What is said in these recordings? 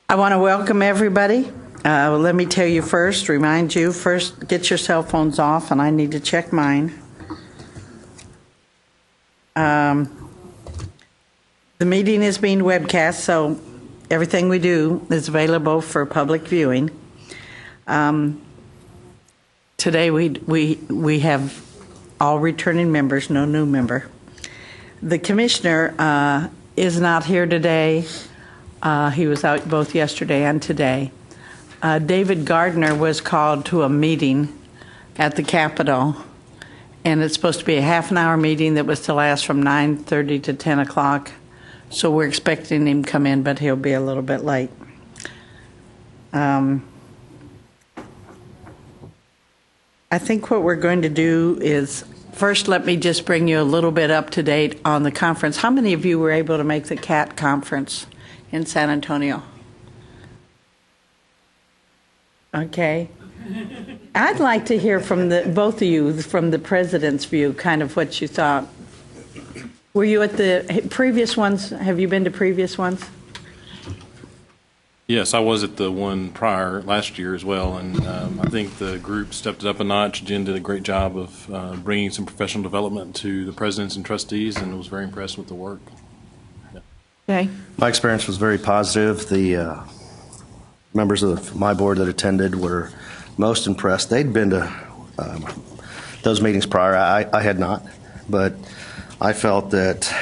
I want to welcome everybody. Let me tell you remind you first, get your cell phones off, and I need to check mine. The meeting is being webcast, so everything we do is available for public viewing. Today we have all returning members, no new member. The commissioner is not here today. He was out both yesterday and today. David Gardner was called to a meeting at the Capitol, and it's supposed to be a half-an-hour meeting that was to last from 9:30 to 10 o'clock. So we're expecting him to come in, but he'll be a little bit late. I think what we're going to do is, first let me just bring you a little bit up to date on the conference. How many of you were able to make the CAT conference in San Antonio? Okay. I'd like to hear from both of you, from the president's view, kind of what you thought. Were you at the previous ones? Have you been to previous ones? Yes, I was at the one prior last year as well, and I think the group stepped it up a notch. Jen did a great job of bringing some professional development to the presidents and trustees, and was very impressed with the work. Yeah. Okay. My experience was very positive. The members of my board that attended were most impressed. They'd been to those meetings prior. I had not, but I felt that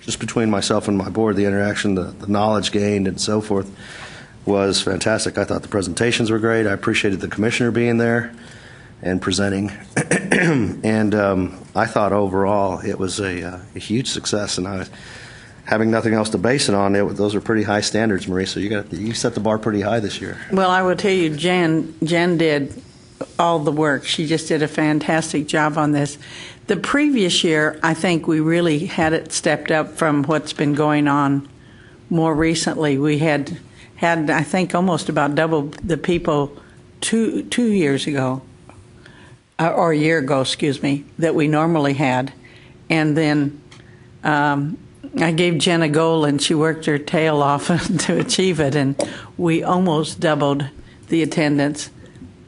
just between myself and my board, the interaction, the knowledge gained, and so forth was fantastic. I thought the presentations were great. I appreciated the commissioner being there and presenting. And I thought overall it was a huge success. And having nothing else to base it on, those are pretty high standards, Marie. So you set the bar pretty high this year. Well, I will tell you, Jen did all the work. She just did a fantastic job on this. The previous year, I think we really had it stepped up from what's been going on more recently. We had I think, almost about double the people two years ago, or a year ago, excuse me, that we normally had. And then I gave Jen a goal, and she worked her tail off to achieve it, and we almost doubled the attendance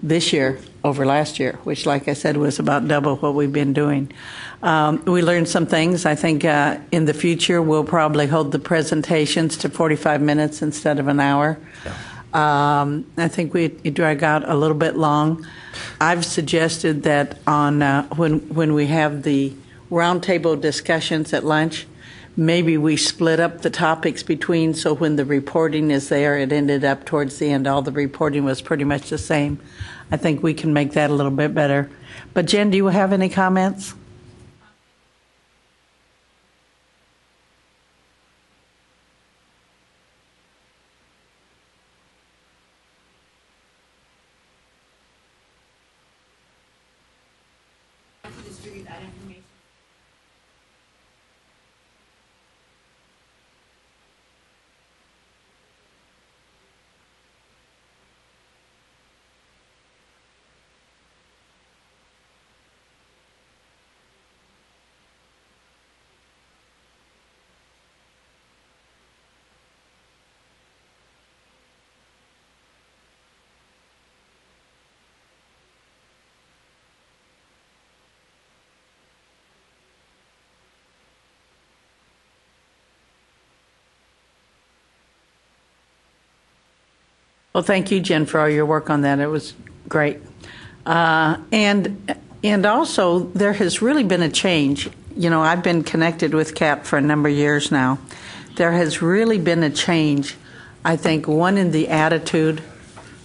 this year over last year, which, like I said, was about double what we've been doing. We learned some things. I think in the future we'll probably hold the presentations to 45 minutes instead of an hour. Yeah. I think we drag out a little bit long. I've suggested that on when we have the roundtable discussions at lunch, maybe we split up the topics between, so when the reporting is there, it ended up towards the end, all the reporting was pretty much the same. I think we can make that a little bit better. But Jen, do you have any comments? Well, thank you, Jen, for all your work on that. It was great. And also, there has really been a change. You know, I've been connected with CAT for a number of years now. There has really been a change. I think, one, in the attitude.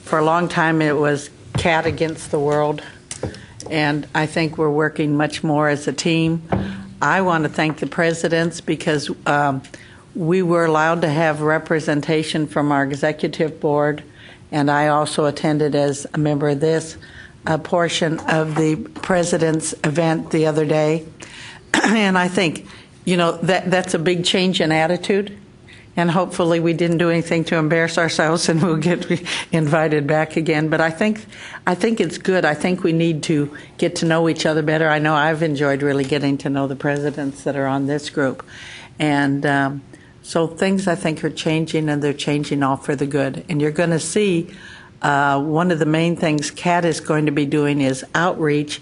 For a long time, it was CAT against the world. And I think we're working much more as a team. I want to thank the presidents because we were allowed to have representation from our executive board. And I also attended as a member of this portion of the president's event the other day. And I think, you know, that's a big change in attitude. And hopefully we didn't do anything to embarrass ourselves and we'll get invited back again. But I think it's good. I think we need to get to know each other better. I know I've enjoyed really getting to know the presidents that are on this group. And So things, I think, are changing, and they're changing all for the good. And you're going to see one of the main things CAT is going to be doing is outreach,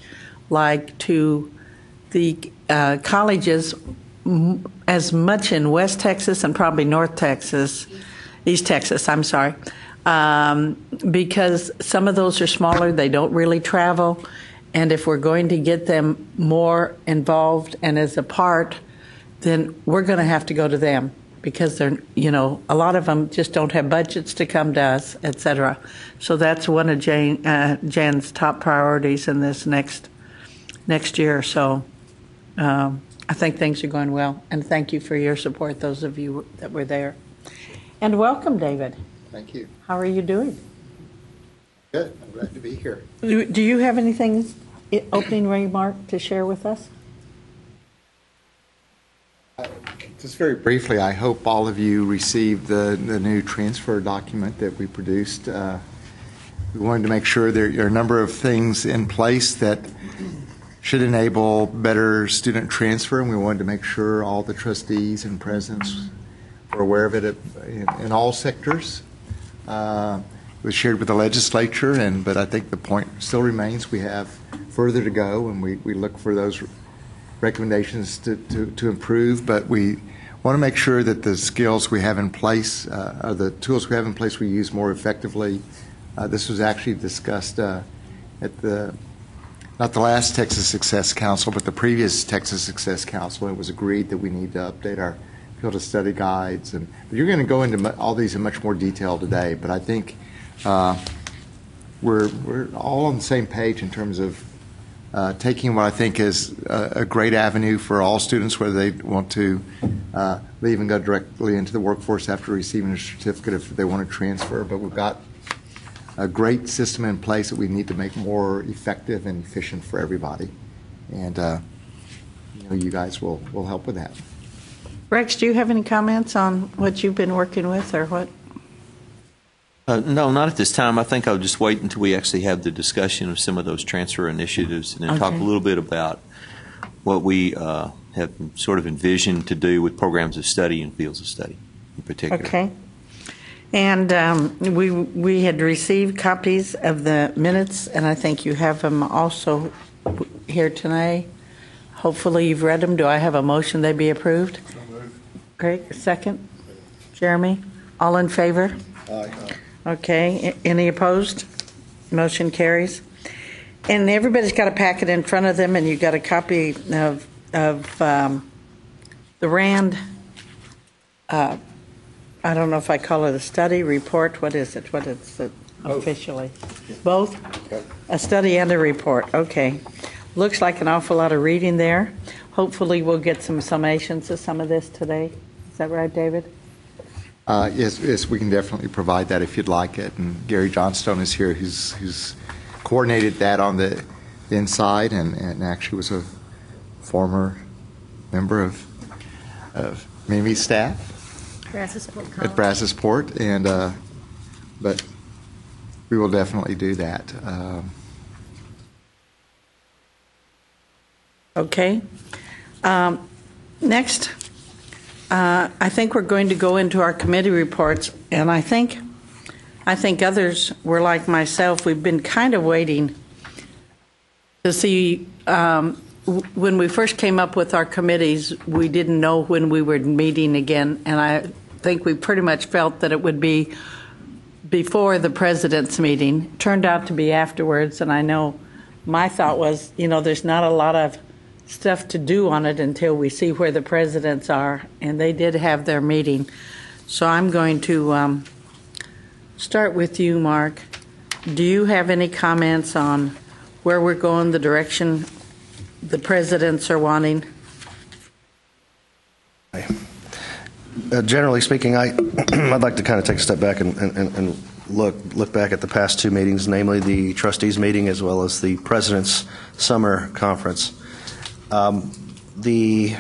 like to the colleges as much in West Texas and probably North Texas, East Texas, I'm sorry, because some of those are smaller, they don't really travel, and if we're going to get them more involved and as a part, then we're going to have to go to them because they're, a lot of them just don't have budgets to come to us, et cetera. So that's one of Jan's top priorities in this next year. So I think things are going well, and thank you for your support, those of you that were there. And welcome, David. Thank you. How are you doing? Good. I'm glad to be here. Do you have anything, opening remark, to share with us? Just very briefly, I hope all of you received the new transfer document that we produced. We wanted to make sure there are a number of things in place that should enable better student transfer, and we wanted to make sure all the trustees and presidents were aware of it in all sectors. It was shared with the legislature, but I think the point still remains we have further to go, and we look for those recommendations to improve, but we want to make sure that the skills we have in place, or the tools we have in place, we use more effectively. This was actually discussed at not the last Texas Success Council, but the previous Texas Success Council. It was agreed that we need to update our field of study guides, but you're going to go into all these in much more detail today. But I think we're all on the same page in terms of taking what I think is a great avenue for all students, whether they want to leave and go directly into the workforce after receiving a certificate, if they want to transfer. But we've got a great system in place that we need to make more effective and efficient for everybody. And you guys will help with that. Rex, do you have any comments on what you've been working with, or what? No, not at this time. I think I'll just wait until we actually have the discussion of some of those transfer initiatives, and then talk a little bit about what we have sort of envisioned to do with programs of study and fields of study in particular. Okay. And we had received copies of the minutes, and I think you have them also here tonight. Hopefully you've read them. Do I have a motion they be approved? Great. Second? Jeremy? All in favor? Aye. Okay. Any opposed? Motion carries. And everybody's got a packet in front of them, and you've got a copy of the RAND. I don't know if I call it a study report. What is it? What is it officially? Both? Okay. A study and a report. Okay. Looks like an awful lot of reading there. Hopefully we'll get some summations of some of this today. Is that right, David? Yes, we can definitely provide that if you'd like it. And Gary Johnstone is here, who's coordinated that on the inside, and actually was a former member of Mimi's staff at Brazosport, and but we will definitely do that. Okay. Next, I think we're going to go into our committee reports, and I think others were like myself. We've been kind of waiting to see. When we first came up with our committees, we didn't know when we were meeting again, and I think we pretty much felt that it would be before the president's meeting. Turned out to be afterwards, and I know my thought was, there's not a lot of stuff to do on it until we see where the presidents are, and they did have their meeting. So I'm going to start with you, Mark. Do you have any comments on where we're going, the direction the presidents are wanting? Generally speaking, I'd like to kind of take a step back and look back at the past two meetings, namely the trustees meeting as well as the president's summer conference. At the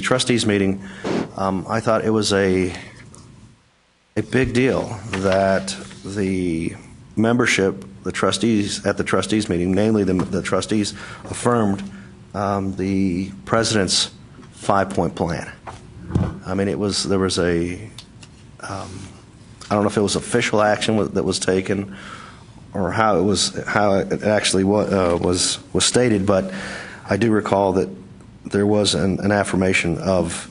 trustees meeting, I thought it was a big deal that the membership, the trustees at the trustees meeting, namely the trustees, affirmed the president's 5-point plan. I mean, there was a, I don't know if it was official action that was taken or how it actually was stated, but I do recall that there was an affirmation of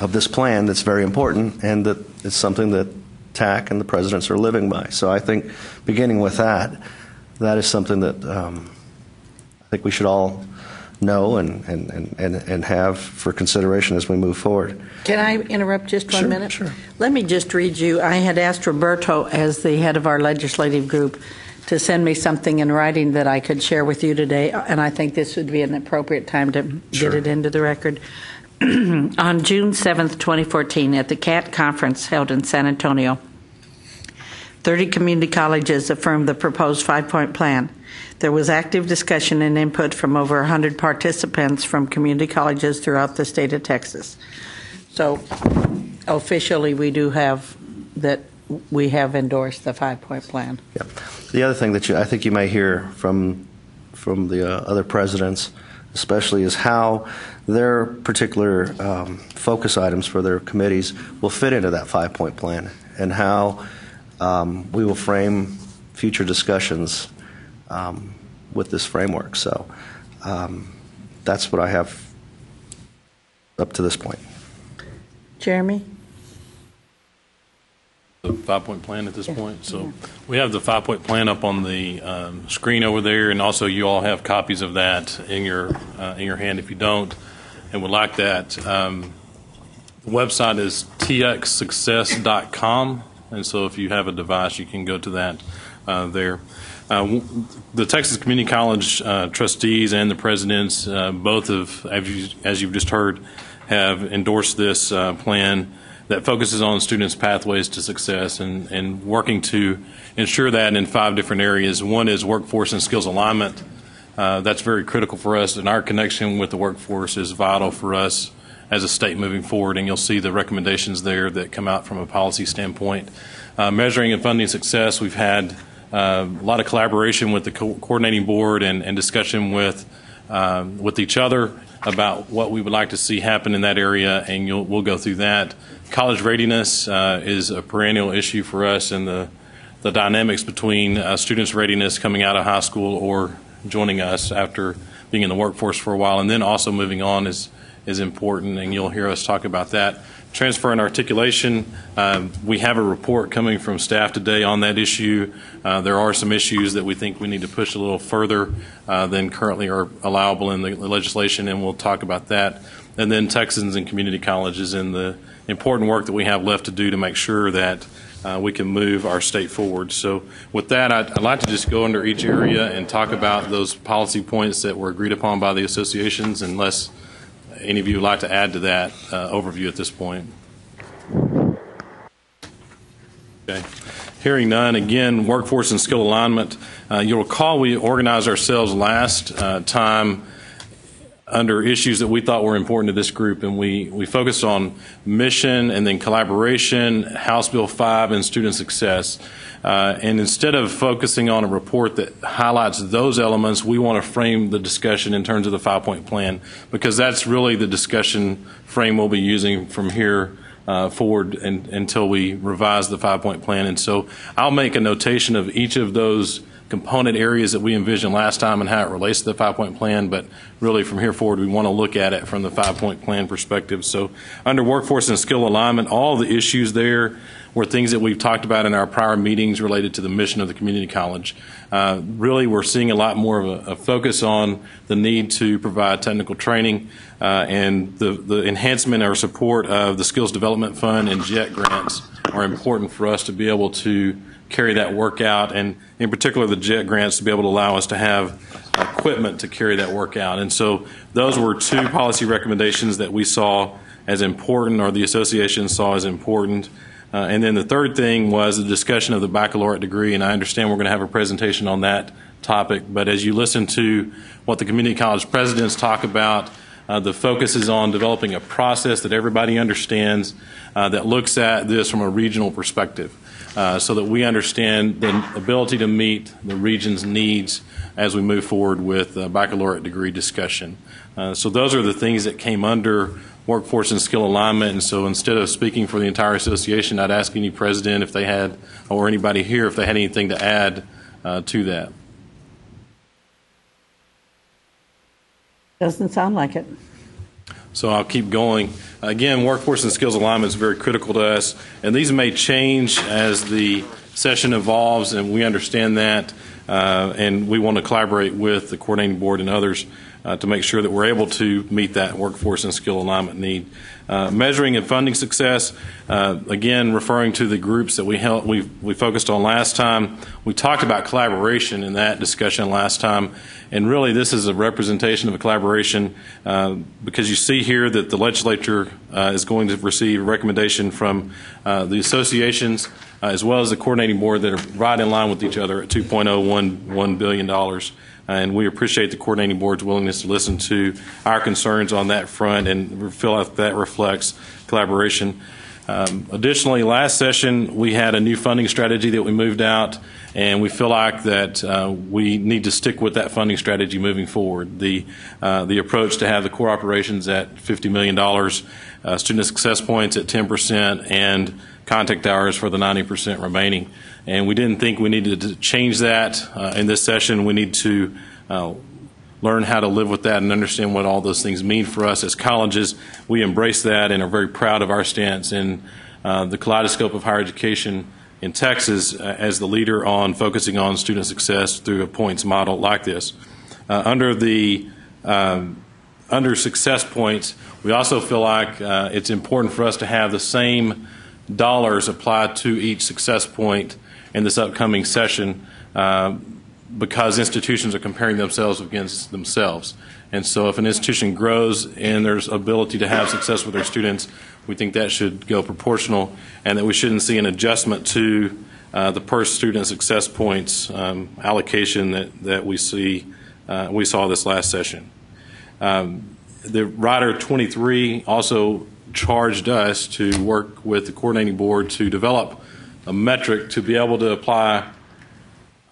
this plan that's very important, and that it's something that TAC and the presidents are living by. So I think beginning with that is something that I think we should all know and have for consideration as we move forward. Can I interrupt just one minute? Sure. Let me just read you. I had asked Roberto, as the head of our legislative group, to send me something in writing that I could share with you today, and I think this would be an appropriate time to get it into the record. On June 7th, 2014, at the CAT conference held in San Antonio, 30 community colleges affirmed the proposed 5-point plan. There was active discussion and input from over 100 participants from community colleges throughout the state of Texas. So officially, we do have that. We have endorsed the 5-point plan. Yeah. The other thing that I think you may hear from the other presidents, especially, is how their particular focus items for their committees will fit into that 5-point plan, and how we will frame future discussions with this framework. So that's what I have up to this point. Jeremy? The 5-point plan at this point. So we have the 5-point plan up on the screen over there, and also you all have copies of that in your hand if you don't and would like that. The website is txsuccess.com, and so if you have a device, you can go to that there. The Texas Community College trustees and the presidents both have, as you've just heard, have endorsed this plan that focuses on students' pathways to success and working to ensure that in 5 different areas. One is workforce and skills alignment. That's very critical for us, and our connection with the workforce is vital for us as a state moving forward, and you'll see the recommendations there that come out from a policy standpoint. Measuring and funding success, we've had a lot of collaboration with the coordinating board and discussion with each other about what we would like to see happen in that area, and we'll go through that. College readiness is a perennial issue for us, and the dynamics between students' readiness coming out of high school or joining us after being in the workforce for a while and then also moving on is important, and you'll hear us talk about that. Transfer and articulation, we have a report coming from staff today on that issue. There are some issues that we think we need to push a little further than currently are allowable in the legislation, and we'll talk about that. And then Texans and community colleges and the important work that we have left to do to make sure that we can move our state forward. So with that, I'd like to just go under each area and talk about those policy points that were agreed upon by the associations, unless any of you would like to add to that overview at this point. Okay. Hearing none, again, workforce and skill alignment. You'll recall we organized ourselves last time under issues that we thought were important to this group, and we focused on mission and then collaboration, House Bill 5, and student success. And instead of focusing on a report that highlights those elements, we want to frame the discussion in terms of the 5-point plan, because that's really the discussion frame we'll be using from here forward until we revise the 5-point plan. And so I'll make a notation of each of those component areas that we envisioned last time and how it relates to the 5-point plan, but really from here forward we want to look at it from the 5-point plan perspective. So under workforce and skill alignment, all the issues there were things that we've talked about in our prior meetings related to the mission of the community college. Really, we're seeing a lot more of a focus on the need to provide technical training and the enhancement or support of the Skills Development Fund and JET grants are important for us to be able to carry that work out, and in particular the JET grants to be able to allow us to have equipment to carry that work out. And so those were 2 policy recommendations that we saw as important, or the association saw as important. And then the third thing was the discussion of the baccalaureate degree, and I understand we're going to have a presentation on that topic, but as you listen to what the community college presidents talk about, the focus is on developing a process that everybody understands that looks at this from a regional perspective, so that we understand the ability to meet the region's needs as we move forward with the baccalaureate degree discussion. So those are the things that came under workforce and skill alignment. And so instead of speaking for the entire association, I'd ask any president if they had, or anybody here, if they had anything to add to that. Doesn't sound like it. So I'll keep going. Again, workforce and skills alignment is very critical to us, and these may change as the session evolves, and we understand that, and we want to collaborate with the coordinating board and others to make sure that we're able to meet that workforce and skill alignment need. Measuring and funding success, again, referring to the groups that we focused on last time. We talked about collaboration in that discussion last time, and really this is a representation of a collaboration because you see here that the legislature is going to receive a recommendation from the associations as well as the coordinating board that are right in line with each other at $2.011 billion. And we appreciate the coordinating board's willingness to listen to our concerns on that front, and we feel like that reflects collaboration. Additionally, last session we had a new funding strategy that we moved out, and we feel like that we need to stick with that funding strategy moving forward. The approach to have the core operations at $50 million, student success points at 10%, and contact hours for the 90% remaining. And we didn't think we needed to change that in this session. We need to learn how to live with that and understand what all those things mean for us as colleges. We embrace that and are very proud of our stance in the kaleidoscope of higher education in Texas as the leader on focusing on student success through a points model like this. Under success points, we also feel like it's important for us to have the same dollars applied to each success point in this upcoming session because institutions are comparing themselves against themselves. And so if an institution grows and there's ability to have success with their students, we think that should go proportional and that we shouldn't see an adjustment to the per student success points allocation that we saw this last session. The Rider 23 also charged us to work with the coordinating board to develop a metric to be able to apply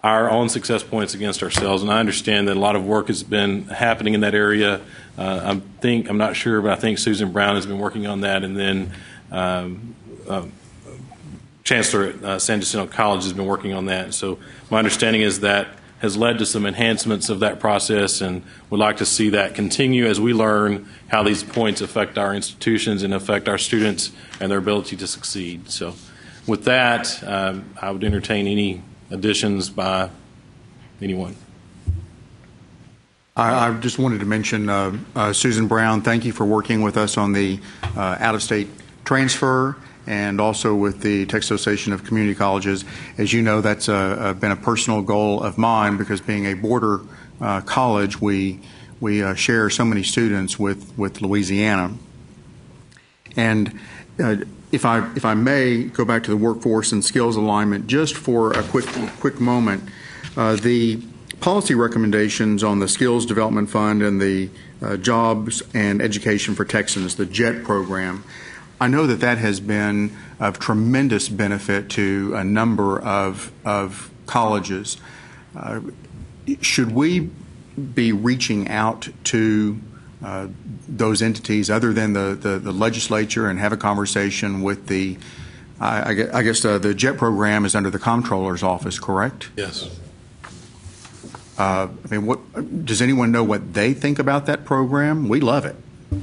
our own success points against ourselves. And I understand that a lot of work has been happening in that area. I'm not sure, but I think Susan Brown has been working on that, and then Chancellor at San Jacinto College has been working on that. So my understanding is that has led to some enhancements of that process, and would like to see that continue as we learn how these points affect our institutions and affect our students and their ability to succeed. So with that, I would entertain any additions by anyone. I just wanted to mention Susan Brown, thank you for working with us on the out-of-state transfer and also with the Texas Association of Community Colleges. As you know, that's been a personal goal of mine because being a border college, we share so many students with Louisiana. And if I may go back to the workforce and skills alignment just for a quick moment, the policy recommendations on the Skills Development Fund and the Jobs and Education for Texans, the JET program, I know that has been of tremendous benefit to a number of colleges. Should we be reaching out to those entities other than the legislature and have a conversation with the, I guess the JET program is under the comptroller's office, correct? Yes. I mean, does anyone know what they think about that program? We love it.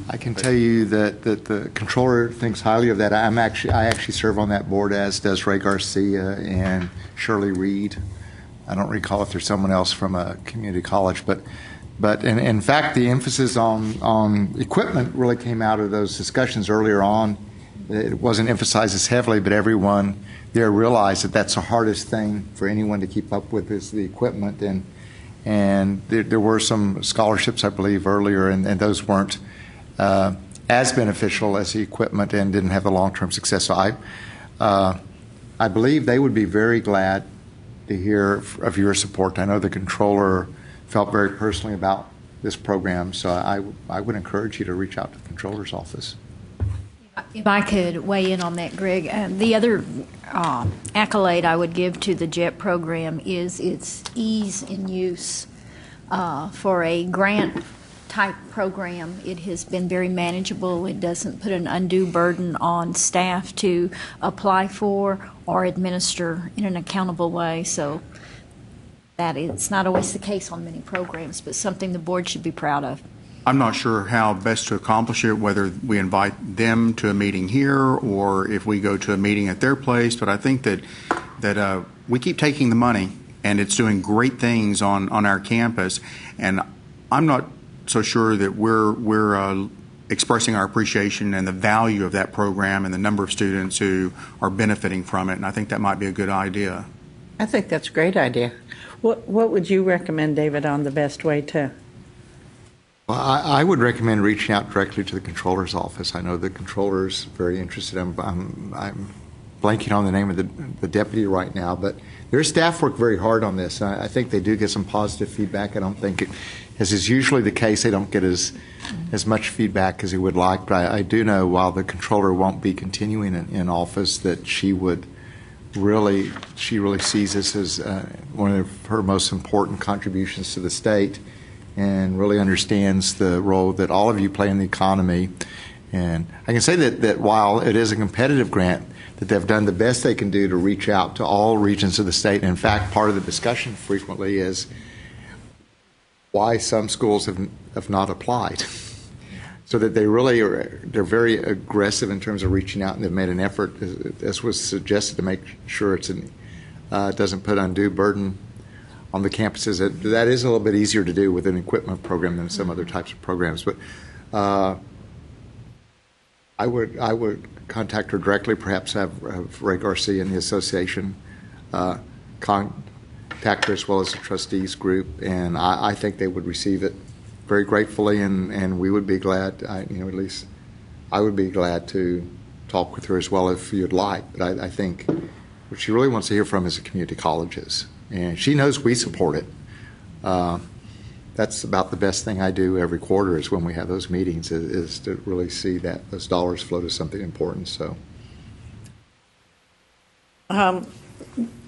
I can tell you that the controller thinks highly of that. I actually serve on that board, as does Ray Garcia and Shirley Reed. I don't recall if there's someone else from a community college, but in fact, the emphasis on equipment really came out of those discussions earlier on. It wasn't emphasized as heavily, but everyone there realized that that's the hardest thing for anyone to keep up with is the equipment. And there were some scholarships, I believe, earlier, and those weren't as beneficial as the equipment and didn't have the long-term success. So I believe they would be very glad to hear of your support. I know the controller felt very personally about this program, so I would encourage you to reach out to the controller's office. If I could weigh in on that, Greg, the other accolade I would give to the JET program is its ease in use. For a grant type program. It has been very manageable. It doesn't put an undue burden on staff to apply for or administer in an accountable way. So that it's not always the case on many programs, but something the board should be proud of. I'm not sure how best to accomplish it, whether we invite them to a meeting here or if we go to a meeting at their place, but I think that we keep taking the money and it's doing great things on our campus, and I'm not so sure that we're expressing our appreciation and the value of that program and the number of students who are benefiting from it, and I think that might be a good idea. I think that's a great idea. What would you recommend, David, on the best way to? Well, I would recommend reaching out directly to the controller's office. I know the controller's very interested. I'm blanking on the name of the deputy right now, but their staff work very hard on this. I think they do get some positive feedback. I don't think, as is usually the case, they don't get as much feedback as he would like. But I do know, while the controller won't be continuing in office, that she really sees this as one of her most important contributions to the state, and really understands the role that all of you play in the economy. And I can say that while it is a competitive grant, that they've done the best they can do to reach out to all regions of the state. And in fact, part of the discussion frequently is why some schools have not applied. So that they're very aggressive in terms of reaching out, and they've made an effort, as was suggested, to make sure it doesn't put undue burden on the campuses. That is a little bit easier to do with an equipment program than some other types of programs. But I would contact her directly, perhaps have Ray Garcia and the association contact her, as well as the trustees group, and I think they would receive it very gratefully, and we would be glad, at least I would be glad to talk with her as well if you'd like. But I think what she really wants to hear from is the community colleges, and she knows we support it. That's about the best thing I do every quarter, is when we have those meetings, is to really see that those dollars flow to something important. So,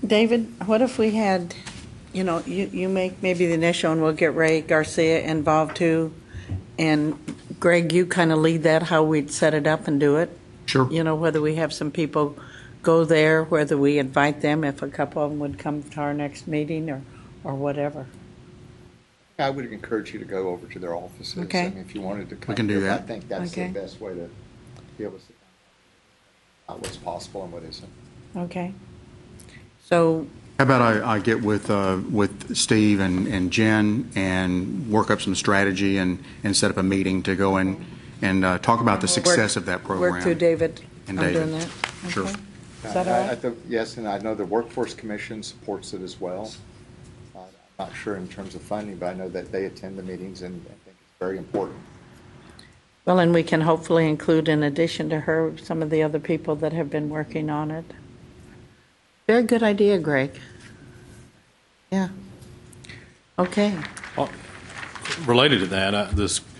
David, what if we had, you make maybe the initial, and we'll get Ray Garcia involved too, and Greg, you kind of lead that, how we'd set it up and do it. Sure. Whether we have some people go there, whether we invite them, if a couple of them would come to our next meeting, or whatever. I would encourage you to go over to their offices. Okay. I mean, if you wanted to come, We can do that. I think that's Okay. the best way to be able to see what's possible and what isn't. Okay. So, How about I get with Steve and Jen and work up some strategy and set up a meeting to go in and talk about the success of that program. work through David And on David. doing that? Sure. Okay. Is that all right? Yes, and I know the Workforce Commission supports it as well. I'm not sure in terms of funding, but I know that they attend the meetings, and I think it's very important. Well, and we can hopefully include, in addition to her, some of the other people that have been working on it. Very good idea, Greg. Yeah. Okay. Well, related to that,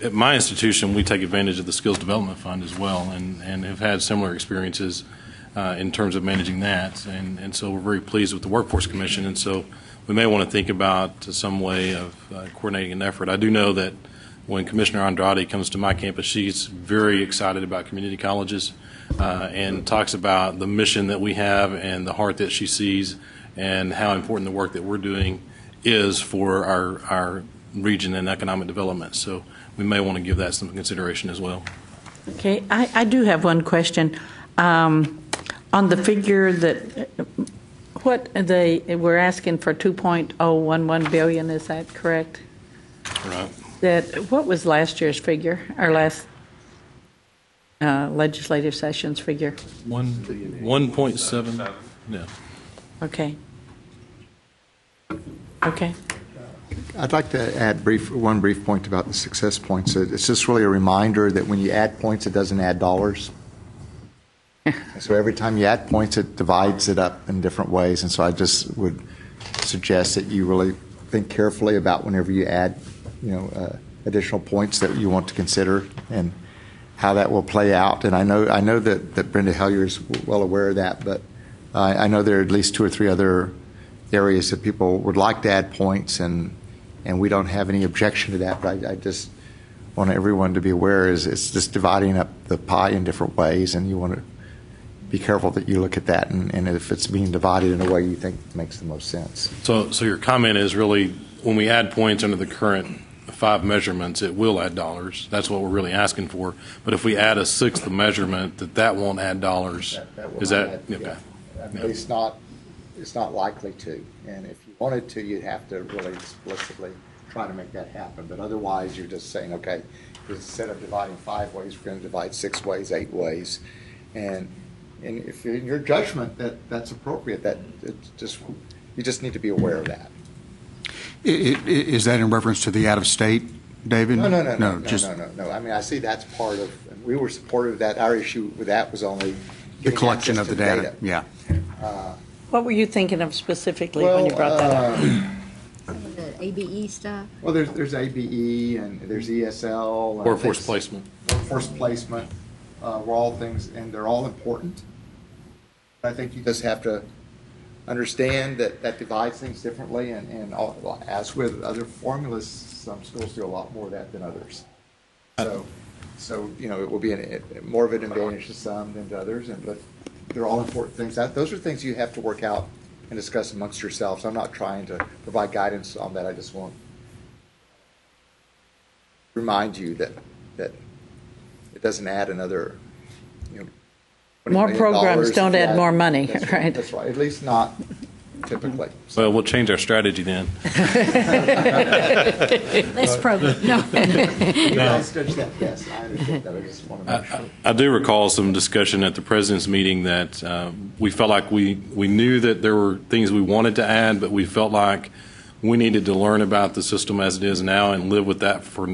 at my institution, we take advantage of the Skills Development Fund as well, and have had similar experiences in terms of managing that. And so we're very pleased with the Workforce Commission, and so we may want to think about some way of coordinating an effort. I do know that when Commissioner Andrade comes to my campus, she's very excited about community colleges and talks about the mission that we have and the heart that she sees and how important the work that we're doing is for our region and economic development. So we may want to give that some consideration as well. Okay. I do have one question. On the figure that, we're asking for 2.011 billion, is that correct? Right. What was last year's figure, or last legislative session's figure? 1.7. Yeah. Okay. Okay. I'd like to add one brief point about the success points. It's just really a reminder that when you add points, it doesn't add dollars. So every time you add points, it divides it up in different ways. And so I just would suggest that you really think carefully about whenever you add, additional points that you want to consider and how that will play out. And I know that Brenda Hellier is well aware of that, but I know there are at least 2 or 3 other areas that people would like to add points, and we don't have any objection to that. But I just want everyone to be aware is it's just dividing up the pie in different ways, and you want to be careful that you look at that and if it's being divided in a way you think makes the most sense. So your comment is really when we add points under the current 5 measurements, it will add dollars. That's what we're really asking for. But if we add a 6th measurement, that won't add dollars. That will Is not that add, okay? Yeah. I mean, it's not likely to. And if you wanted to, you'd have to really explicitly try to make that happen. But otherwise, you're just saying, okay, instead of dividing 5 ways, we're going to divide 6 ways, 8 ways, and if in your judgment that's appropriate, you just need to be aware of that. Is that in reference to the out-of-state, David? No. I mean, I see that's part of. We were supportive of that. Our issue with that was only The collection of the data. Yeah. What were you thinking of specifically when you brought that up? Some of the ABE stuff. Well, there's ABE and there's ESL. Workforce placement. Workforce placement were all things, and they're all important. I think you just have to understand that divides things differently, and as with other formulas, some schools do a lot more of that than others. So it will be more of an advantage to some than to others, but they're all important things. Those are things you have to work out and discuss amongst yourselves. I'm not trying to provide guidance on that. I just want to remind you that it doesn't add another. More programs don't add more money, that's right? That's right. At least not typically. Well, we'll change our strategy then. Less program. No. You guys judge that. Yes, I understand that. I just want to make sure. I do recall some discussion at the president's meeting that we felt like we knew that there were things we wanted to add, but we felt like we needed to learn about the system as it is now and live with that for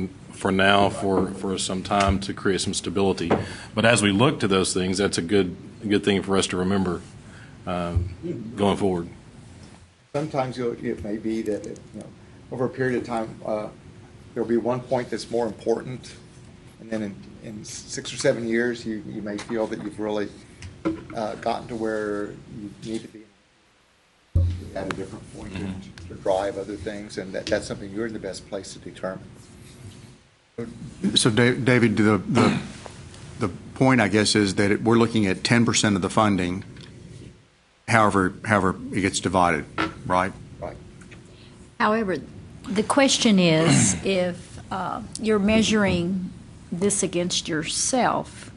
now for some time to create some stability. But as we look to those things, that's a good thing for us to remember going forward. Sometimes it may be that over a period of time there'll be one point that's more important, and then in 6 or 7 years you may feel that you've really gotten to where you need to be at a different point to drive other things, and that's something you're in the best place to determine. So, David, the point, I guess, is that we're looking at 10% of the funding, however it gets divided, right? Right. However, the question is if you're measuring this against yourself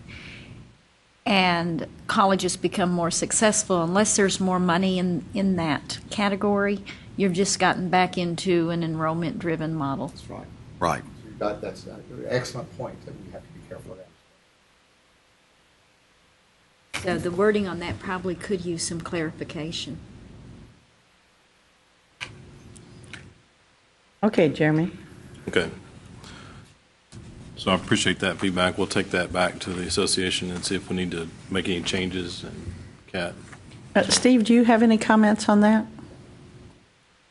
and colleges become more successful, unless there's more money in that category, you've just gotten back into an enrollment-driven model. That's right. Right. That's an excellent point that you have to be careful of that. So the wording on that probably could use some clarification. Okay, Jeremy. Okay. So I appreciate that feedback. We'll take that back to the association and see if we need to make any changes. And Kat. Steve, do you have any comments on that?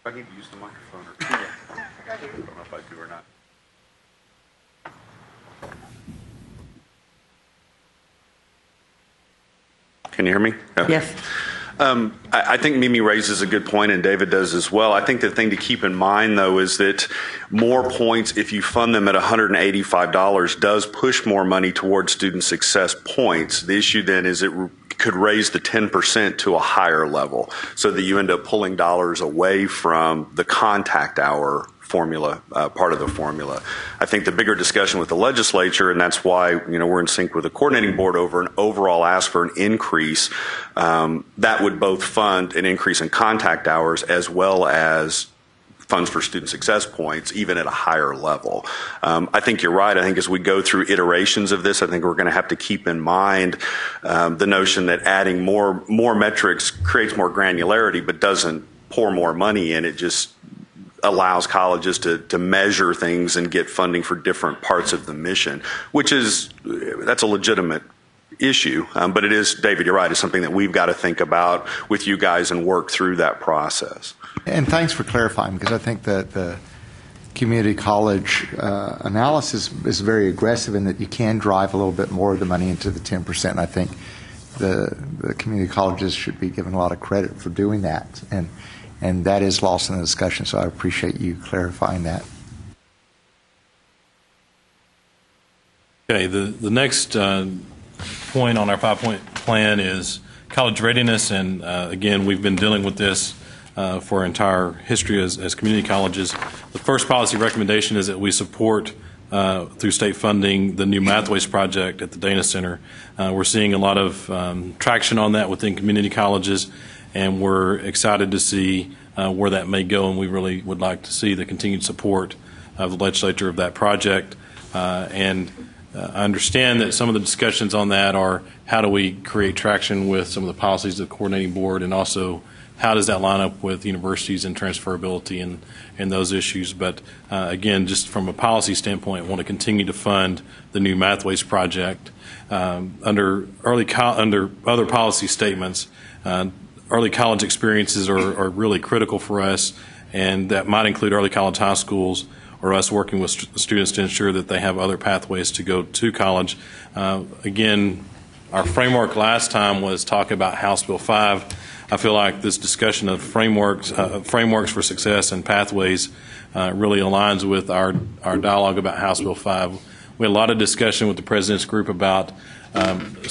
I need to use the microphone. I don't know if I do or not. Can you hear me? Okay. Yes. I think Mimi raises a good point, and David does as well. I think the thing to keep in mind, though, is that more points, if you fund them at $185, does push more money towards student success points. The issue then is it could raise the 10% to a higher level, so that you end up pulling dollars away from the contact hour formula, part of the formula. I think the bigger discussion with the legislature, and that's why we're in sync with the coordinating board over an overall ask for an increase that would both fund an increase in contact hours as well as funds for student success points, even at a higher level. I think you're right. I think as we go through iterations of this, I think we're going to have to keep in mind the notion that adding more metrics creates more granularity, but doesn't pour more money in. It just allows colleges to measure things and get funding for different parts of the mission, that's a legitimate issue. But it is, David, you're right, it's something that we've got to think about with you guys and work through that process. And thanks for clarifying, because I think that the community college analysis is very aggressive in that you can drive a little bit more of the money into the 10%. And I think the community colleges should be given a lot of credit for doing that. And that is lost in the discussion, so I appreciate you clarifying that. Okay, the next point on our 5-point plan is college readiness, and again, we've been dealing with this for our entire history as community colleges. The first policy recommendation is that we support through state funding the new Mathways project at the Dana Center. We're seeing a lot of traction on that within community colleges, and we're excited to see where that may go, and we really would like to see the continued support of the legislature of that project. I understand that some of the discussions on that are how do we create traction with some of the policies of the coordinating board, and also how does that line up with universities and transferability and those issues. But again, just from a policy standpoint, I want to continue to fund the new Mathways project. Under other policy statements, early college experiences are really critical for us, and that might include early college high schools, or us working with students to ensure that they have other pathways to go to college. Again, our framework last time was talk about House Bill 5. I feel like this discussion of frameworks for success and pathways really aligns with our dialogue about House Bill 5. We had a lot of discussion with the President's group about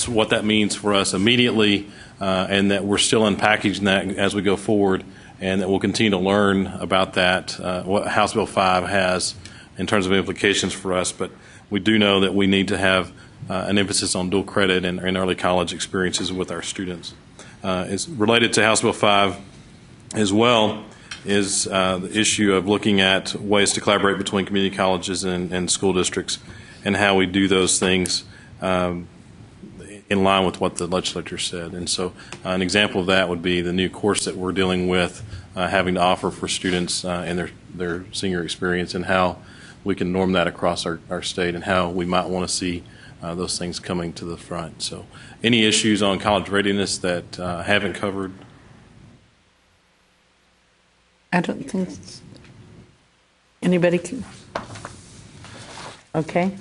what that means for us immediately, and that we're still unpackaging that as we go forward, and that we'll continue to learn about that, what House Bill 5 has in terms of implications for us. But we do know that we need to have an emphasis on dual credit and early college experiences with our students. It's related to House Bill 5 as well is the issue of looking at ways to collaborate between community colleges and school districts, and how we do those things in line with what the legislature said. And so an example of that would be the new course that we're dealing with having to offer for students in their senior experience, and how we can norm that across our state, and how we might want to see those things coming to the front. So any issues on college readiness that haven't covered? I don't think anybody can. Okay.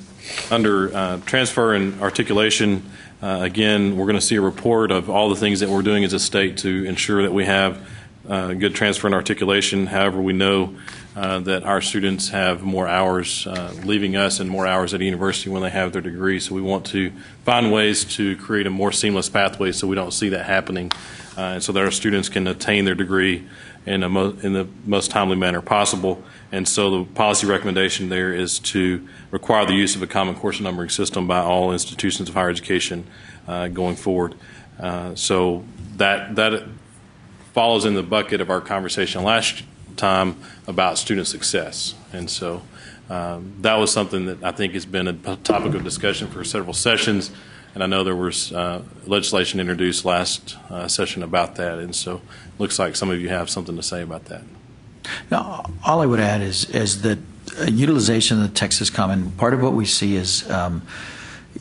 Under transfer and articulation, again, we're going to see a report of all the things that we're doing as a state to ensure that we have good transfer and articulation. However, we know that our students have more hours leaving us and more hours at a university when they have their degree. So we want to find ways to create a more seamless pathway so we don't see that happening, and so that our students can attain their degree in the most timely manner possible. And so the policy recommendation there is to require the use of a common course numbering system by all institutions of higher education going forward. So that follows in the bucket of our conversation last time about student success. And so that was something that I think has been a topic of discussion for several sessions, and I know there was legislation introduced last session about that, and so it looks like some of you have something to say about that. Now, all I would add is that utilization of the Texas Common, part of what we see is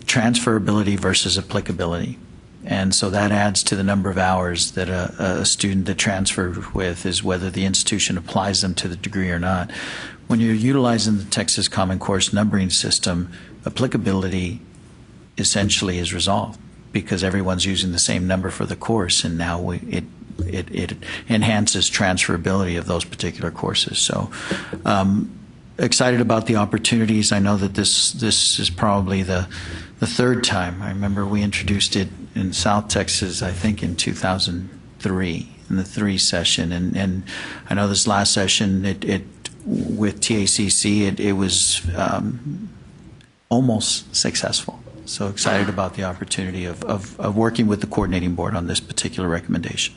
transferability versus applicability. And so that adds to the number of hours that a student that transferred with is whether the institution applies them to the degree or not. When you're utilizing the Texas Common Course numbering system, applicability essentially is resolved because everyone's using the same number for the course, and now it enhances transferability of those particular courses. So excited about the opportunities. I know that this is probably the third time. I remember we introduced it in South Texas, I think in 2003, in the 3 session, and I know this last session it with TACC it was almost successful. So excited about the opportunity of working with the coordinating board on this particular recommendation.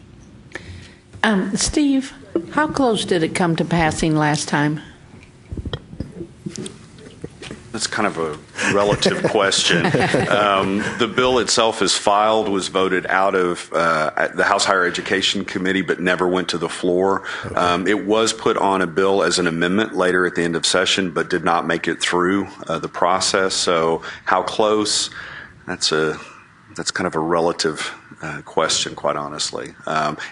Steve, how close did it come to passing last time? That's kind of a relative question. The bill itself is filed, was voted out of the House Higher Education Committee, but never went to the floor. Okay. It was put on a bill as an amendment later at the end of session, but did not make it through the process. So how close? That's kind of a relative question, quite honestly.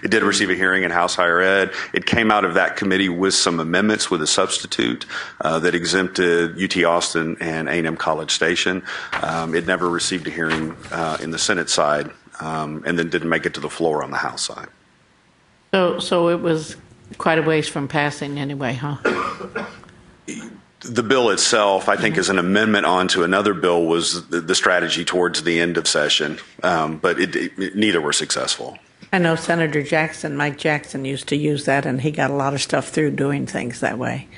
It did receive a hearing in House Higher Ed. It came out of that committee with some amendments with a substitute that exempted UT Austin and A&M College Station. It never received a hearing in the Senate side, and then didn't make it to the floor on the House side. So it was quite a ways from passing anyway, huh? the bill itself, I think, is an amendment onto another bill, was the strategy towards the end of session, but neither were successful. I know Senator Jackson, Mike Jackson, used to use that, and he got a lot of stuff through doing things that way.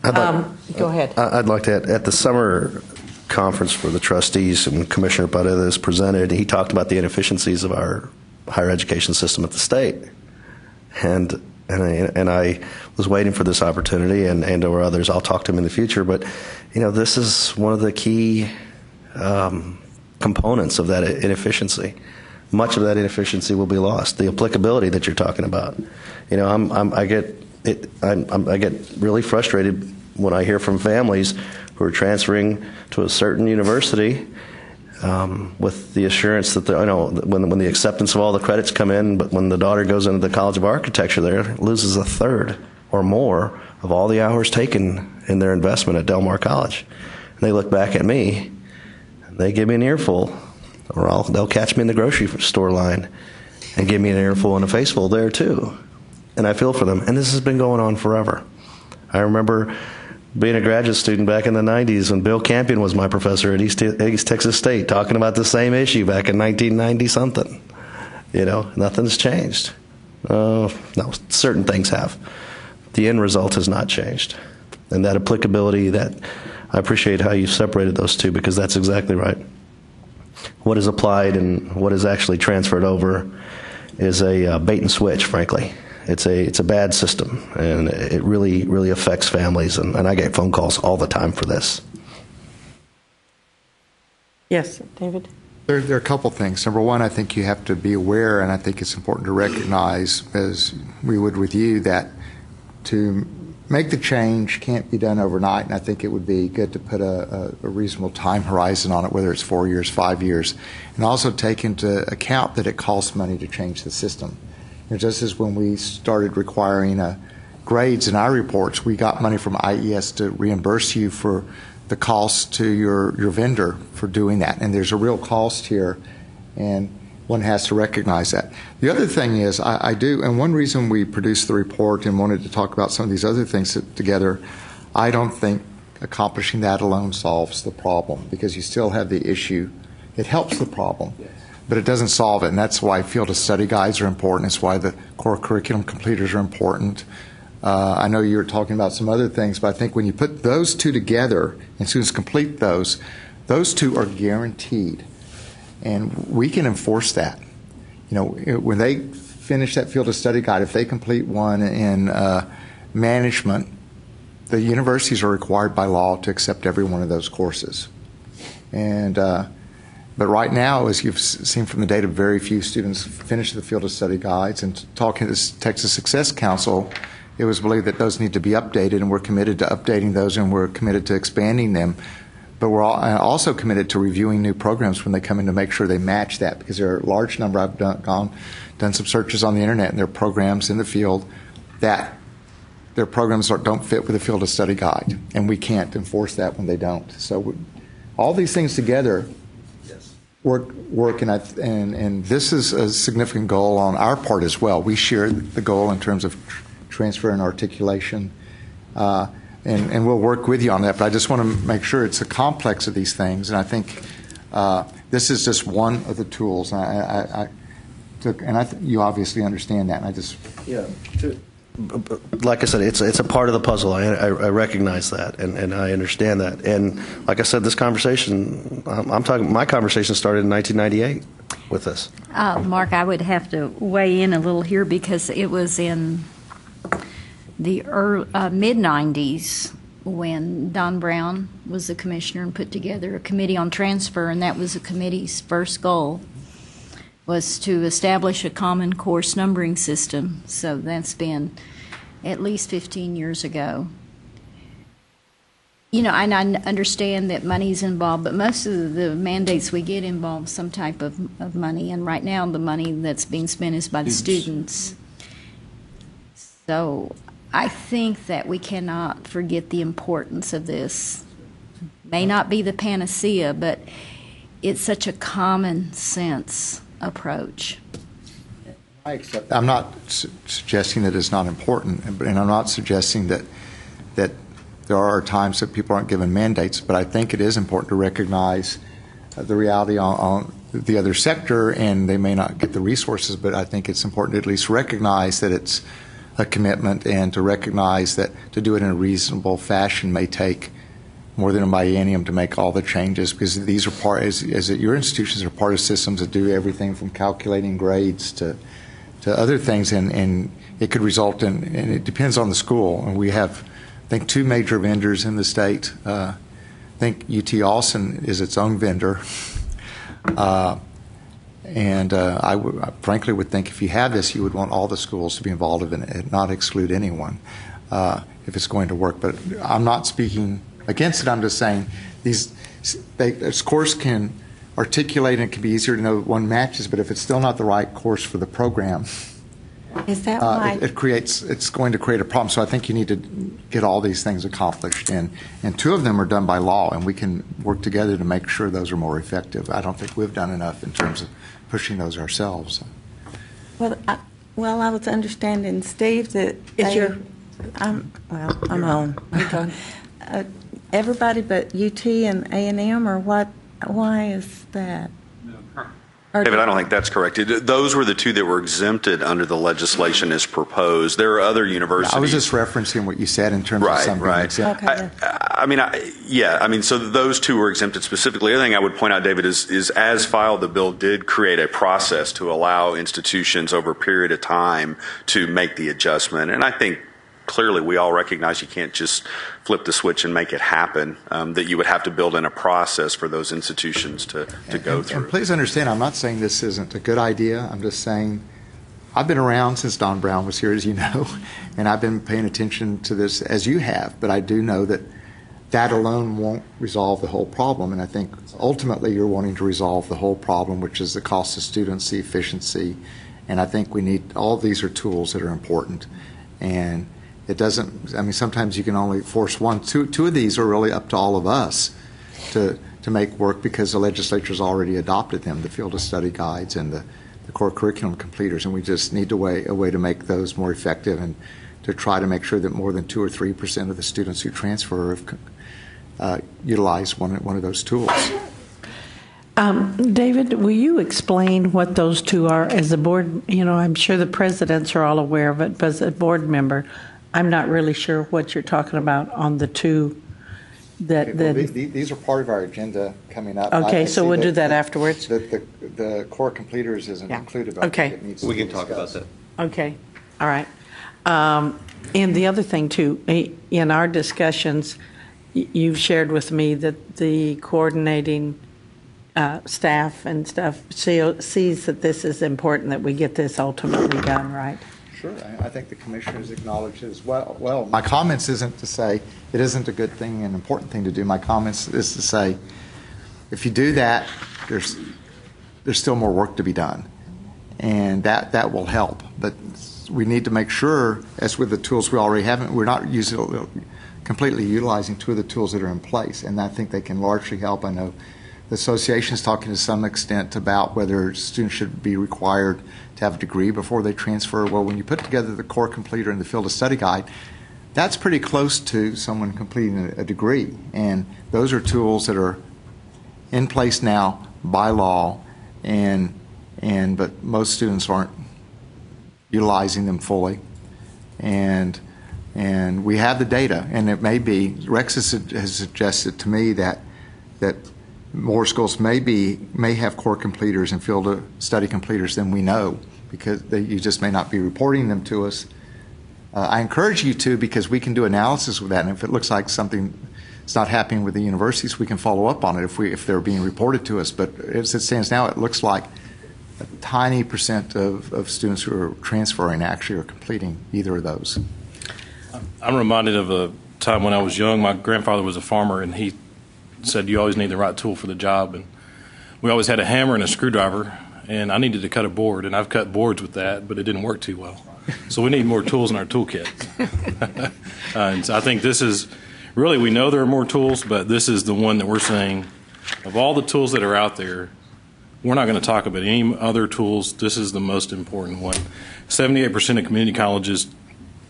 Go ahead. I'd like to add, at the summer conference for the trustees, and Commissioner Paredes presented, he talked about the inefficiencies of our higher education system at the state. And I was waiting for this opportunity, and or others. I'll talk to him in the future. But, this is one of the key components of that inefficiency. Much of that inefficiency will be lost. The applicability that you're talking about. I get really frustrated when I hear from families who are transferring to a certain university with the assurance that when the acceptance of all the credits come in, but when the daughter goes into the College of Architecture there, loses a third or more of all the hours taken in their investment at Del Mar College. And they look back at me, and they give me an earful, or they'll catch me in the grocery store line and give me an earful and a faceful there too. And I feel for them. And this has been going on forever. I remember being a graduate student back in the 90s when Bill Campion was my professor at East Texas State, talking about the same issue back in 1990-something. Nothing's changed. No, certain things have. The end result has not changed. And that applicability, I appreciate how you separated those two, because that's exactly right. What is applied and what is actually transferred over is a bait and switch, frankly. It's a bad system, and it really, really affects families, and I get phone calls all the time for this. Yes, David? There are a couple things. Number one, I think you have to be aware, and I think it's important to recognize, as we would with you, that to make the change can't be done overnight, and I think it would be good to put a reasonable time horizon on it, whether it's 4 years, 5 years, and also take into account that it costs money to change the system. Just as when we started requiring grades in our reports, we got money from IES to reimburse you for the cost to your vendor for doing that. And there's a real cost here, and one has to recognize that. The other thing is, I do, and one reason we produced the report and wanted to talk about some of these other things together, I don't think accomplishing that alone solves the problem, because you still have the issue. It helps the problem. But it doesn't solve it, and that's why field of study guides are important. It's why the core curriculum completers are important. I know you were talking about some other things, but I think when you put those two together, and students complete those two are guaranteed, and we can enforce that. When they finish that field of study guide, if they complete one in management, the universities are required by law to accept every one of those courses. But right now, as you've seen from the data, very few students finish the field of study guides. And talking to the Texas Success Council, it was believed that those need to be updated, and we're committed to updating those, and we're committed to expanding them. But we're also committed to reviewing new programs when they come in to make sure they match that, because there are a large number. I've done some searches on the internet, and there are programs in the field that their programs don't fit with the field of study guide, and we can't enforce that when they don't. So all these things together work, and this is a significant goal on our part as well. We share the goal in terms of transfer and articulation, and we'll work with you on that. But I just want to make sure it's a complex of these things, and I think this is just one of the tools. And you obviously understand that. And I just like I said, it's a part of the puzzle. I recognize that, and I understand that. And like I said, this conversation, my conversation started in 1998 with this. Mark, I would have to weigh in a little here, because it was in the mid-'90s when Don Brown was the commissioner and put together a committee on transfer, and that was the committee's first goal, was to establish a common course numbering system. So that's been at least 15 years ago. And I understand that money's involved, but most of the mandates we get involve some type of money, and right now the money that's being spent is by the students. So I think that we cannot forget the importance of this. May not be the panacea, but it's such a common sense approach. I'm not suggesting that it's not important, and I'm not suggesting that there are times that people aren't given mandates, but I think it is important to recognize the reality on the other sector, and they may not get the resources, but I think it's important to at least recognize that it's a commitment, and to recognize that to do it in a reasonable fashion may take more than a biennium to make all the changes, because these are part, as your institutions are part of systems that do everything from calculating grades to other things, and it could result in, and it depends on the school. And we have, I think, 2 major vendors in the state. I think UT Austin is its own vendor. And I frankly would think if you have this, you would want all the schools to be involved in it and not exclude anyone if it's going to work. But I'm not speaking against it. I'm just saying this course can articulate, and it can be easier to know one matches, but if it's still not the right course for the program, Is that why? it's going to create a problem. So I think you need to get all these things accomplished, and 2 of them are done by law, and we can work together to make sure those are more effective. I don't think we've done enough in terms of pushing those ourselves. Well, I was understanding, Steve, that I'm on. Everybody but UT and A&M, or what? Why is that? David, I don't think that's correct. Those were the 2 that were exempted under the legislation as proposed. There are other universities. I was just referencing what you said in terms of something exempt. Okay. So those 2 were exempted specifically. The other thing I would point out, David, is as filed, the bill did create a process to allow institutions over a period of time to make the adjustment. And I think clearly we all recognize you can't just flip the switch and make it happen, that you would have to build in a process for those institutions to go through. And please understand, I'm not saying this isn't a good idea. I'm just saying I've been around since Don Brown was here, as you know, and I've been paying attention to this as you have, but I do know that alone won't resolve the whole problem, and I think ultimately you're wanting to resolve the whole problem, which is the cost of students, the efficiency, and I think we need, all these are tools that are important, and it doesn't, sometimes you can only force one. Two of these are really up to all of us to make work, because the legislature's already adopted them, the field of study guides and the core curriculum completers, and we just need a way to make those more effective, and to try to make sure that more than 2 or 3% of the students who transfer have utilized one of those tools. David, will you explain what those 2 are as a board? I'm sure the presidents are all aware of it, but as a board member, I'm not really sure what you're talking about on the 2. These are part of our agenda coming up. Okay, so we'll do that afterwards. The core completers isn't included. Okay. We can talk about that. Okay, all right. And the other thing, too, in our discussions, you've shared with me that the coordinating staff and stuff sees that this is important, that we get this ultimately done, right? Sure. I think the commissioners acknowledge it as well. Well, my comments isn't to say it isn't a good thing, an important thing to do. My comments is to say, if you do that, there's still more work to be done, and that will help. But we need to make sure, as with the tools we already have, we're not completely utilizing 2 of the tools that are in place, and I think they can largely help. I know the association is talking to some extent about whether students should be required to have a degree before they transfer. Well, when you put together the core completer and the field of study guide, that's pretty close to someone completing a degree. And those are tools that are in place now by law, but most students aren't utilizing them fully. And we have the data, and it may be, Rex has suggested to me that more schools may have core completers and field of study completers than we know, because you just may not be reporting them to us. I encourage you to, because we can do analysis with that, and if it looks like something is not happening with the universities, we can follow up on it if they're being reported to us. But as it stands now, it looks like a tiny % of students who are transferring actually are completing either of those. I'm reminded of a time when I was young. My grandfather was a farmer, and he said you always need the right tool for the job, and we always had a hammer and a screwdriver, and I needed to cut a board, and I've cut boards with that, but it didn't work too well. So we need more tools in our toolkit. And so I think this is really, we know there are more tools, but this is the one that we're saying, of all the tools that are out there, we're not going to talk about any other tools. This is the most important one. 78% of community colleges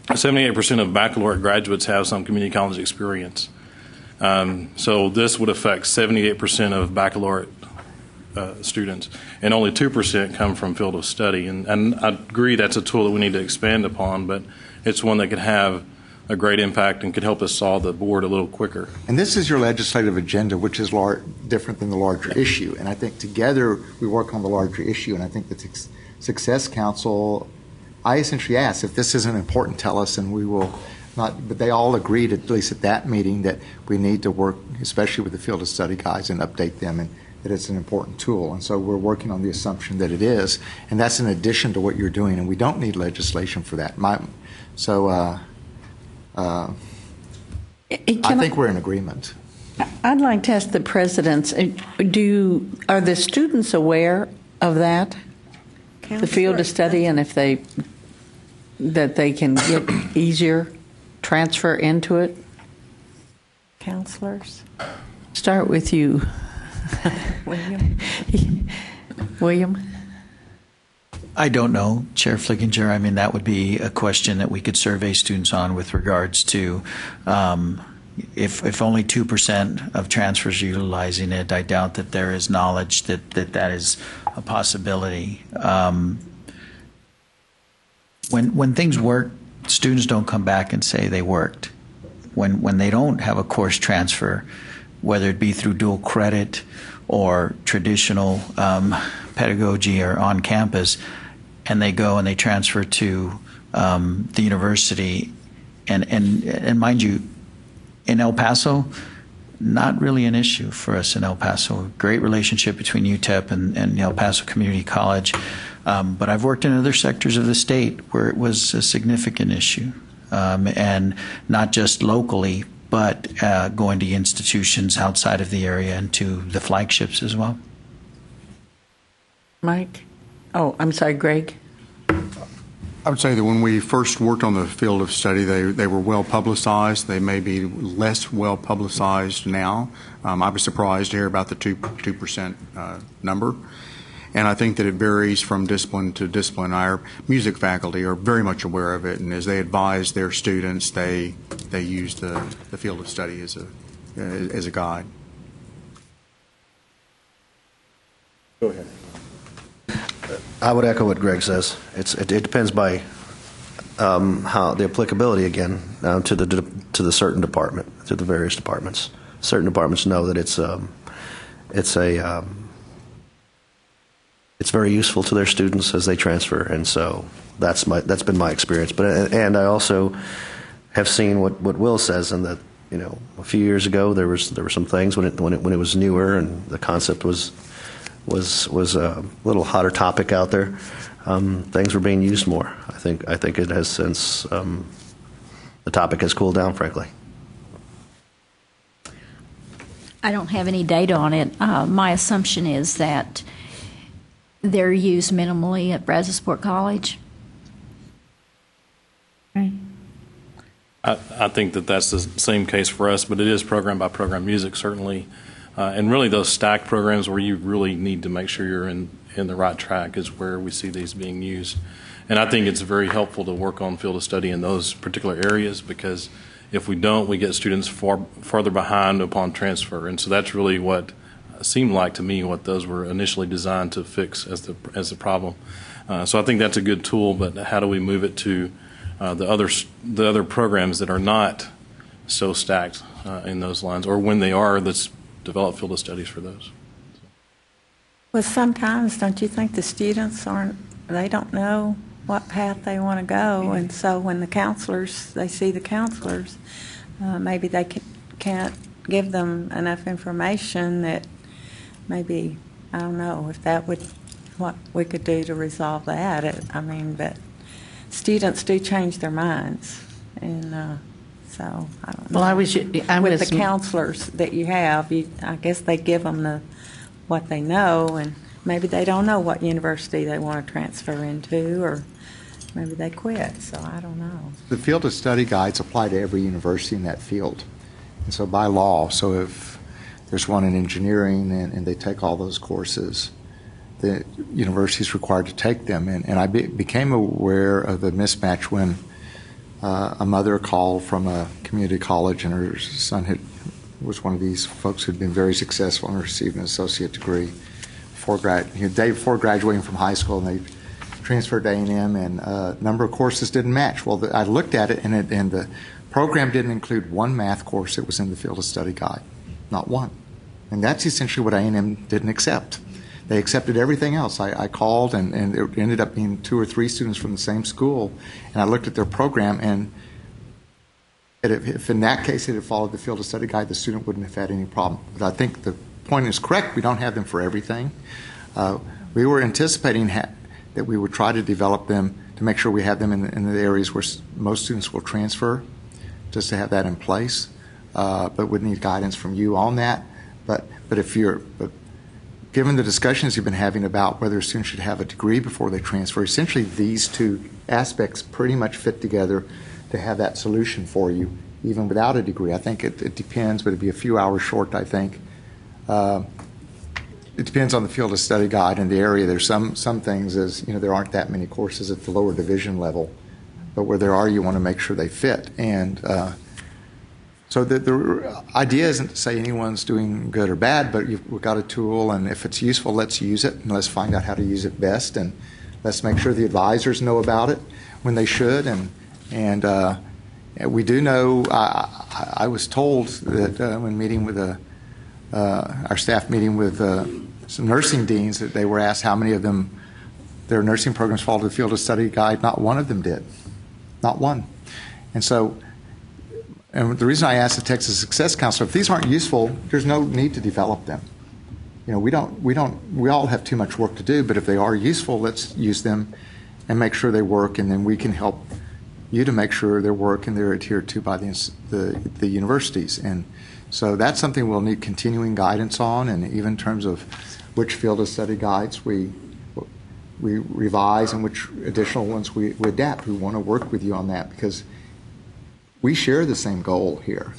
78% of baccalaureate graduates have some community college experience. So this would affect 78% of baccalaureate students, and only 2% come from field of study. And I agree that's a tool that we need to expand upon, but it's one that could have a great impact and could help us solve the board a little quicker. And this is your legislative agenda, which is different than the larger issue. And I think together we work on the larger issue. And I think the Success Council, I essentially asked, if this isn't important, tell us, and we will not. But they all agreed, at least at that meeting, that we need to work, especially with the field of study guys, and update them, and that it's an important tool. And so we're working on the assumption that it is. And that's in addition to what you're doing. And we don't need legislation for that. I think we're in agreement. I'd like to ask the presidents, are the students aware of that? The field of study, and that they can get easier transfer into it? Counselors? Start with you. William? I don't know, Chair Flickinger. I mean, that would be a question that we could survey students on with regards to if only 2% of transfers are utilizing it. I doubt that there is knowledge that is a possibility. When things work, students don't come back and say they worked. When they don't have a course transfer, whether it be through dual credit or traditional pedagogy or on campus, and they go and they transfer to the university, and mind you, in El Paso, not really an issue for us in El Paso. Great relationship between UTEP and El Paso Community College, but I've worked in other sectors of the state where it was a significant issue, and not just locally, but going to institutions outside of the area and to the flagships as well. Mike? Oh, I'm sorry, Greg? I would say that when we first worked on the field of study, they were well publicized. They may be less well publicized now. I was surprised to hear about the 2% number. And I think that it varies from discipline to discipline. Our music faculty are very much aware of it, and as they advise their students, they use the field of study as a guide. Go ahead. I would echo what Greg says. It depends by how the applicability again to the certain department, to the various departments. Certain departments know that it's very useful to their students as they transfer, and so that's been my experience. But and I also have seen what Will says, and that a few years ago there were some things when it was newer and the concept was a little hotter topic out there. Things were being used more. I think it has since the topic has cooled down, frankly. I don't have any data on it. My assumption is that they're used minimally at Brazosport College. I think that's the same case for us, but it is program by program music, certainly. And really those stacked programs where you really need to make sure you're in the right track is where we see these being used. And I think it's very helpful to work on field of study in those particular areas, because if we don't, we get students farther behind upon transfer. And so that's really what seemed like to me what those were initially designed to fix as the problem. So I think that's a good tool, but how do we move it to the other programs that are not so stacked in those lines, or when they are, let's develop field of studies for those. Well, sometimes don't you think the students they don't know what path they want to go, and so when they see the counselors, maybe they can't give them enough information that maybe, I don't know if that would, what we could do to resolve that. But students do change their minds, and so I don't know. Well, with the counselors that you have, I guess they give them what they know, and maybe they don't know what university they want to transfer into, or maybe they quit, so I don't know. The field of study guides apply to every university in that field. And so by law, so if there's one in engineering and they take all those courses, the university is required to take them. And I became aware of the mismatch when a mother called from a community college, and her son was one of these folks who'd been very successful and received an associate degree before graduating from high school, and they transferred to A&M, and a number of courses didn't match. Well, I looked at it, and the program didn't include one math course that was in the field of study guide, not one. And that's essentially what A&M didn't accept. They accepted everything else. I called, and it ended up being 2 or 3 students from the same school, and I looked at their program, and if in that case it had followed the field of study guide, the student wouldn't have had any problem. But I think the point is correct. We don't have them for everything. We were anticipating that we would try to develop them to make sure we have them in the areas where most students will transfer, just to have that in place. But would need guidance from you on that. But given the discussions you've been having about whether students should have a degree before they transfer, essentially these two aspects pretty much fit together to have that solution for you, even without a degree. I think it depends, but it'd be a few hours short, I think. It depends on the field of study guide and the area. There's some things there aren't that many courses at the lower division level, but where there are, you want to make sure they fit. And so the idea isn't to say anyone's doing good or bad, but we've got a tool, and if it's useful, let's use it, and let's find out how to use it best, and let's make sure the advisors know about it when they should. And we do know, I was told that when meeting with our staff meeting with some nursing deans, that they were asked how many of them, their nursing programs fall to the field of study guide. Not one of them did. Not one. And so, and the reason I asked the Texas Success Counselor, if these aren't useful, there's no need to develop them. We all have too much work to do, but if they are useful, let's use them and make sure they work, and then we can help you to make sure they work and they're adhered to by the universities. And so that's something we'll need continuing guidance on, and even in terms of which field of study guides we revise and which additional ones we adapt. We want to work with you on that because we share the same goal here,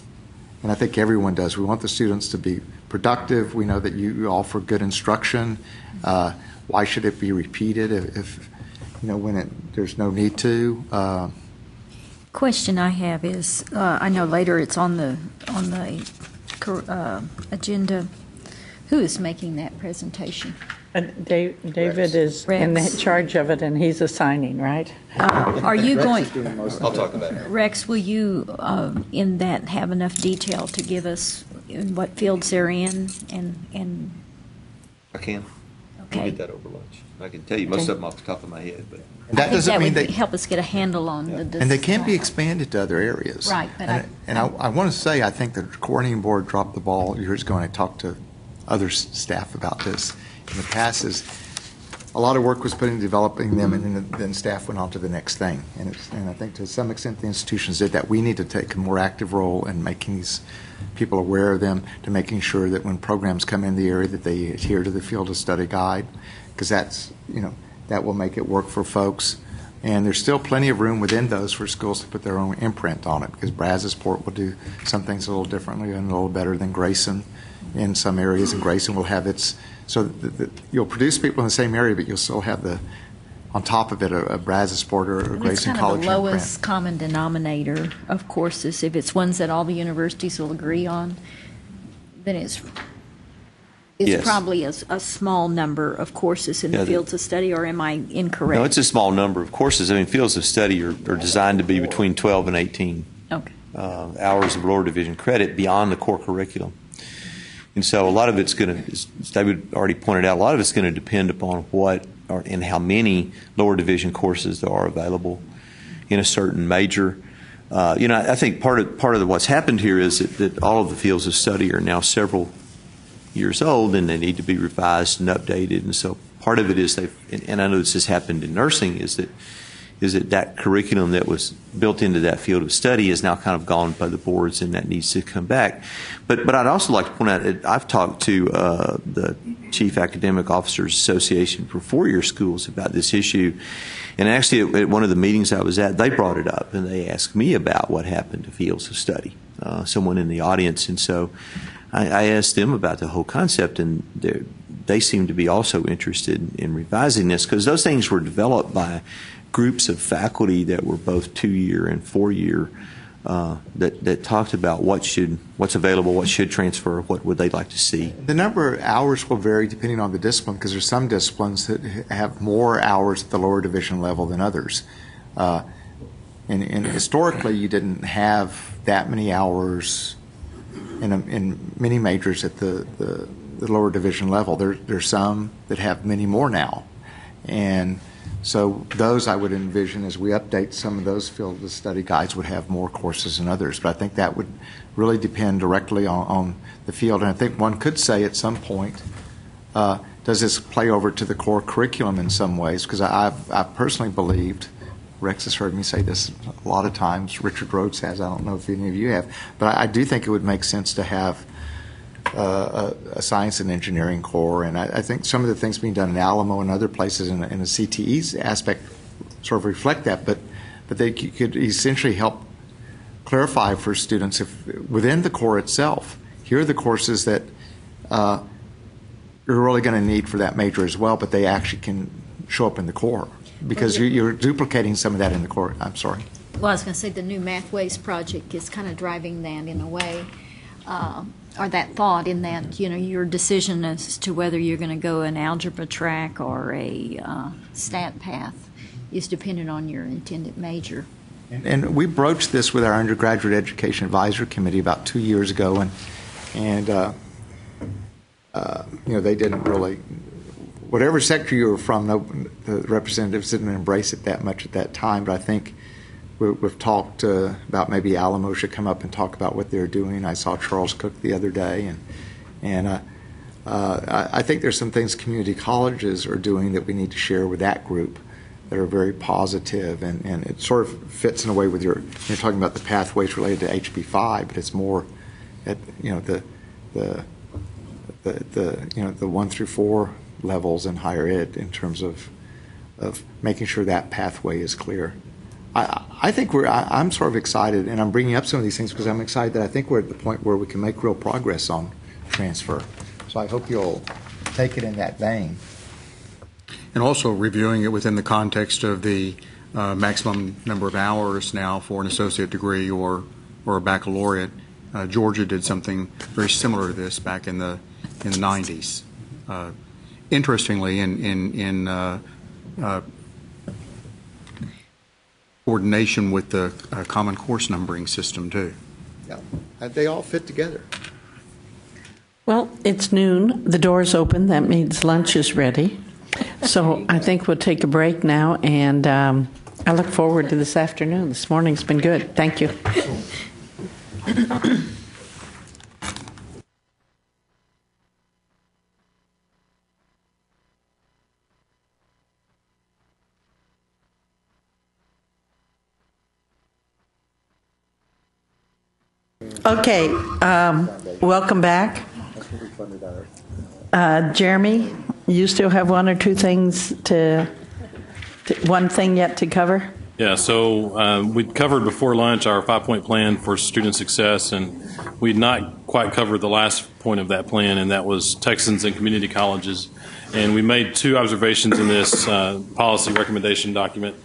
and I think everyone does. We want the students to be productive. We know that you offer good instruction. Why should it be repeated if when there's no need to? Question I have is, I know later it's on the agenda. Who is making that presentation? David is in charge of it, and he's assigning, right? Are you going? I'll talk about it. Rex, will you, in that, have enough detail to give us in what fields they're in, and? I can. Okay. We'll get that over lunch. I can tell you most of them off the top of my head, but. That doesn't mean would help us get a handle on the. And they can be expanded to other areas. Right, but I want to say I think the coordinating board dropped the ball years ago, and I talked to other staff about this in the past. Is a lot of work was put into developing them, and then staff went on to the next thing. And I think to some extent the institutions did that. We need to take a more active role in making these people aware of them, to making sure that when programs come in the area that they adhere to the field of study guide, because that's that will make it work for folks. And there's still plenty of room within those for schools to put their own imprint on it, because Brazosport will do some things a little differently and a little better than Grayson in some areas, and Grayson will have its, so you'll produce people in the same area, but you'll still have on top of it, a Brazosport or a Grayson College imprint. It's kind of the lowest common denominator of courses. If it's ones that all the universities will agree on, then it's Yes. probably a small number of courses in the fields of study, or am I incorrect? No, it's a small number of courses. I mean, fields of study are designed to be between 12 and 18 hours of lower division credit beyond the core curriculum. And so a lot of it's going to, as David already pointed out, a lot of it's going to depend upon and how many lower division courses there are available in a certain major. I think part of what's happened here is that all of the fields of study are now several years old, and they need to be revised and updated. And so part of it is and I know this has happened in nursing, is that curriculum that was built into that field of study is now kind of gone by the boards, and that needs to come back. But I'd also like to point out that I've talked to the Chief Academic Officers Association for four-year schools about this issue. And actually at one of the meetings I was at, they brought it up, and they asked me about what happened to fields of study, someone in the audience. And so I asked them about the whole concept, and they seem to be also interested in revising this, because those things were developed by groups of faculty that were both 2-year and 4-year that talked about what's available, what should transfer, what would they like to see. The number of hours will vary depending on the discipline, because there's some disciplines that have more hours at the lower division level than others. And historically, you didn't have that many hours in many majors at the lower division level. There's some that have many more now. And so those I would envision, as we update some of those field of study guides, would have more courses than others. But I think that would really depend directly on the field. And I think one could say at some point, does this play over to the core curriculum in some ways? Because I've personally believed, Rex has heard me say this a lot of times, Richard Rhodes has, I don't know if any of you have, but I do think it would make sense to have a science and engineering core, and I think some of the things being done in Alamo and other places in the CTE aspect sort of reflect that, but they could essentially help clarify for students if within the core itself, here are the courses that you're really going to need for that major as well, but they actually can show up in the core because you're duplicating some of that in the core. I'm sorry. Well, I was going to say the new Mathways project is kind of driving that in a way. Or that thought in that, your decision as to whether you're going to go an algebra track or a stat path is dependent on your intended major. And we broached this with our undergraduate education advisory committee about 2 years ago, and they didn't really, whatever sector you were from, the representatives didn't embrace it that much at that time, but I think we've talked about maybe Alamo should come up and talk about what they're doing. I saw Charles Cook the other day, and I think there's some things community colleges are doing that we need to share with that group that are very positive, and it sort of fits in a way with you're talking about the pathways related to HB5, but it's more at the 1 through 4 levels in higher ed in terms of making sure that pathway is clear. I think I'm sort of excited, and I'm bringing up some of these things because I'm excited that I think we're at the point where we can make real progress on transfer. So I hope you'll take it in that vein. And also reviewing it within the context of the maximum number of hours now for an associate degree or a baccalaureate. Georgia did something very similar to this back in the 90s. Interestingly, in coordination with the common course numbering system too. Yeah, they all fit together. Well, it's noon. The door's open. That means lunch is ready. So I think we'll take a break now, and I look forward to this afternoon. This morning's been good. Thank you. Okay, welcome back. Jeremy, you still have one or two things one thing yet to cover? Yeah, so we covered before lunch our 5-point plan for student success, and we'd not quite covered the last point of that plan, and that was Texans and community colleges. And we made 2 observations in this policy recommendation document.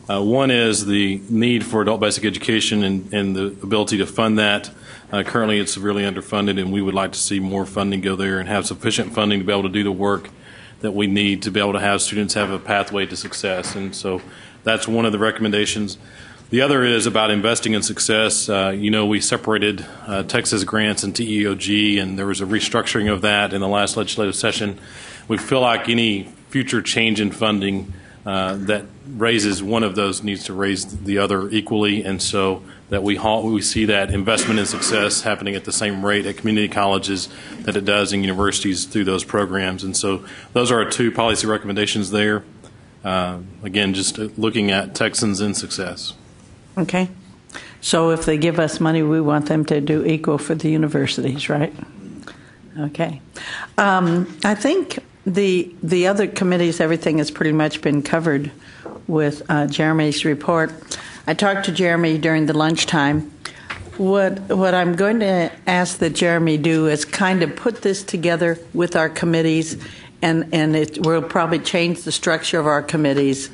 One is the need for adult basic education and the ability to fund that. Currently, it's severely underfunded, and we would like to see more funding go there and have sufficient funding to be able to do the work that we need to be able to have students have a pathway to success. And so that's one of the recommendations. The other is about investing in success. We separated Texas grants and TEOG, and there was a restructuring of that in the last legislative session. We feel like any future change in funding that raises one of those needs to raise the other equally, and so that we see that investment in success happening at the same rate at community colleges that it does in universities through those programs. And so those are our 2 policy recommendations there. Again, just looking at Texans in success. Okay. So if they give us money, we want them to do equal for the universities, right? Okay. I think the other committees, everything has pretty much been covered with Jeremy's report. I talked to Jeremy during the lunchtime. What I'm going to ask that Jeremy do is kind of put this together with our committees, and we'll probably change the structure of our committees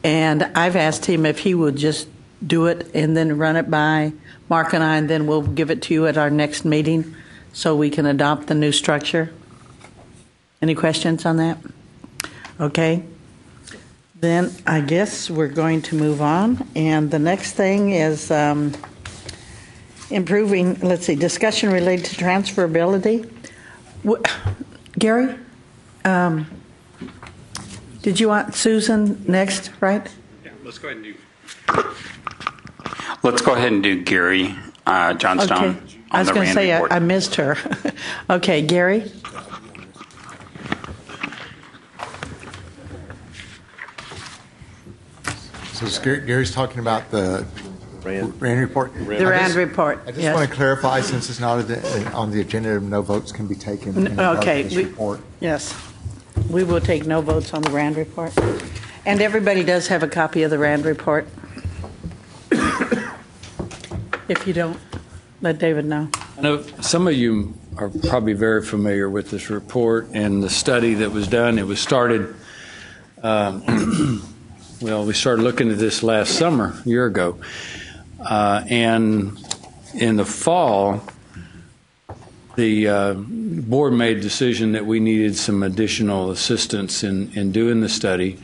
And I've asked him if he would just do it and then run it by Mark and I, and then we'll give it to you at our next meeting so we can adopt the new structure. Any questions on that? Okay. Then I guess we're going to move on. And the next thing is improving, discussion related to transferability. Gary, did you want Susan next, right? Yeah, let's go ahead and do Gary Johnstone. Okay. I was going to say I missed her. Okay, Gary. So Gary's talking about the RAND report. The RAND report. I just want to clarify, since it's not on the agenda, no votes can be taken in this report. Yes. We will take no votes on the RAND report. And everybody does have a copy of the RAND report. If you don't, let David know. I know some of you are probably very familiar with this report and the study that was done. It was started, we started looking at this last summer, a year ago. And in the fall, the board made a decision that we needed some additional assistance in doing the study.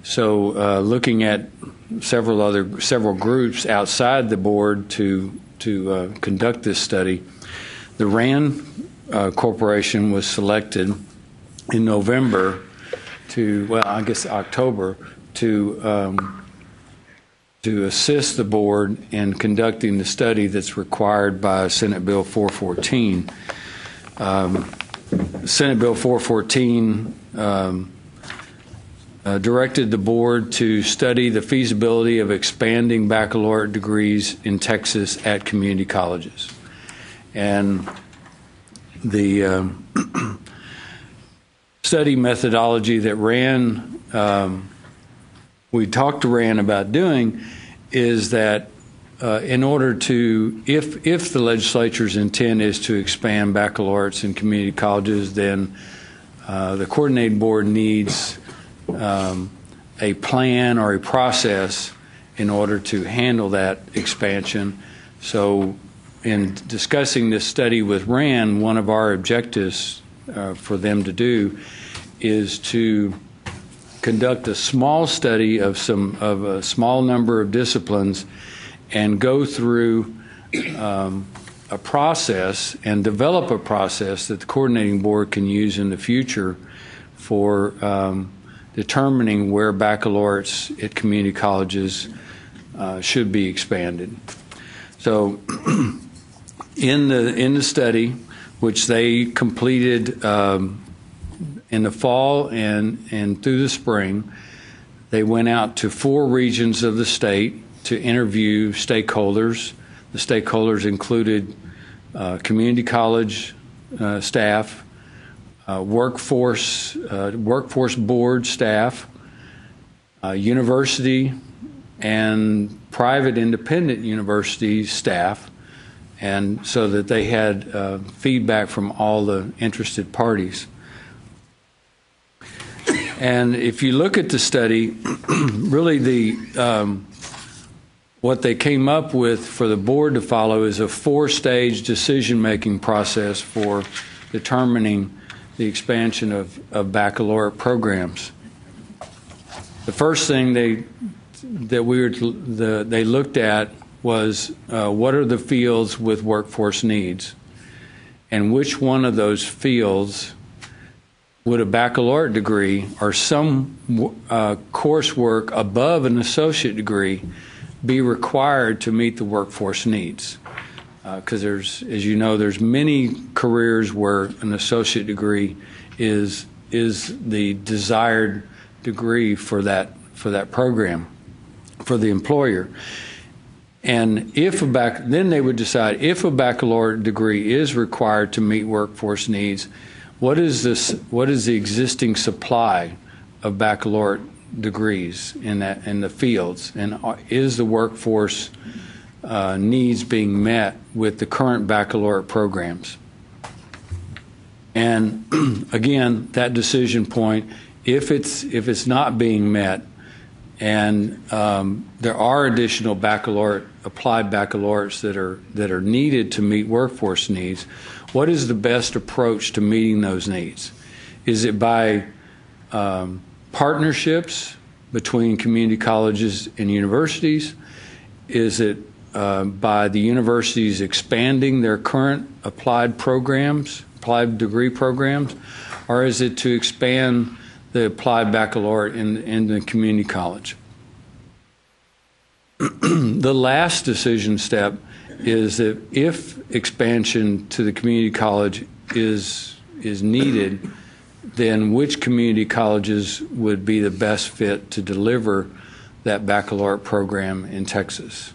So looking at several groups outside the board to conduct this study, the RAND Corporation was selected in November October to assist the board in conducting the study that's required by Senate Bill 414. Senate Bill 414 directed the board to study the feasibility of expanding baccalaureate degrees in Texas at community colleges. And the study methodology that we talked to RAND about doing is that in order to, if the legislature's intent is to expand baccalaureates in community colleges, then the coordinating board needs a plan or a process in order to handle that expansion. So in discussing this study with RAND, one of our objectives for them to do is to conduct a small study of a small number of disciplines and go through a process and develop a process that the coordinating board can use in the future for determining where baccalaureates at community colleges should be expanded. So in the study, which they completed in the fall and through the spring, they went out to 4 regions of the state to interview stakeholders. The stakeholders included community college staff, workforce board staff, university and private independent university staff, and so that they had feedback from all the interested parties. And if you look at the study, really what they came up with for the board to follow is a 4-stage decision-making process for determining the expansion of baccalaureate programs. The first thing they looked at was what are the fields with workforce needs, and which one of those fields would a baccalaureate degree or some coursework above an associate degree be required to meet the workforce needs? Because as you know, there's many careers where an associate degree is the desired degree for that program, for the employer. And then they would decide if a baccalaureate degree is required to meet workforce needs, what is the existing supply of baccalaureate degrees in the fields, and is the workforce needs being met with the current baccalaureate programs? And again, that decision point, if it's not being met, and there are additional applied baccalaureates that are needed to meet workforce needs. What is the best approach to meeting those needs? Is it by partnerships between community colleges and universities? Is it by the universities expanding their current applied degree programs? Or is it to expand the applied baccalaureate in the community college? The last decision step is that if expansion to the community college is needed, then which community colleges would be the best fit to deliver that baccalaureate program in Texas?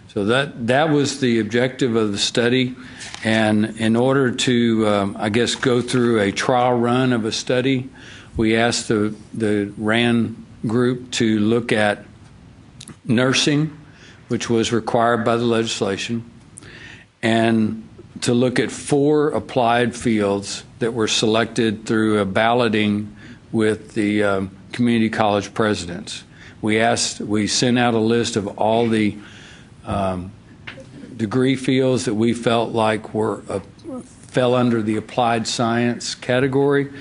So that was the objective of the study, and in order to, I guess, go through a trial run of a study, we asked the RAN group to look at nursing, which was required by the legislation, and to look at 4 applied fields that were selected through a balloting with the community college presidents. We sent out a list of all the degree fields that we felt like fell under the applied science category,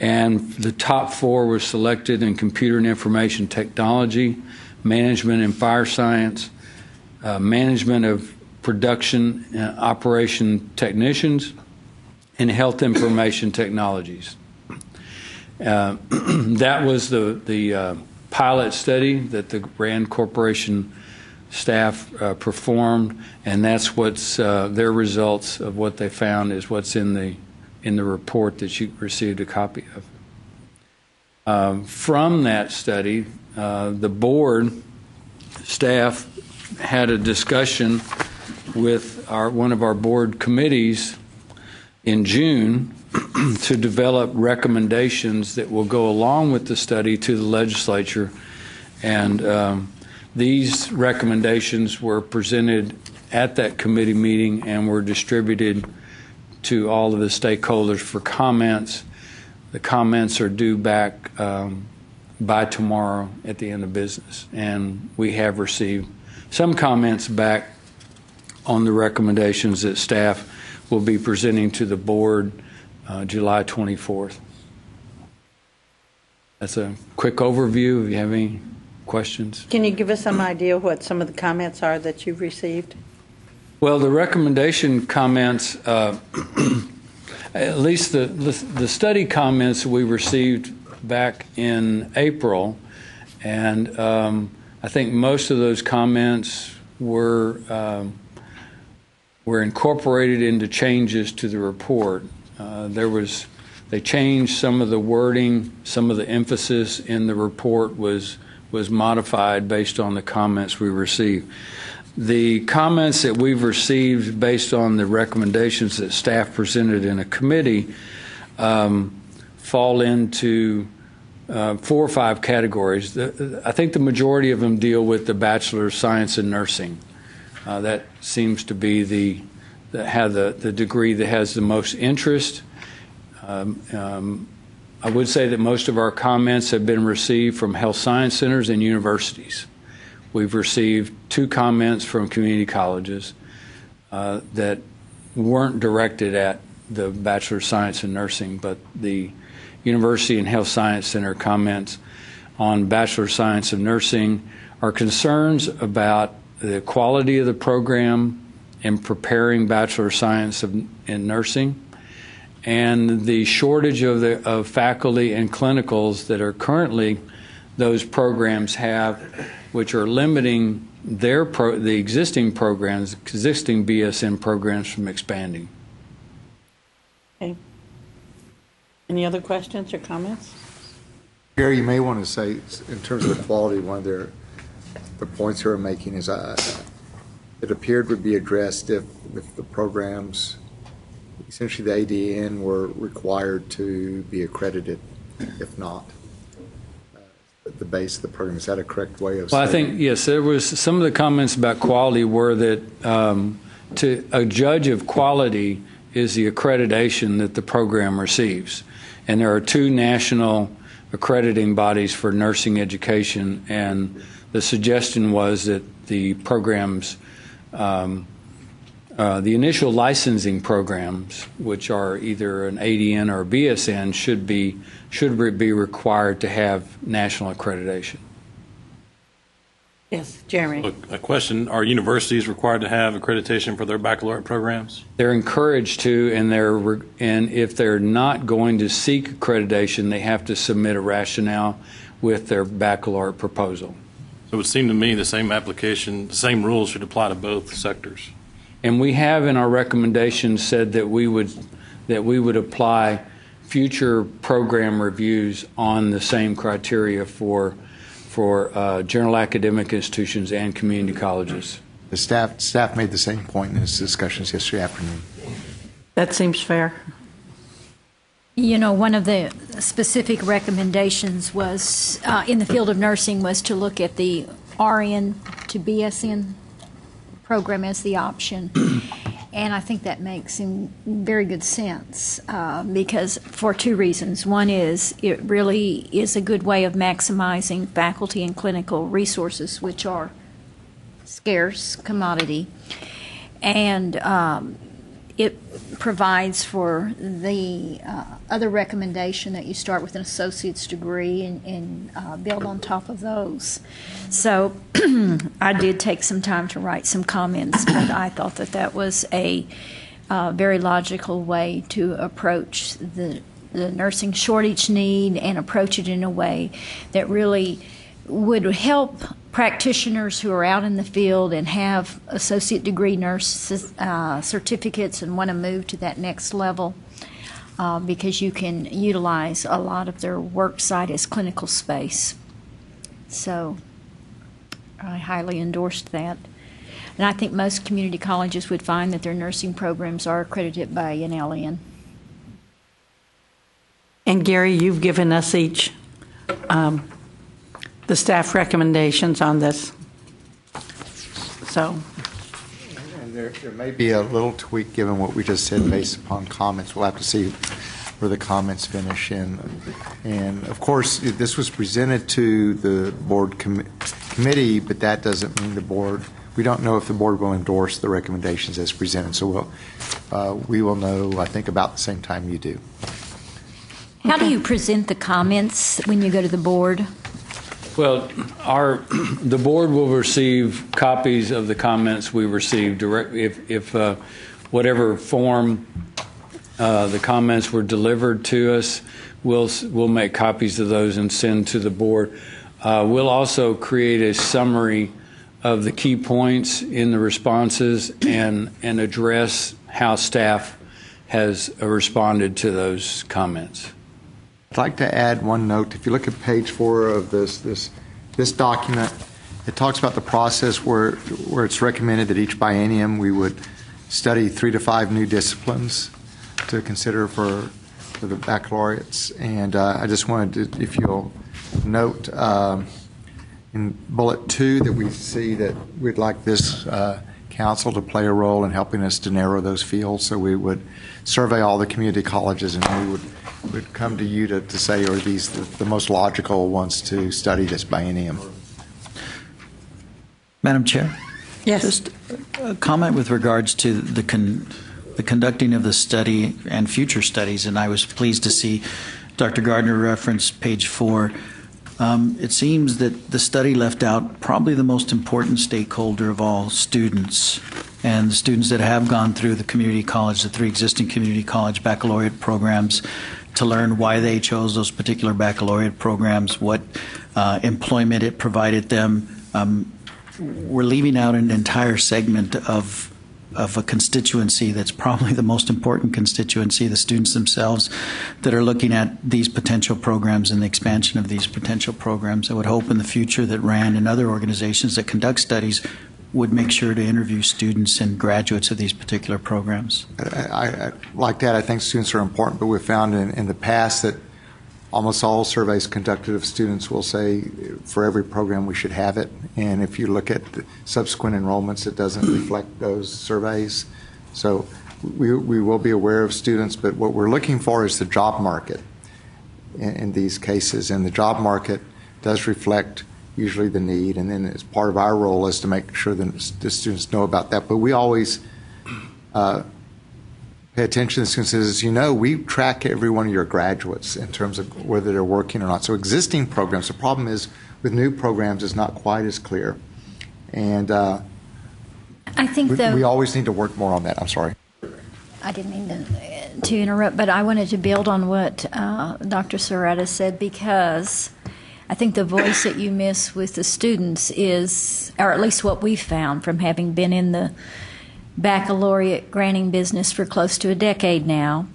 and the top 4 were selected in computer and information technology, management and fire science, management of production and operation technicians, and health information technologies. That was the pilot study that the RAND Corporation staff performed, and that's what's their results of what they found is what's in the report that you received a copy of. From that study, the board staff had a discussion with one of our board committees in June to develop recommendations that will go along with the study to the legislature, and these recommendations were presented at that committee meeting and were distributed to all of the stakeholders for comments. The comments are due back by tomorrow at the end of business, and we have received some comments back on the recommendations that staff will be presenting to the board July 24th. That's a quick overview. If you have any questions. Can you give us some idea what some of the comments are that you've received? Well, the recommendation comments, at least the study comments we received back in April, and I think most of those comments were incorporated into changes to the report. They changed some of the wording, some of the emphasis in the report was modified based on the comments we received. The comments that we've received based on the recommendations that staff presented in a committee fall into 4 or 5 categories. I think the majority of them deal with the Bachelor of Science in Nursing. That seems to be the degree that has the most interest. I would say that most of our comments have been received from health science centers and universities. We've received 2 comments from community colleges that weren't directed at the Bachelor of Science in Nursing, but the University and Health Science Center comments on Bachelor of Science in Nursing are concerns about the quality of the program in preparing Bachelor of Science in Nursing, and the shortage of faculty and clinicals that are currently those programs have, which are limiting the existing programs, existing BSN programs from expanding. Okay. Any other questions or comments? Gary, you may want to say, in terms of the quality, one of the points they were making is it appeared would be addressed if the programs, essentially the ADN, were required to be accredited, if not. The base of the program. Is that a correct way of saying it? I think, yes, there was some of the comments about quality were that to a judge of quality is the accreditation that the program receives. And there are 2 national accrediting bodies for nursing education, and the suggestion was that the programs, the initial licensing programs, which are either an ADN or a BSN, should be required to have national accreditation. Yes, Jeremy. Look, a question, are universities required to have accreditation for their baccalaureate programs? They're encouraged to, and if they're not going to seek accreditation, they have to submit a rationale with their baccalaureate proposal. So it would seem to me the same application, the same rules should apply to both sectors. And we have in our recommendations said that we would apply future program reviews on the same criteria for general academic institutions and community colleges. The staff made the same point in its discussions yesterday afternoon. That seems fair. You know, one of the specific recommendations was, in the field of nursing, was to look at the RN to BSN program as the option. And I think that makes very good sense because for two reasons. One is it really is a good way of maximizing faculty and clinical resources, which are scarce commodity. And it provides for the other recommendation that you start with an associate's degree and build on top of those. So I did take some time to write some comments, but I thought that was a very logical way to approach the nursing shortage need and approach it in a way that really would help practitioners who are out in the field and have associate degree nurse certificates and want to move to that next level because you can utilize a lot of their work site as clinical space. So I highly endorsed that. And I think most community colleges would find that their nursing programs are accredited by an LN. And Gary, you've given us each the staff recommendations on this. So. And there may be a little tweak given what we just said based upon comments. We'll have to see where the comments finish. And of course, this was presented to the board committee, but that doesn't mean the board, we don't know if the board will endorse the recommendations as presented. So we will know, I think, about the same time you do. How do you present the comments when you go to the board? Well, the board will receive copies of the comments we receive directly. If whatever form the comments were delivered to us, we'll make copies of those and send to the board. We'll also create a summary of the key points in the responses and address how staff has responded to those comments. I'd like to add one note. If you look at page 4 of this document, it talks about the process where it's recommended that each biennium we would study 3 to 5 new disciplines to consider for the baccalaureates. And I just wanted to, if you'll note in bullet 2 that we see that we'd like this council to play a role in helping us to narrow those fields. So we would survey all the community colleges and we would come to you to say, are these the most logical ones to study this biennium? Madam Chair? Yes. Just a comment with regards to the conducting of the study and future studies, and I was pleased to see Dr. Gardner reference page 4. It seems that the study left out probably the most important stakeholder of all, students. And the students that have gone through the community college, the 3 existing community college baccalaureate programs, to learn why they chose those particular baccalaureate programs, what employment it provided them. We're leaving out an entire segment of a constituency that's probably the most important constituency, the students themselves, that are looking at these potential programs and the expansion of these potential programs. I would hope in the future that RAND and other organizations that conduct studies would make sure to interview students and graduates of these particular programs. I like that. I think students are important, but we've found in the past that almost all surveys conducted of students will say for every program we should have it. And if you look at the subsequent enrollments, it doesn't reflect those surveys. So we will be aware of students, but what we're looking for is the job market. in these cases, and the job market does reflect usually the need, and then as part of our role is to make sure that the students know about that. But we always pay attention to the students. As you know, we track every one of your graduates in terms of whether they're working or not. So existing programs, the problem is with new programs is not quite as clear. And I think we always need to work more on that. I'm sorry. I didn't mean to interrupt, but I wanted to build on what Dr. Serrata said, because I think the voice that you miss with the students is, or at least what we've found from having been in the baccalaureate granting business for close to a decade now,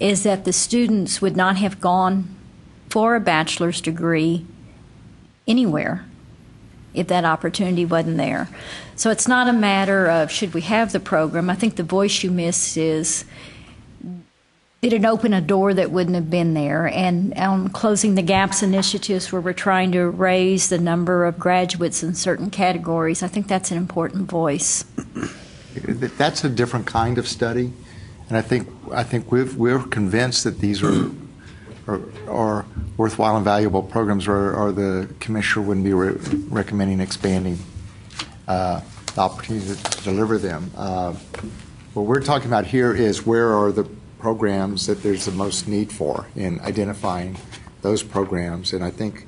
is that the students would not have gone for a bachelor's degree anywhere if that opportunity wasn't there. So it's not a matter of should we have the program. I think the voice you miss is, did it open a door that wouldn't have been there? And on Closing the Gaps initiatives, where we're trying to raise the number of graduates in certain categories, I think that's an important voice. That's a different kind of study, and I think we're convinced that these are worthwhile and valuable programs, or the commissioner wouldn't be recommending expanding the opportunity to deliver them. What we're talking about here is where are the programs that there's the most need for, in identifying those programs, and I think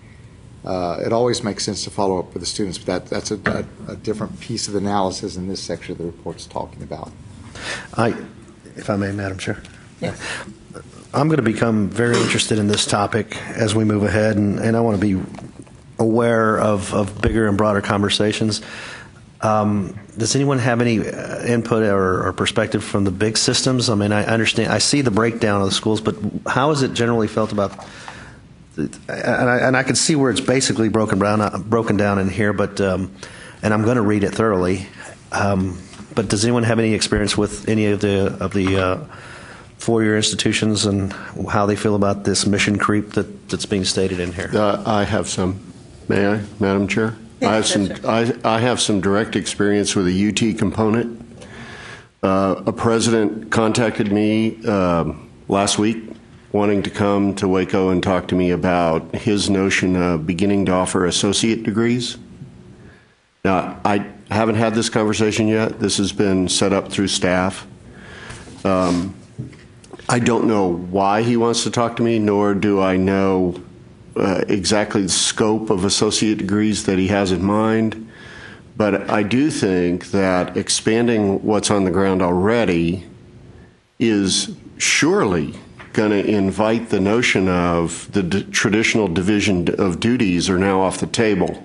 it always makes sense to follow up with the students, but that's a different piece of the analysis in this section of the report's talking about. If I may, Madam Chair. Yes. I'm going to become very interested in this topic as we move ahead, and I want to be aware of bigger and broader conversations. Does anyone have any input or perspective from the big systems? I mean, I understand, I see the breakdown of the schools, but how is it generally felt about? And I can see where it's basically broken down in here, but and I'm going to read it thoroughly. But does anyone have any experience with any of the four-year institutions and how they feel about this mission creep that's being stated in here? I have some. May I, Madam Chair? Yes, I have some direct experience with a UT component. A president contacted me last week wanting to come to Waco and talk to me about his notion of beginning to offer associate degrees. Now, I haven't had this conversation yet. This has been set up through staff. I don't know why he wants to talk to me, nor do I know exactly the scope of associate degrees that he has in mind. But I do think that expanding what's on the ground already is surely going to invite the notion of the traditional division of duties are now off the table,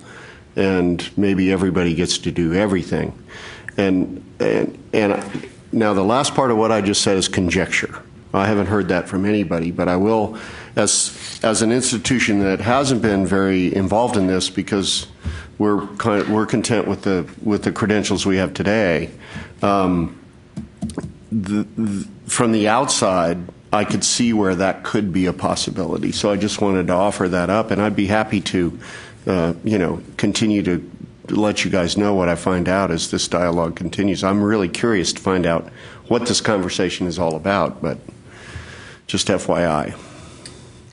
and maybe everybody gets to do everything. And now the last part of what I just said is conjecture. I haven't heard that from anybody, but I will, as an institution that hasn't been very involved in this because we're content with the credentials we have today. From the outside, I could see where that could be a possibility. So I just wanted to offer that up, and I'd be happy to, continue to let you guys know what I find out as this dialogue continues. I'm really curious to find out what this conversation is all about, but just FYI.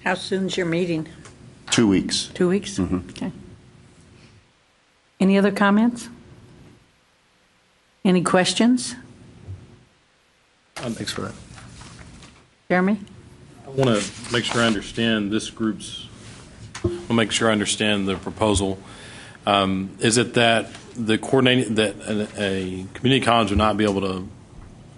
How soon's your meeting? 2 weeks. 2 weeks? Mm-hmm. Okay. Any other comments? Any questions? Thanks for that. Jeremy? I want to make sure I understand this group's, I'll make sure I understand the proposal. Is it that the coordinating, that a community college would not be able to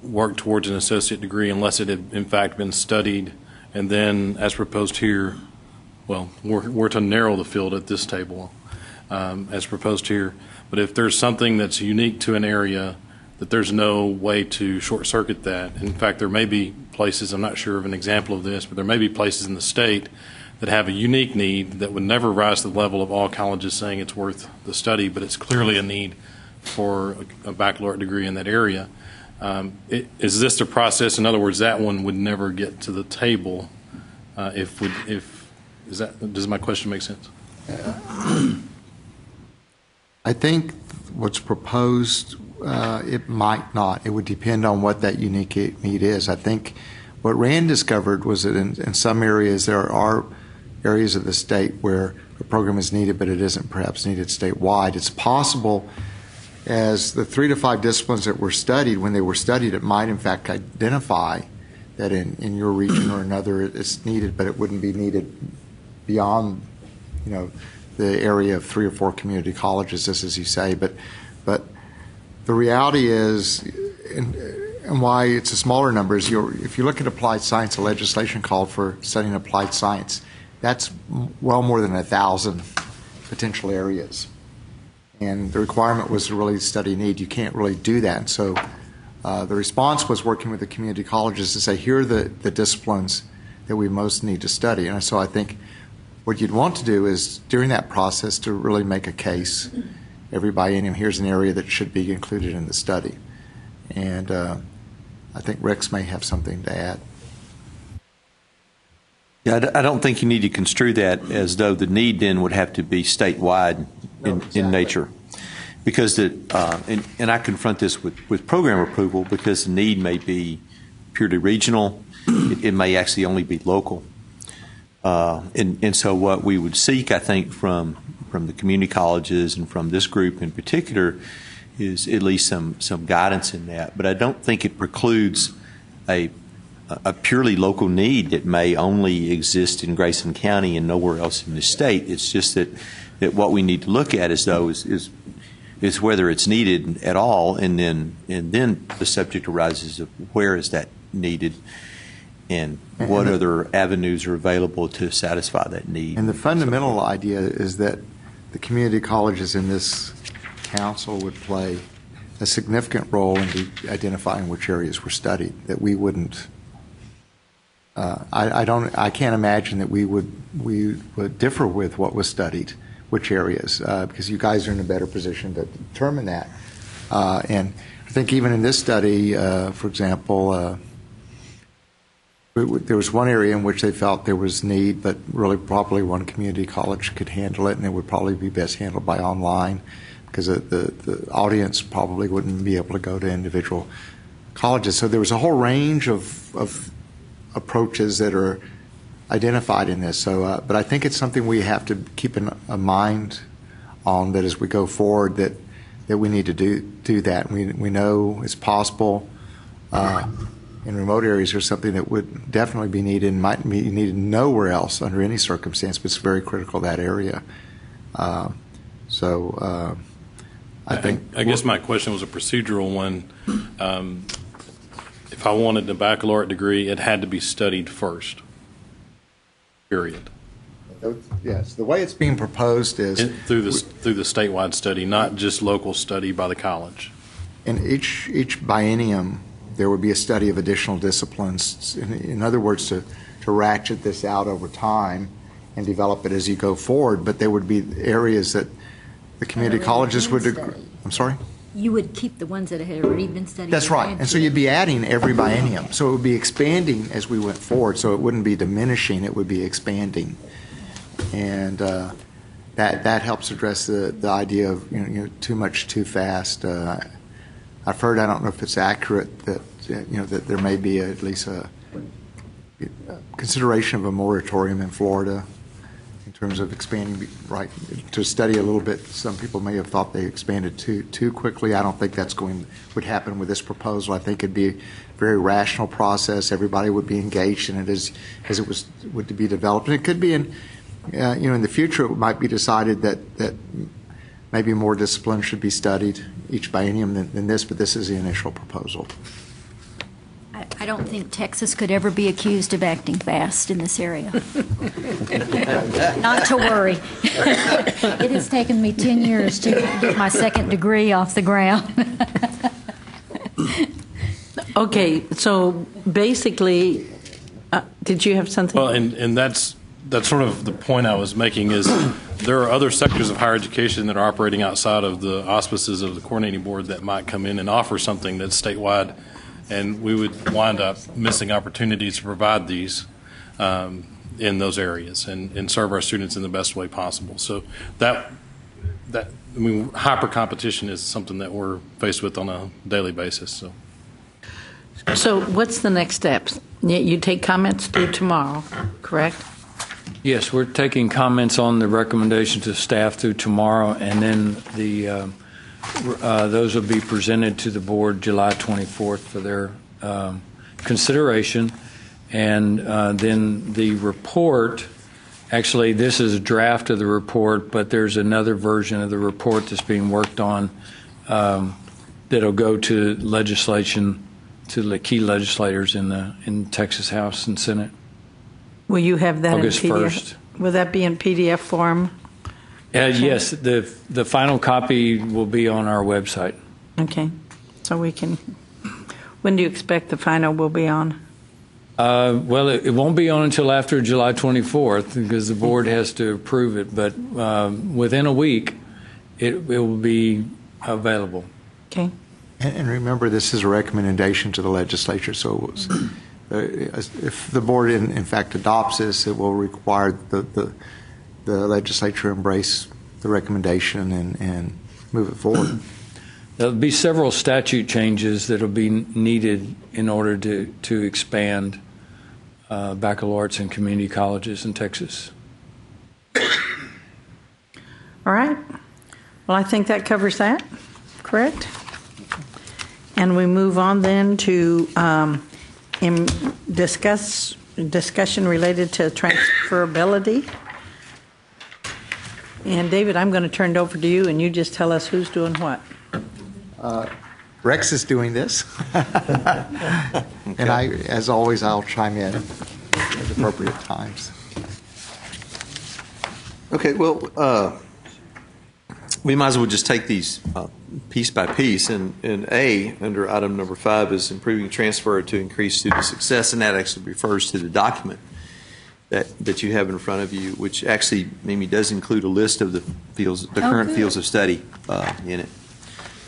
work towards an associate degree unless it had in fact been studied, and then as proposed here, well, we're to narrow the field at this table as proposed here, but if there's something that's unique to an area, that there's no way to short circuit that. In fact, there may be places, I'm not sure of an example of this, but there may be places in the state that have a unique need that would never rise to the level of all colleges saying it's worth the study, but it's clearly a need for a baccalaureate degree in that area. Is this the process? In other words, that one would never get to the table. Does my question make sense? I think what's proposed, it might not. It would depend on what that unique need is. I think what Rand discovered was that in some areas there are areas of the state where a program is needed, but it isn't perhaps needed statewide. It's possible, as the 3 to 5 disciplines that were studied, when they were studied, it might in fact identify that in your region or another it's needed, but it wouldn't be needed beyond, the area of 3 or 4 community colleges, just as you say. But the reality is, and why it's a smaller number is, if you look at applied science, the legislation called for studying applied science. That's well more than 1,000 potential areas. And the requirement was to really study need. You can't really do that. And so the response was working with the community colleges to say, here are the disciplines that we most need to study. And so I think what you'd want to do is, during that process, to really make a case. Every biennium, here's an area that should be included in the study. And I think Rex may have something to add. Yeah, I don't think you need to construe that as though the need then would have to be statewide in nature. Because and I confront this with program approval, because the need may be purely regional. It may actually only be local. And so what we would seek, I think, from the community colleges and from this group in particular is at least some guidance in that. But I don't think it precludes a purely local need that may only exist in Grayson County and nowhere else in the state. It's just that what we need to look at is whether it's needed at all, and then the subject arises of where is that needed and what other avenues are available to satisfy that need. And the fundamental idea is that the community colleges in this council would play a significant role in identifying which areas were studied, that we wouldn't. I can't imagine that we would differ with what was studied, which areas, because you guys are in a better position to determine that. And I think even in this study, for example, there was one area in which they felt there was need, but really probably one community college could handle it, and it would probably be best handled by online, because the audience probably wouldn't be able to go to individual colleges. So there was a whole range of approaches that are identified in this. So, but I think it's something we have to keep a mind on, that as we go forward, that we need to do that. We know it's possible. In remote areas, there's something that would definitely be needed and might be needed nowhere else under any circumstance, but it's very critical, that area. I guess my question was a procedural one. If I wanted a baccalaureate degree, it had to be studied first, period. Yes, the way it's being proposed is through the statewide study, not just local study by the college. In each biennium, there would be a study of additional disciplines. In other words, to ratchet this out over time and develop it as you go forward. But there would be areas that the community colleges would. I'm sorry? You would keep the ones that had already been studied. That's right. And so you'd be adding every biennium. So it would be expanding as we went forward. So it wouldn't be diminishing, it would be expanding. And that helps address the idea of too much too fast. I've heard, I don't know if it's accurate, that that there may be at least a consideration of a moratorium in Florida in terms of expanding, right, to study a little bit. Some people may have thought they expanded too quickly. I don't think that's would happen with this proposal. I think it'd be a very rational process. Everybody would be engaged in it as it would be developed. And it could be in the future, it might be decided that maybe more disciplines should be studied each biennium than this, but this is the initial proposal. I don't think Texas could ever be accused of acting fast in this area. Not to worry. It has taken me 10 years to get my second degree off the ground. Okay, so basically, did you have something? Well, and that's sort of the point I was making, is there are other sectors of higher education that are operating outside of the auspices of the coordinating board that might come in and offer something that's statewide, and we would wind up missing opportunities to provide these in those areas and serve our students in the best way possible. So hyper competition is something that we're faced with on a daily basis. So what's the next steps? You take comments due tomorrow, correct? Yes, we're taking comments on the recommendation to staff through tomorrow, and then those will be presented to the board July 24th for their consideration. And then the report, actually this is a draft of the report, but there's another version of the report that's being worked on that'll go to legislation, to the key legislators in Texas House and Senate. Will you have that August in PDF? 1st. Will that be in PDF form? Yes, the final copy will be on our website. Okay, so we can. When do you expect the final will be on? Well, it won't be on until after July 24th because the board has to approve it. But within a week, it will be available. Okay. And remember, this is a recommendation to the legislature, so it was, if the board in fact adopts this, it will require the legislature embrace the recommendation and move it forward. There'll be several statute changes that will be needed in order to expand baccalaureates in community colleges in Texas. All right. Well, I think that covers that, correct? And we move on then to discussion related to transferability. And David, I'm going to turn it over to you, and you just tell us who's doing what. Rex is doing this. And as always, I'll chime in at appropriate times. Okay, well, we might as well just take these piece by piece. And A, under item number 5, is improving transfer to increase student success, and that actually refers to the document that you have in front of you, which actually, Mimi, does include a list of the fields, the current fields of study in it.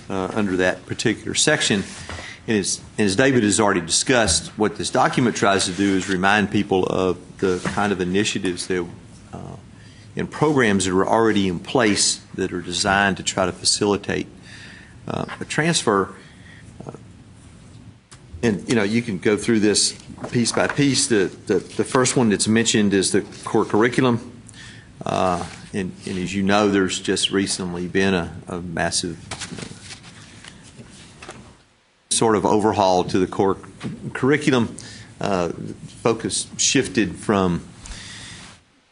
Under that particular section. And as David has already discussed, what this document tries to do is remind people of the kind of initiatives that, and programs that are already in place that are designed to try to facilitate a transfer. And, you can go through this piece by piece. The first one that's mentioned is the core curriculum. And as you know, there's just recently been a massive sort of overhaul to the core curriculum. Focus shifted from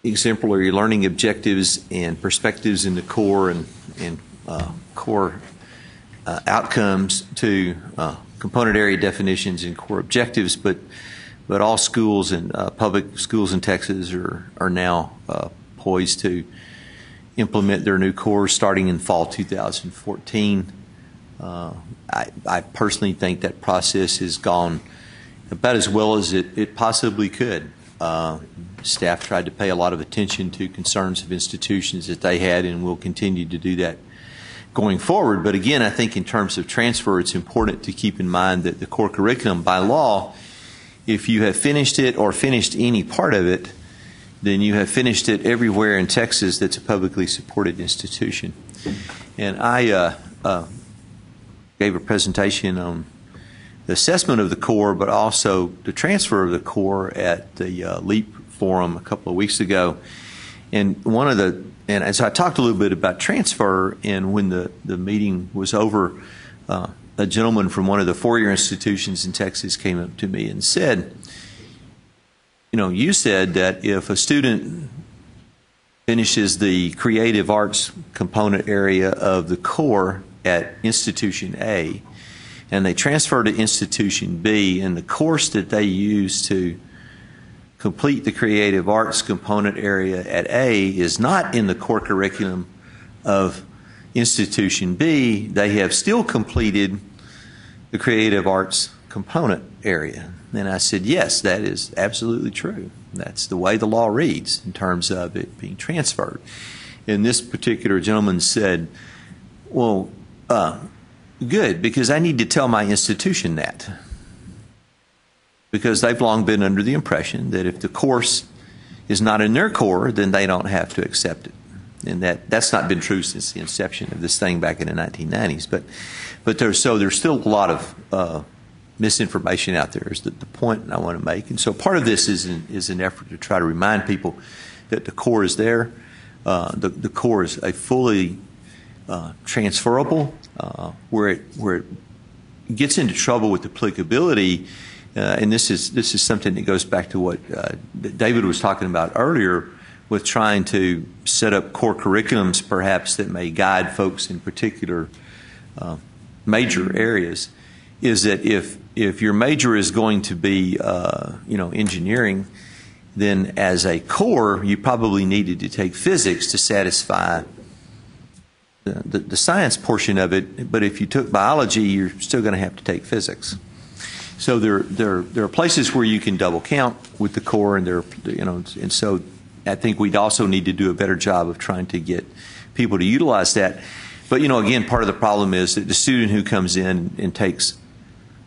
exemplary learning objectives and perspectives in the core and core outcomes to component area definitions and core objectives, but all schools and public schools in Texas are now poised to implement their new cores starting in fall 2014. I personally think that process has gone about as well as it possibly could. Staff tried to pay a lot of attention to concerns of institutions that they had and will continue to do that going forward. But again, I think in terms of transfer, it's important to keep in mind that the core curriculum, by law, if you have finished it or finished any part of it, then you have finished it everywhere in Texas that's a publicly supported institution. And I gave a presentation on the assessment of the core, but also the transfer of the core at the LEAP forum a couple of weeks ago. And and as I talked a little bit about transfer, and when the meeting was over, a gentleman from one of the four-year institutions in Texas came up to me and said, you said that if a student finishes the creative arts component area of the core at Institution A, and they transfer to Institution B, and the course that they use to complete the creative arts component area at A is not in the core curriculum of Institution B, they have still completed the creative arts component area. And I said, yes, that is absolutely true. That's the way the law reads in terms of it being transferred. And this particular gentleman said, well, good, because I need to tell my institution that. Because they've long been under the impression that if the course is not in their core, then they don't have to accept it. And that's not been true since the inception of this thing back in the 1990s. But there's still a lot of misinformation out there is the point I want to make. And so part of this is an effort to try to remind people that the core is there. The core is a fully transferable, where it gets into trouble with applicability, and this is something that goes back to what David was talking about earlier, with trying to set up core curriculums perhaps that may guide folks in particular major areas, is that if your major is going to be engineering, then as a core you probably needed to take physics to satisfy the science portion of it, but if you took biology you're still going to have to take physics. So there are places where you can double count with the core, and and so I think we'd also need to do a better job of trying to get people to utilize that. But again, part of the problem is that the student who comes in and takes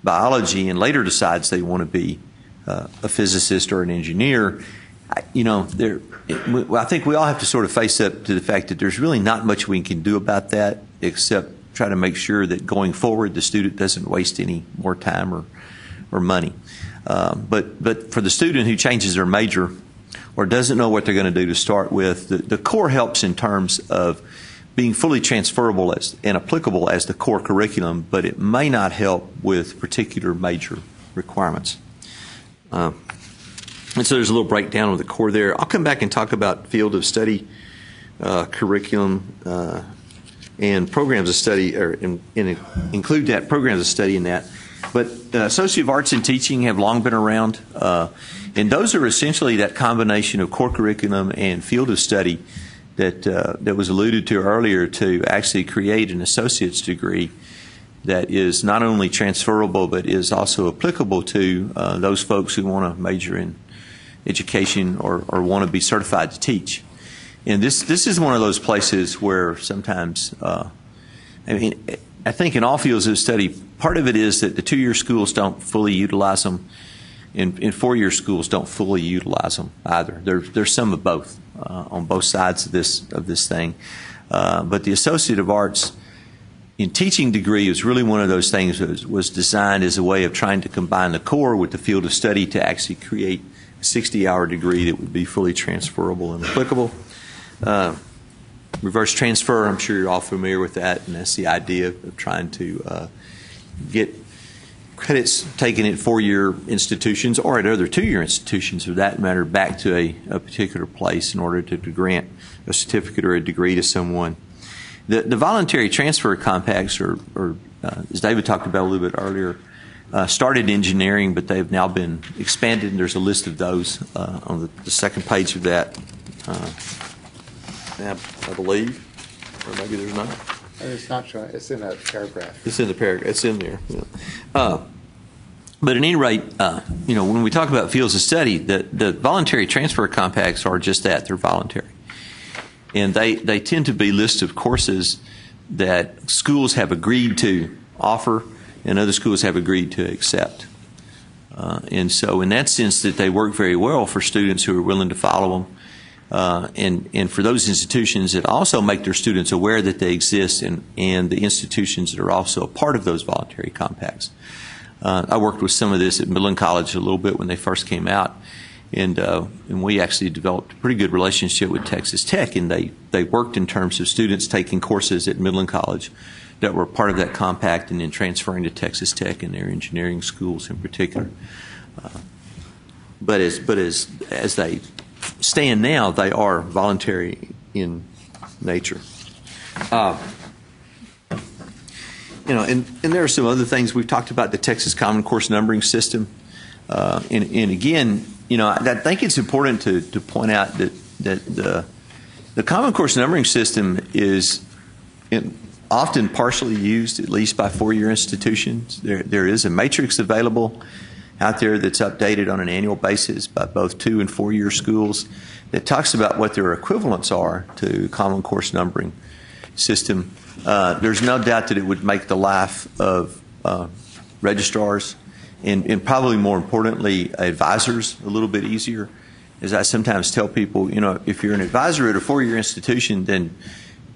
biology and later decides they want to be a physicist or an engineer, I think we all have to sort of face up to the fact that there's really not much we can do about that, except try to make sure that going forward the student doesn't waste any more time or money. But for the student who changes their major or doesn't know what they're going to do to start with, the core helps in terms of being fully transferable and applicable as the core curriculum, but it may not help with particular major requirements. And so there's a little breakdown of the core there. I'll come back and talk about field of study curriculum and programs of study, and include that programs of study in that. But Associate of Arts in Teaching have long been around, and those are essentially that combination of core curriculum and field of study that was alluded to earlier, to actually create an associate's degree that is not only transferable but is also applicable to those folks who want to major in education or want to be certified to teach. And this is one of those places where sometimes, I think in all fields of study, part of it is that the two-year schools don't fully utilize them, and four-year schools don't fully utilize them either. There's some of both on both sides of this thing. But the Associate of Arts in Teaching degree is really one of those things that was designed as a way of trying to combine the core with the field of study to actually create a 60-hour degree that would be fully transferable and applicable. Reverse transfer, I'm sure you're all familiar with that, and that's the idea of trying to get credits taken at four-year institutions or at other two-year institutions, for that matter, back to a particular place in order to grant a certificate or a degree to someone. The voluntary transfer compacts, or as David talked about a little bit earlier, started in engineering, but they've now been expanded, and there's a list of those on the second page of that. I believe, or maybe there's not. It's not showing. It's in a paragraph. It's in the paragraph. It's in there. Yeah. But at any rate, when we talk about fields of study, the voluntary transfer compacts are just that. They're voluntary. And they tend to be lists of courses that schools have agreed to offer and other schools have agreed to accept. And so in that sense that they work very well for students who are willing to follow them. And for those institutions that also make their students aware that they exist, and the institutions that are also a part of those voluntary compacts. I worked with some of this at Midland College a little bit when they first came out, and we actually developed a pretty good relationship with Texas Tech, and they worked in terms of students taking courses at Midland College that were part of that compact and then transferring to Texas Tech and their engineering schools in particular. But as they stand now, they are voluntary in nature. And there are some other things. We've talked about the Texas Common Course numbering system. And again, I think it's important to point out that the Common Course numbering system is often partially used, at least by four-year institutions. There is a matrix available out there that's updated on an annual basis by both 2- and 4-year schools that talks about what their equivalents are to Common Course numbering system. There's no doubt that it would make the life of registrars and probably more importantly advisors a little bit easier. As I sometimes tell people, if you're an advisor at a 4-year institution, then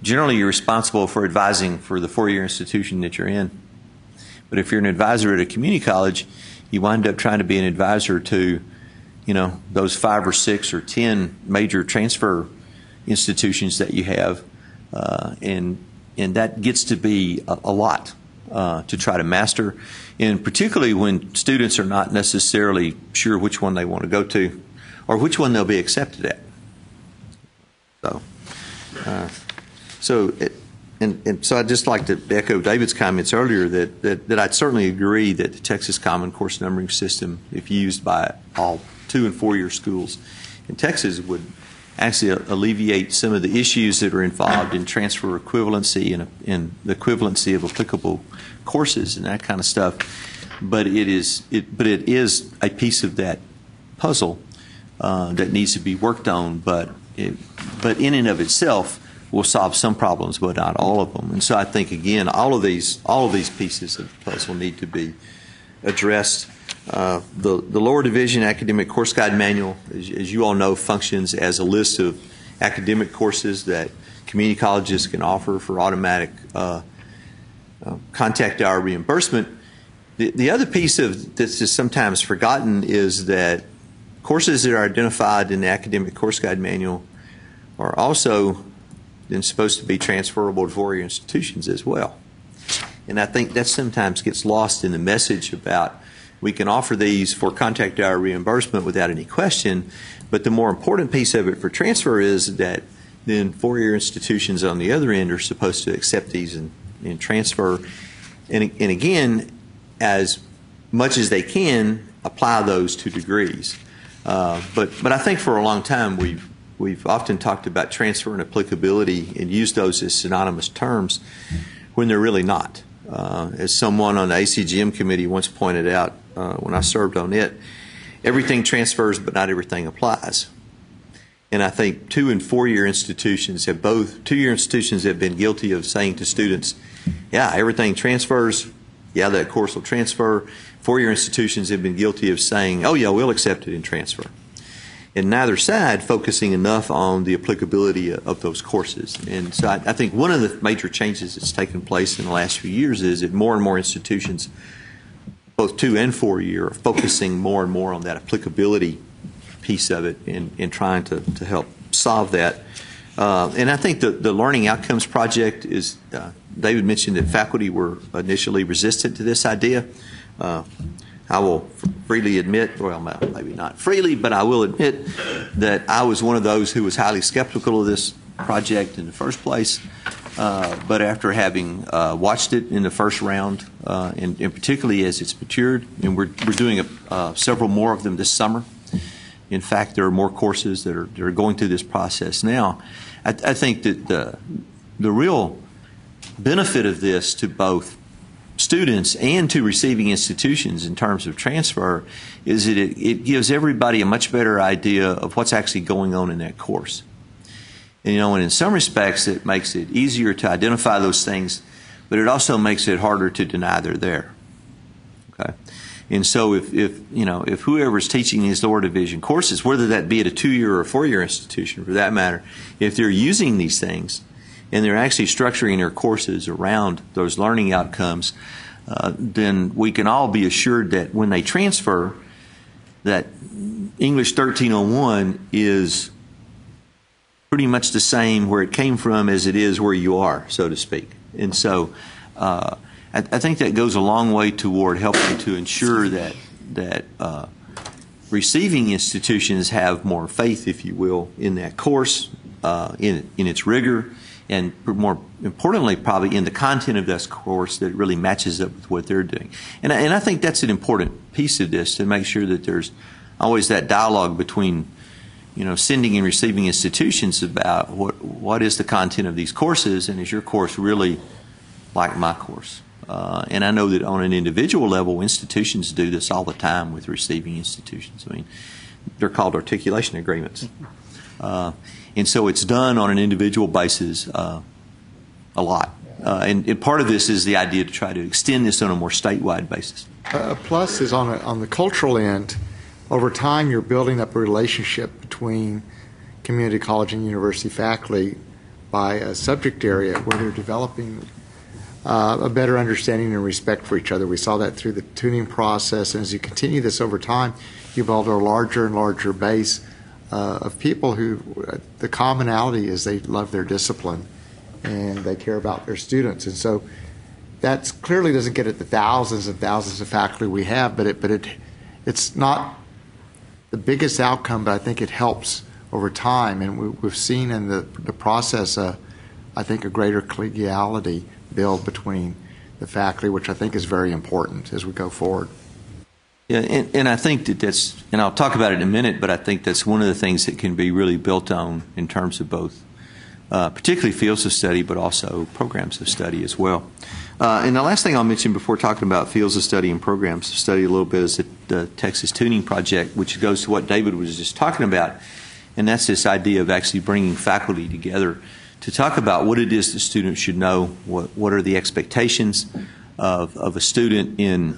generally you're responsible for advising for the 4-year institution that you're in. But if you're an advisor at a community college, you wind up trying to be an advisor to those 5 or 6 or 10 major transfer institutions that you have, and that gets to be a lot to try to master, and particularly when students are not necessarily sure which one they want to go to or which one they'll be accepted at. So I'd just like to echo David's comments earlier that I'd certainly agree that the Texas Common Course numbering system, if used by all 2- and 4-year schools in Texas, would actually alleviate some of the issues that are involved in transfer equivalency and in the equivalency of applicable courses and that kind of stuff. But it is a piece of that puzzle that needs to be worked on. But in and of itself will solve some problems, but not all of them. And so I think again, all of these pieces of the puzzle need to be addressed. The lower division academic course guide manual, as you all know, functions as a list of academic courses that community colleges can offer for automatic contact hour reimbursement. The other piece that's just sometimes forgotten is that courses that are identified in the academic course guide manual are also then supposed to be transferable to 4-year institutions as well. And I think that sometimes gets lost in the message about we can offer these for contact hour reimbursement without any question, but the more important piece of it for transfer is that then 4-year institutions on the other end are supposed to accept these and transfer, and again, as much as they can, apply those to degrees. But I think for a long time we've often talked about transfer and applicability and used those as synonymous terms when they're really not. As someone on the ACGM committee once pointed out when I served on it, everything transfers but not everything applies. And I think 2- and 4-year institutions have both, 2-year institutions have been guilty of saying to students, yeah, everything transfers, yeah, that course will transfer. 4-year institutions have been guilty of saying, oh yeah, we'll accept it and transfer. And neither side focusing enough on the applicability of those courses. And so I think one of the major changes that's taken place in the last few years is that more and more institutions, both 2- and 4-year, are focusing more and more on that applicability piece of it and trying to help solve that. And I think the Learning Outcomes Project is, David mentioned that faculty were initially resistant to this idea. I will freely admit, well, maybe not freely, but I will admit that I was one of those who was highly skeptical of this project in the first place. But after having watched it in the first round, and particularly as it's matured, and we're doing several more of them this summer. In fact, there are more courses that are going through this process now. I think that the real benefit of this to both students and to receiving institutions in terms of transfer is that it gives everybody a much better idea of what's actually going on in that course. And, and in some respects it makes it easier to identify those things, but it also makes it harder to deny they're there. Okay? And so if whoever's teaching these lower division courses, whether that be at a 2-year or a 4-year institution for that matter, if they're using these things and they're actually structuring their courses around those learning outcomes, then we can all be assured that when they transfer, that English 1301 is pretty much the same where it came from as it is where you are, so to speak. And so I think that goes a long way toward helping to ensure that receiving institutions have more faith, if you will, in that course, in its rigor, and more importantly, probably in the content of this course that really matches up with what they're doing. And I think that's an important piece of this, to make sure that there's always that dialogue between sending and receiving institutions about what is the content of these courses, and is your course really like my course? And I know that on an individual level, institutions do this all the time with receiving institutions. I mean, they're called articulation agreements. And so it's done on an individual basis a lot. And part of this is the idea to try to extend this on a more statewide basis. A plus is on the cultural end. Over time, you're building up a relationship between community college and university faculty by a subject area where they're developing a better understanding and respect for each other. We saw that through the tuning process, and as you continue this over time, you build a larger and larger base of people who, the commonality is they love their discipline and they care about their students. And so that clearly doesn't get at the thousands and thousands of faculty we have, but it's not the biggest outcome, but I think it helps over time. And we've seen in the process, I think, a greater collegiality build between the faculty, which I think is very important as we go forward. Yeah, and I think that's, and I'll talk about it in a minute, but I think that's one of the things that can be really built on in terms of both, particularly fields of study, but also programs of study as well. And the last thing I'll mention before talking about fields of study and programs of study a little bit is the Texas Tuning Project, which goes to what David was just talking about, and that's this idea of actually bringing faculty together to talk about what it is the students should know, what are the expectations of a student in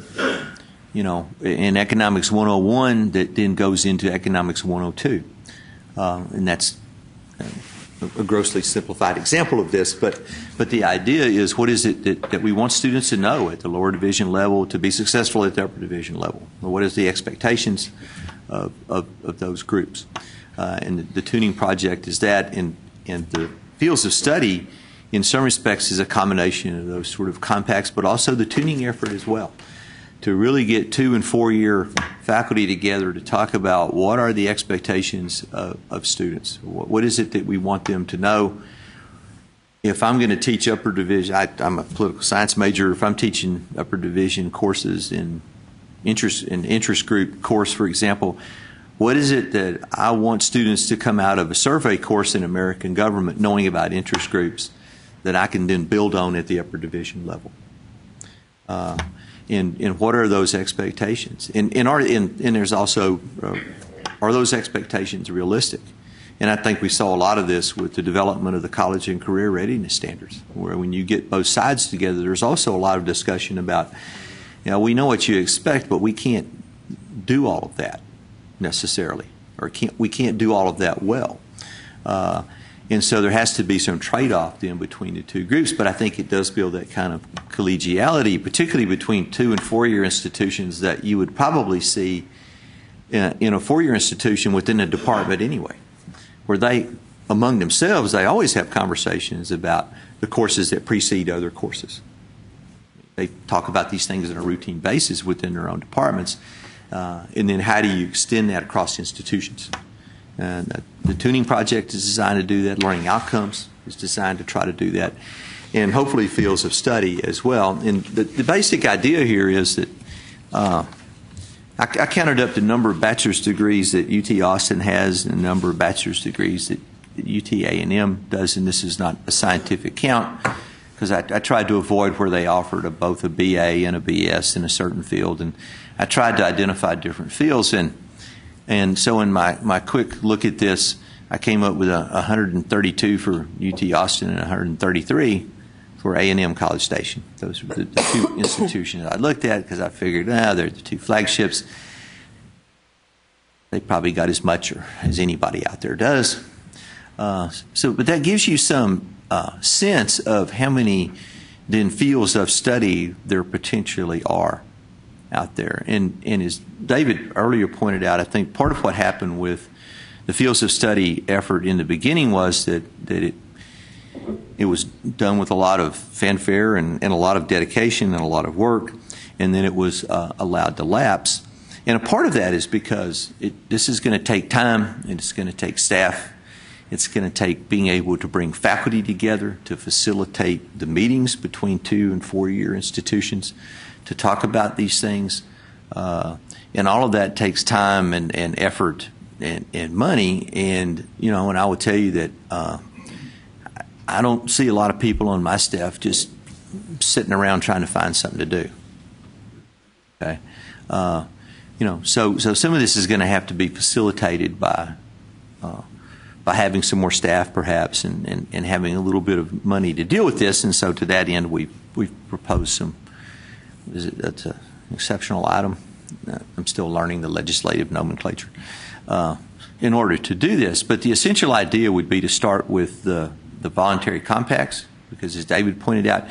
Economics 101 that then goes into Economics 102. And that's a grossly simplified example of this, but the idea is what is it that we want students to know at the lower division level to be successful at the upper division level? What is the expectations of those groups? And the Tuning Project is that, and the fields of study in some respects is a combination of those sort of compacts, but also the tuning effort as well, to really get 2- and 4-year faculty together to talk about what are the expectations of students. What is it that we want them to know? If I'm going to teach upper division, I'm a political science major, if I'm teaching upper division courses in interest group course, for example, what is it that I want students to come out of a survey course in American government knowing about interest groups that I can then build on at the upper division level? And what are those expectations? And there's also, are those expectations realistic? And I think we saw a lot of this with the development of the college and career readiness standards, where when you get both sides together, there's also a lot of discussion about, we know what you expect, but we can't do all of that necessarily, or we can't do all of that well. And so there has to be some trade-off then between the two groups, but I think it does build that kind of collegiality, particularly between 2- and 4-year institutions that you would probably see in a 4-year institution within a department anyway, where they, among themselves, they always have conversations about the courses that precede other courses. They talk about these things on a routine basis within their own departments, and then how do you extend that across institutions? And the Tuning Project is designed to do that. Learning Outcomes is designed to try to do that. And hopefully fields of study as well. And the basic idea here is that I counted up the number of bachelor's degrees that UT Austin has and the number of bachelor's degrees that UT A&M does, and this is not a scientific count because I tried to avoid where they offered both a BA and a BS in a certain field, and I tried to identify different fields. And so in my quick look at this, I came up with 132 for UT Austin and 133 for A&M College Station. Those were the two institutions I looked at because I figured, they're the two flagships. They probably got as much as anybody out there does. But that gives you some sense of how many then fields of study there potentially are out there. And as David earlier pointed out, I think part of what happened with the fields of study effort in the beginning was that it was done with a lot of fanfare and a lot of dedication and a lot of work, and then it was allowed to lapse. And a part of that is because this is going to take time, and it's going to take staff. It's going to take being able to bring faculty together to facilitate the meetings between 2- and 4-year institutions to talk about these things. And all of that takes time and effort and money. And, and I would tell you that I don't see a lot of people on my staff just sitting around trying to find something to do. Okay? So some of this is going to have to be facilitated by having some more staff perhaps and having a little bit of money to deal with this. And so to that end, we've proposed some, that's an exceptional item. I'm still learning the legislative nomenclature in order to do this. But the essential idea would be to start with the voluntary compacts, because as David pointed out,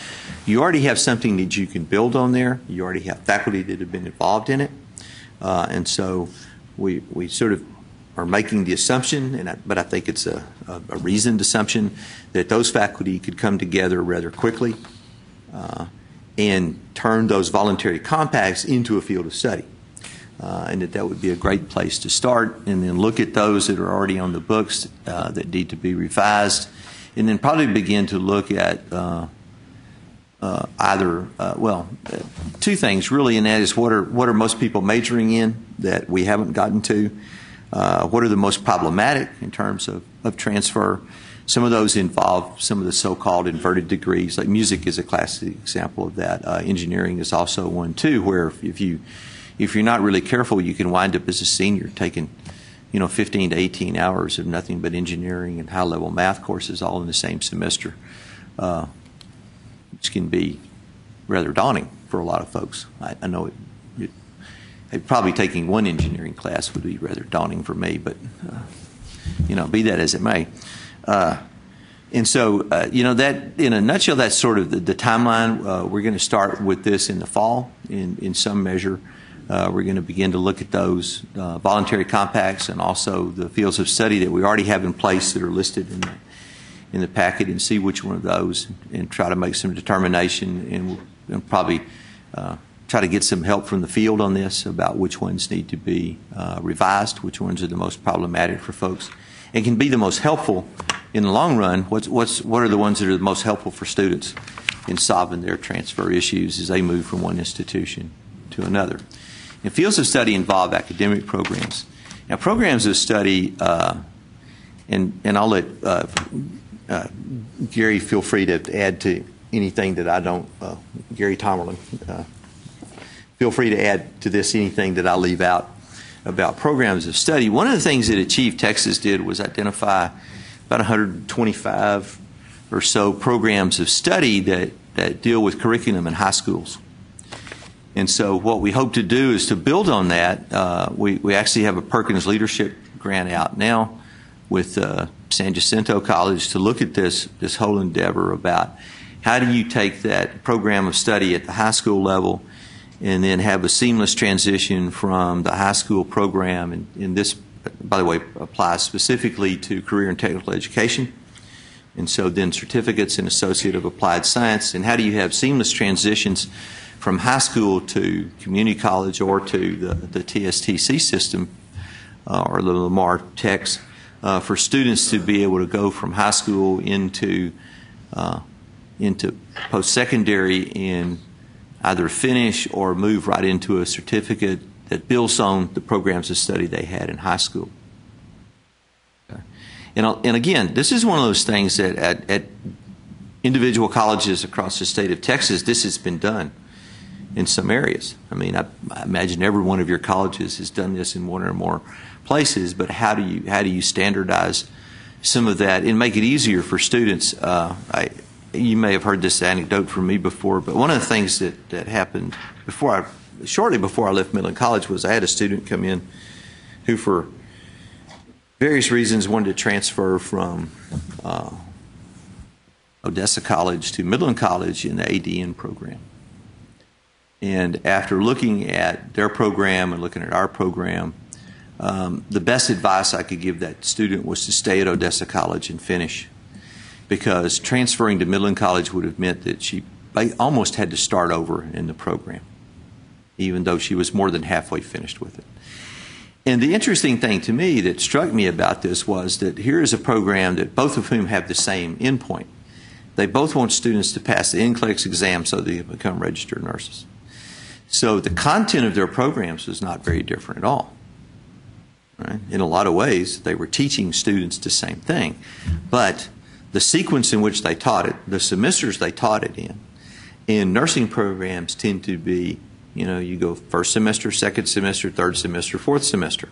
you already have something that you can build on there. You already have faculty that have been involved in it. And so we sort of are making the assumption, but I think it's a reasoned assumption, that those faculty could come together rather quickly and turn those voluntary compacts into a field of study. And that would be a great place to start, and then look at those that are already on the books that need to be revised, and then probably begin to look at two things really, and that is what are most people majoring in that we haven't gotten to? What are the most problematic in terms of transfer? Some of those involve some of the so-called inverted degrees, like music is a classic example of that. Engineering is also one too, where if you're not really careful, you can wind up as a senior taking 15 to 18 hours of nothing but engineering and high-level math courses all in the same semester, which can be rather daunting for a lot of folks. I know probably taking one engineering class would be rather daunting for me, but be that as it may. And so, that in a nutshell, that's sort of the timeline. We're going to start with this in the fall in some measure. We're going to begin to look at those voluntary compacts and also the fields of study that we already have in place that are listed in the packet, and see which one of those and try to make some determination, and probably try to get some help from the field on this about which ones need to be revised, which ones are the most problematic for folks. It can be the most helpful in the long run. What are the ones that are the most helpful for students in solving their transfer issues as they move from one institution to another? And fields of study involve academic programs. Now, programs of study, and I'll let Gary feel free to add to anything that I don't. Gary Tomerlin, feel free to add to this anything that I leave out about programs of study. One of the things that Achieve Texas did was identify about 125 or so programs of study that deal with curriculum in high schools. And so what we hope to do is to build on that. We actually have a Perkins Leadership Grant out now with San Jacinto College to look at this whole endeavor about how do you take that program of study at the high school level and then have a seamless transition from the high school program, and this, by the way, applies specifically to career and technical education, and so then certificates in Associate of Applied Science, and how do you have seamless transitions from high school to community college or to the TSTC system or the Lamar Techs for students to be able to go from high school into post-secondary and either finish or move right into a certificate that builds on the programs of study they had in high school. Okay. And again, this is one of those things that at individual colleges across the state of Texas, this has been done in some areas. I mean, I imagine every one of your colleges has done this in one or more places, but how do you standardize some of that and make it easier for students? You may have heard this anecdote from me before, but one of the things that happened shortly before I left Midland College was I had a student come in who, for various reasons, wanted to transfer from Odessa College to Midland College in the ADN program. And after looking at their program and looking at our program, the best advice I could give that student was to stay at Odessa College and finish, because transferring to Midland College would have meant that she almost had to start over in the program, even though she was more than halfway finished with it. And the interesting thing to me that struck me about this was that here is a program that both of whom have the same endpoint. They both want students to pass the NCLEX exam so they become registered nurses. So the content of their programs was not very different at all. Right? In a lot of ways, they were teaching students the same thing. But the sequence in which they taught it, the semesters they taught it in nursing programs tend to be, you go first semester, second semester, third semester, fourth semester.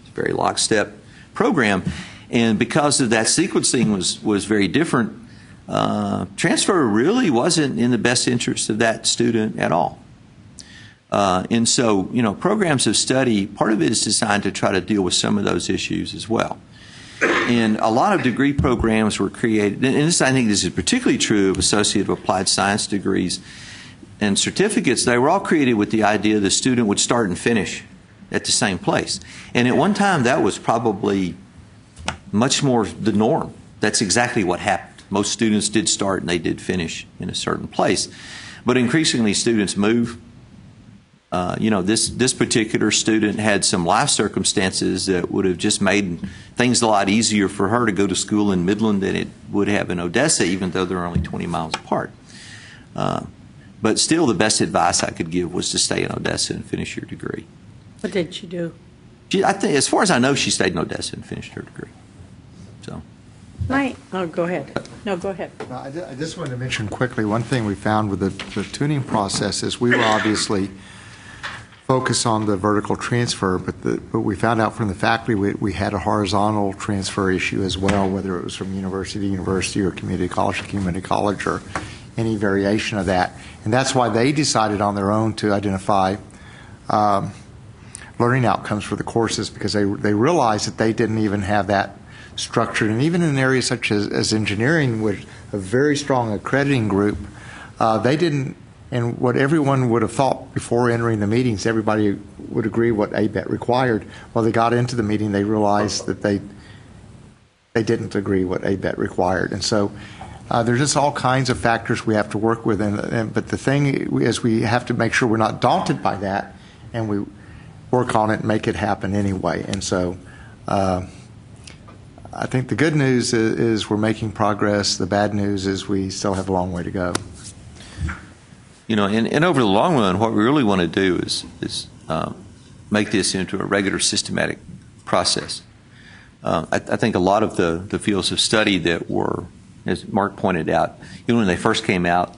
It's a very lockstep program. And because of that sequencing was very different, transfer really wasn't in the best interest of that student at all. And so, programs of study, part of it is designed to try to deal with some of those issues as well. And a lot of degree programs were created, and I think this is particularly true of Associate of Applied Science degrees and certificates. They were all created with the idea the student would start and finish at the same place. And at one time, that was probably much more the norm. That's exactly what happened. Most students did start and they did finish in a certain place. But increasingly, students move. This particular student had some life circumstances that would have just made things a lot easier for her to go to school in Midland than it would have in Odessa, even though they're only 20 miles apart. But still, the best advice I could give was to stay in Odessa and finish your degree. What did she do? I think, as far as I know, she stayed in Odessa and finished her degree. So. Right. Oh, go ahead. No, go ahead. I just wanted to mention quickly one thing we found with the tuning process is we were obviously focused on the vertical transfer, but we found out from the faculty we had a horizontal transfer issue as well, whether it was from university to university or community college to community college or any variation of that. And that's why they decided on their own to identify learning outcomes for the courses, because they realized that they didn't even have that structured. And even in areas such as engineering, with a very strong accrediting group, they didn't, and what everyone would have thought before entering the meetings, everybody would agree what ABET required. Well, they got into the meeting, they realized that they didn't agree what ABET required. And so there's just all kinds of factors we have to work with. But the thing is, we have to make sure we're not daunted by that, and we work on it and make it happen anyway. And so I think the good news is we're making progress. The bad news is we still have a long way to go. And over the long run, what we really want to do is make this into a regular systematic process. I think a lot of the fields of study that were, as Mark pointed out, when they first came out,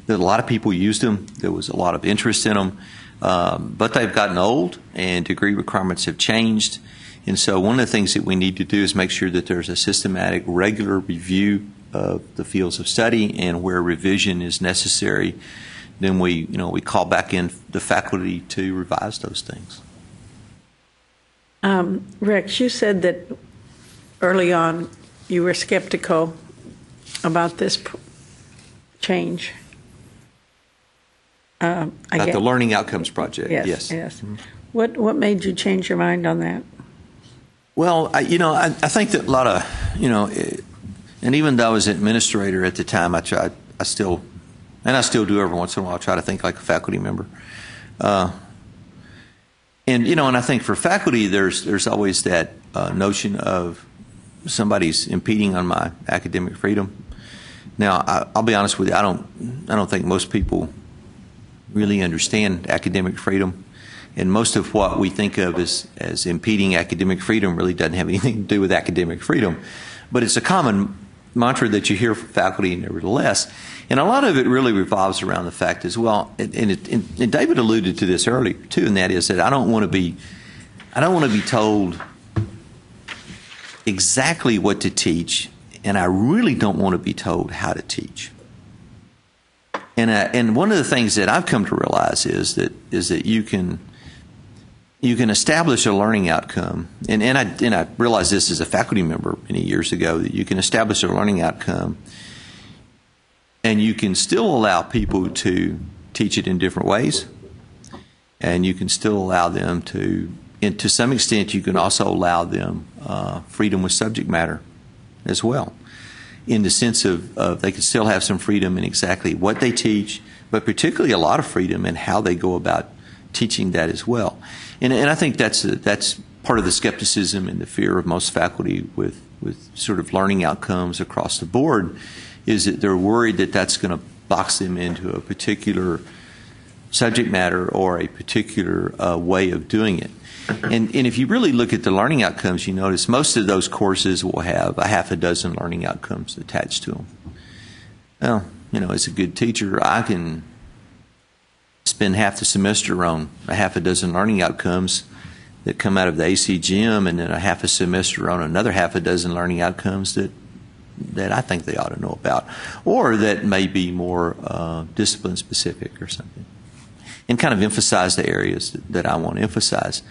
that a lot of people used them. There was a lot of interest in them. But they've gotten old and degree requirements have changed. And so one of the things that we need to do is make sure that there's a systematic, regular review of the fields of study, and where revision is necessary, then we call back in the faculty to revise those things. Rex, you said that early on you were skeptical about this change. About the Learning Outcomes Project, yes. Mm-hmm. What made you change your mind on that? Well, I think that a lot of, and even though I was administrator at the time, I still do every once in a while, try to think like a faculty member. And I think for faculty, there's always that notion of somebody's impeding on my academic freedom. Now, I'll be honest with you, I don't think most people really understand academic freedom. And most of what we think of as impeding academic freedom really doesn't have anything to do with academic freedom. But it's a common mantra that you hear from faculty nevertheless. And a lot of it really revolves around the fact as well, and David alluded to this earlier too, and that is that I don't want to be told exactly what to teach, and I really don't want to be told how to teach. And one of the things that I've come to realize is that you can establish a learning outcome, and I realized this as a faculty member many years ago, that you can establish a learning outcome, and you can still allow people to teach it in different ways, and you can still allow them and to some extent, you can also allow them freedom with subject matter as well, in the sense of they can still have some freedom in exactly what they teach, but particularly a lot of freedom in how they go about teaching that as well. And I think that's part of the skepticism and the fear of most faculty with sort of learning outcomes across the board, is that they're worried that that's going to box them into a particular subject matter or a particular way of doing it. And if you really look at the learning outcomes, you notice most of those courses will have a half a dozen learning outcomes attached to them. Well, as a good teacher, I can spend half the semester on a half a dozen learning outcomes that come out of the ACGM, and then a half a semester on another half a dozen learning outcomes that I think they ought to know about, or that may be more discipline specific or something, and kind of emphasize the areas that I want to emphasize.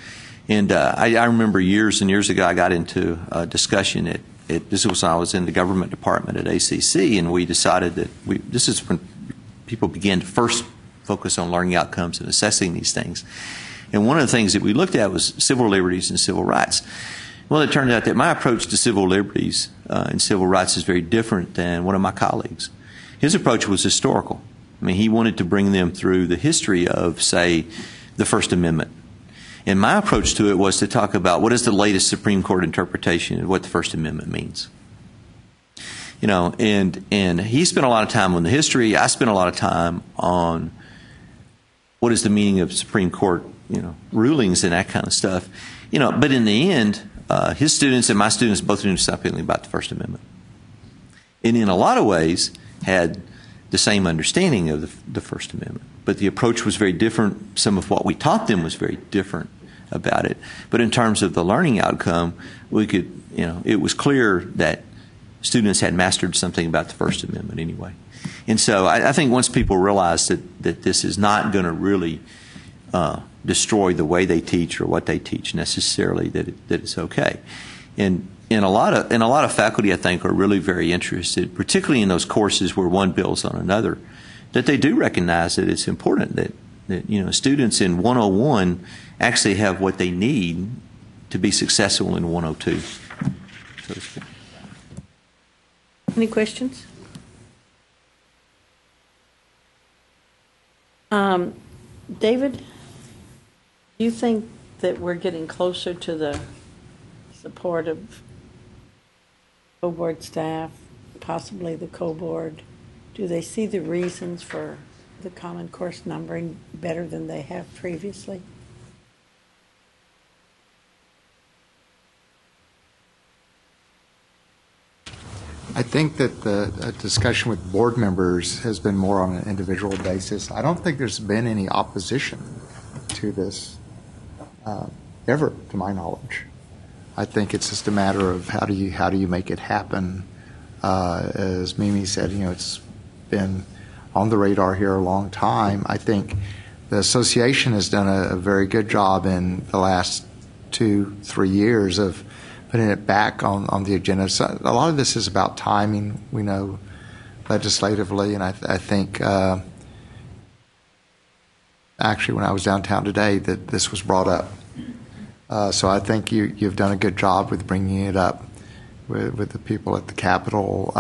And I remember years and years ago, I got into a discussion this was when I was in the government department at ACC, and we decided that this is when people began to first focus on learning outcomes and assessing these things. And one of the things that we looked at was civil liberties and civil rights. Well, it turned out that my approach to civil liberties and civil rights is very different than one of my colleagues. His approach was historical. I mean, he wanted to bring them through the history of, say, the First Amendment. And my approach to it was to talk about what is the latest Supreme Court interpretation of what the First Amendment means. You know, and he spent a lot of time on the history. I spent a lot of time on what is the meaning of Supreme Court, you know, rulings and that kind of stuff. You know, but in the end, his students and my students both knew something about the First Amendment. And in a lot of ways had the same understanding of the First Amendment. But the approach was very different. Some of what we taught them was very different about it. But in terms of the learning outcome, we could, you know, it was clear that students had mastered something about the First Amendment anyway. And so I think once people realize that this is not going to really destroy the way they teach or what they teach necessarily, that it's okay. And a lot of faculty, I think, are really very interested, particularly in those courses where one builds on another, that they do recognize that it's important that you know, students in 101 actually have what they need to be successful in 102. So to speak. Any questions? David, do you think that we're getting closer to the support of co-board staff, possibly the co-board? Do they see the reasons for the common course numbering better than they have previously? I think that the discussion with board members has been more on an individual basis. I don't think there's been any opposition to this ever, to my knowledge. I think it's just a matter of how do you make it happen. As Mimi said, you know, it's been on the radar here a long time. I think the association has done a very good job in the last 2-3 years of putting it back on the agenda. So a lot of this is about timing, we know, legislatively, and I think actually when I was downtown today that this was brought up. So I think you've done a good job with bringing it up with the people at the Capitol.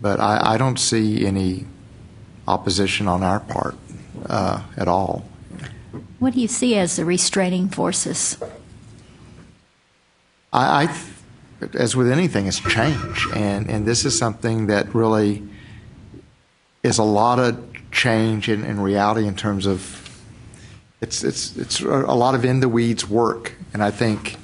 But I don't see any opposition on our part at all. What do you see as the restraining forces? As with anything, it's change, and this is something that really is a lot of change in reality in terms of it's a lot of in the weeds work, and I think,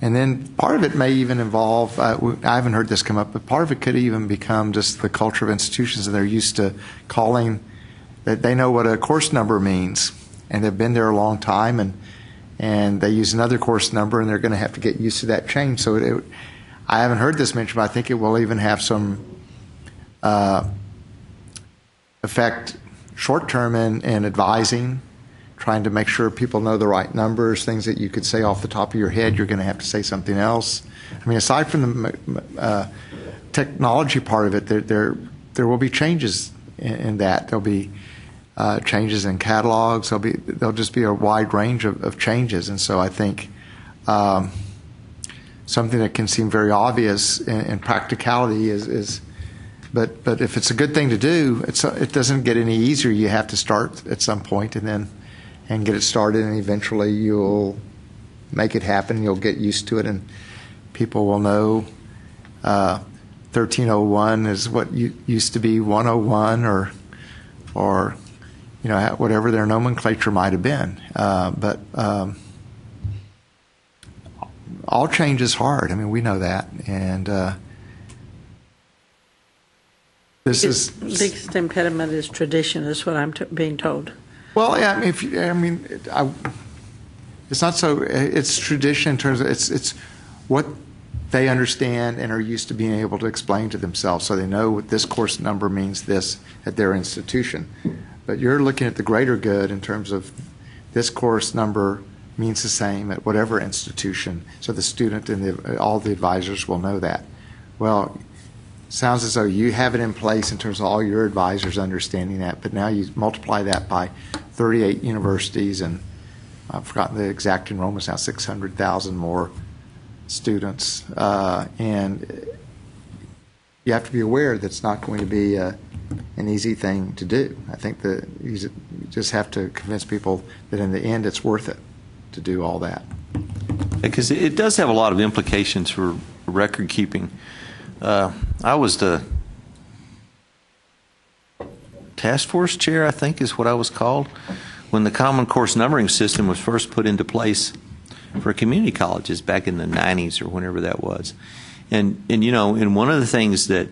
and then part of it may even involve I haven't heard this come up, but part of it could even become just the culture of institutions that they're used to calling, that they know what a course number means, and they've been there a long time, and they use another course number, and they're going to have to get used to that change. So I haven't heard this mentioned, but I think it will even have some effect short-term in advising, trying to make sure people know the right numbers, things that you could say off the top of your head, you're going to have to say something else. I mean, aside from the technology part of it, there will be changes in that. There'll be changes in catalogs. There'll just be a wide range of changes, and so I think something that can seem very obvious in practicality is, but if it's a good thing to do, it doesn't get any easier. You have to start at some point and get it started, and eventually you'll make it happen. You'll get used to it, and people will know 1301 is what used to be 101 or you know, whatever their nomenclature might have been. But all change is hard. I mean, we know that. And the biggest impediment is tradition, is what I'm being told. Well, yeah, it's not so. It's tradition in terms of it's what they understand and are used to being able to explain to themselves, so they know what this course number means this at their institution. But you're looking at the greater good in terms of this course number means the same at whatever institution, so the student and all the advisors will know that. Well, it sounds as though you have it in place in terms of all your advisors understanding that, but now you multiply that by 38 universities and I've forgotten the exact enrollments now, 600,000 more students. And you have to be aware that it's not going to be an easy thing to do. I think that you just have to convince people that in the end it's worth it to do all that. Because it does have a lot of implications for record keeping. I was the task force chair, I think is what I was called, when the Common Course numbering system was first put into place for community colleges back in the 90s or whenever that was. And you know, and one of the things that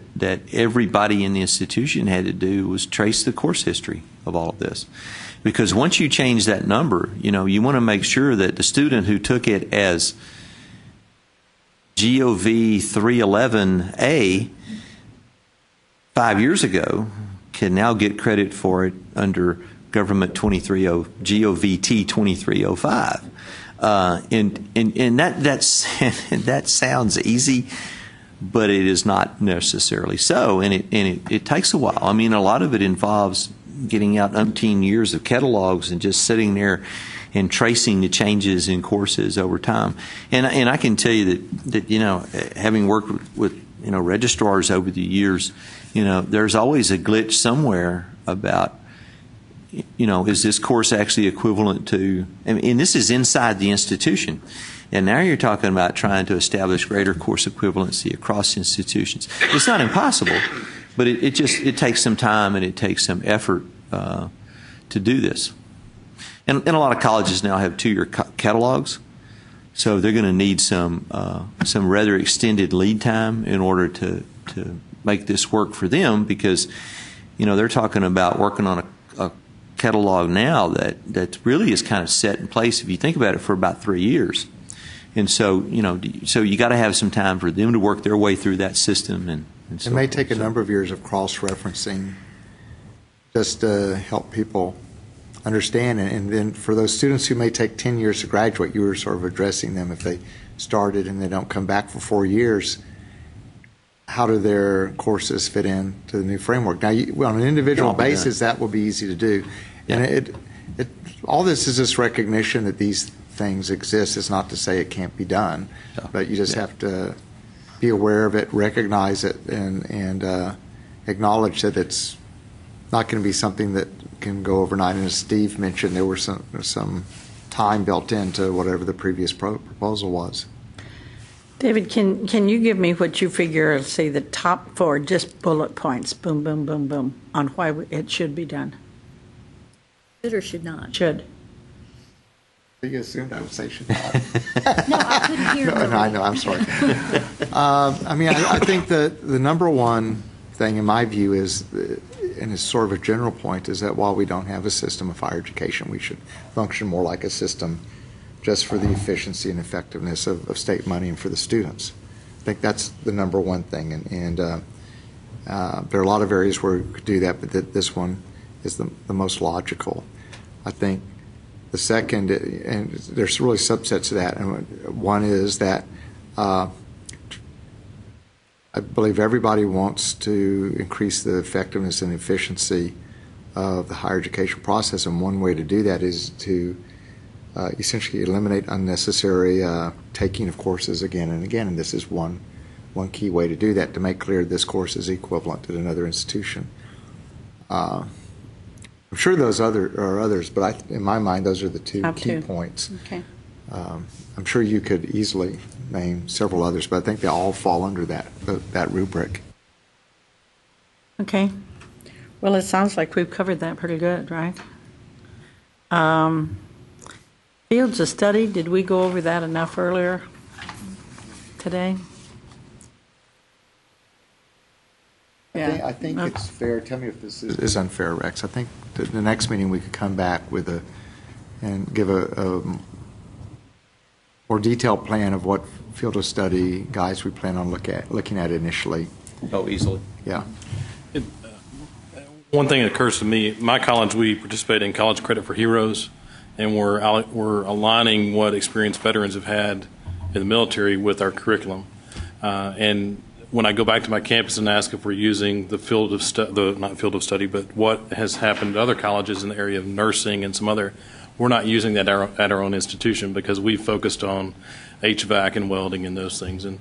everybody in the institution had to do was trace the course history of all of this. Because once you change that number, you know, you want to make sure that the student who took it as GOV 311A 5 years ago can now get credit for it under Government 230 GOVT 2305. And that sounds easy, but it is not necessarily so, and it takes a while. I mean, a lot of it involves getting out umpteen years of catalogs and just sitting there and tracing the changes in courses over time. And I can tell you that you know, having worked with you know, registrars over the years, you know, there's always a glitch somewhere about, you know, is this course actually equivalent to, and this is inside the institution. And now you're talking about trying to establish greater course equivalency across institutions. It's not impossible, but it takes some time and it takes some effort to do this. And a lot of colleges now have 2-year catalogs, so they're going to need some rather extended lead time in order to make this work for them, because, you know, they're talking about working on a catalog now that really is kind of set in place, if you think about it, for about 3 years. And so, you know, so you got to have some time for them to work their way through that system. And so it may take a number of years of cross-referencing just to help people understand. And then for those students who may take 10 years to graduate, you were sort of addressing them if they started and they don't come back for 4 years. How do their courses fit in to the new framework? Now, on an individual basis, that will be easy to do. Yeah. And all this is just recognition that these things exist. It's not to say it can't be done, but you just have to be aware of it, recognize it, and acknowledge that it's not going to be something that can go overnight. And as Steve mentioned, there was some time built into whatever the previous proposal was. David, can you give me what you figure, say, the top 4, just bullet points, boom, boom, boom, boom, on why it should be done? Should or should not? Should. You assumed I would say should not. No, I couldn't hear. No, I know, I'm sorry. I mean, I think the number one thing in my view is, and it's sort of a general point, is that while we don't have a system of higher education, we should function more like a system just for the efficiency and effectiveness of state money and for the students. I think that's the number one thing, and there are a lot of areas where we could do that, but this one is the most logical. I think the second, and there's really subsets of that, and one is that I believe everybody wants to increase the effectiveness and efficiency of the higher education process, and one way to do that is to essentially eliminate unnecessary taking of courses again and again, and this is one key way to do that, to make clear this course is equivalent at another institution. I'm sure those are others, but in my mind, those are the two key points. Okay. I'm sure you could easily name several others, but I think they all fall under that rubric. Okay. Well, it sounds like we've covered that pretty good, right? Fields of study, did we go over that enough earlier today? Yeah. I think it's fair. Tell me if this is unfair, Rex. I think the next meeting we could come back with and give a more detailed plan of what field of study guys we plan on looking at initially. Oh, easily. Yeah. One thing that occurs to me, my college, we participate in College Credit for Heroes, and we're aligning what experienced veterans have had in the military with our curriculum. And when I go back to my campus and ask if we're using the field of not field of study, but what has happened to other colleges in the area of nursing and some other, we're not using that at our own institution because we focused on HVAC and welding and those things. And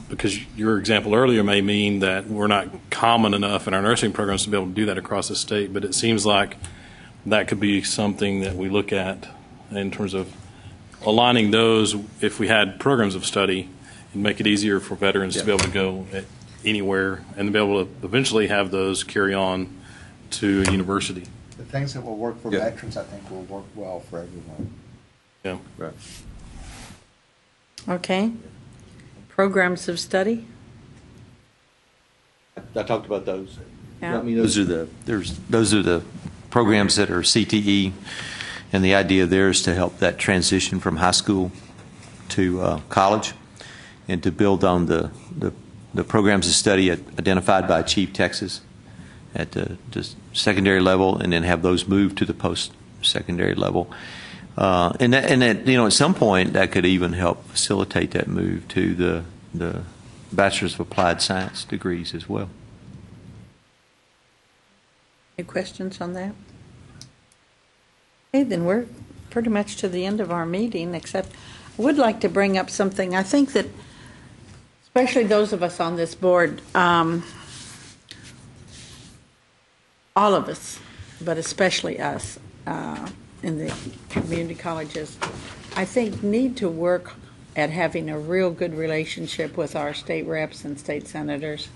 because your example earlier may mean that we're not common enough in our nursing programs to be able to do that across the state, but it seems like that could be something that we look at in terms of aligning those. If we had programs of study, and make it easier for veterans to be able to go anywhere and be able to eventually have those carry on to a university. The things that will work for veterans, I think, will work well for everyone. Yeah. Right. Okay. Programs of study? I talked about those. Yeah. I mean, those are the programs that are CTE, and the idea there is to help that transition from high school to college, and to build on the programs of study identified by Chief Texas at the secondary level, and then have those move to the post-secondary level. And that, at some point, that could even help facilitate that move to the Bachelor's of Applied Science degrees as well. Any questions on that? Okay, then we're pretty much to the end of our meeting, except I would like to bring up something. I think that, especially those of us on this board, all of us, but especially us in the community colleges, I think need to work at having a real good relationship with our state reps and state senators.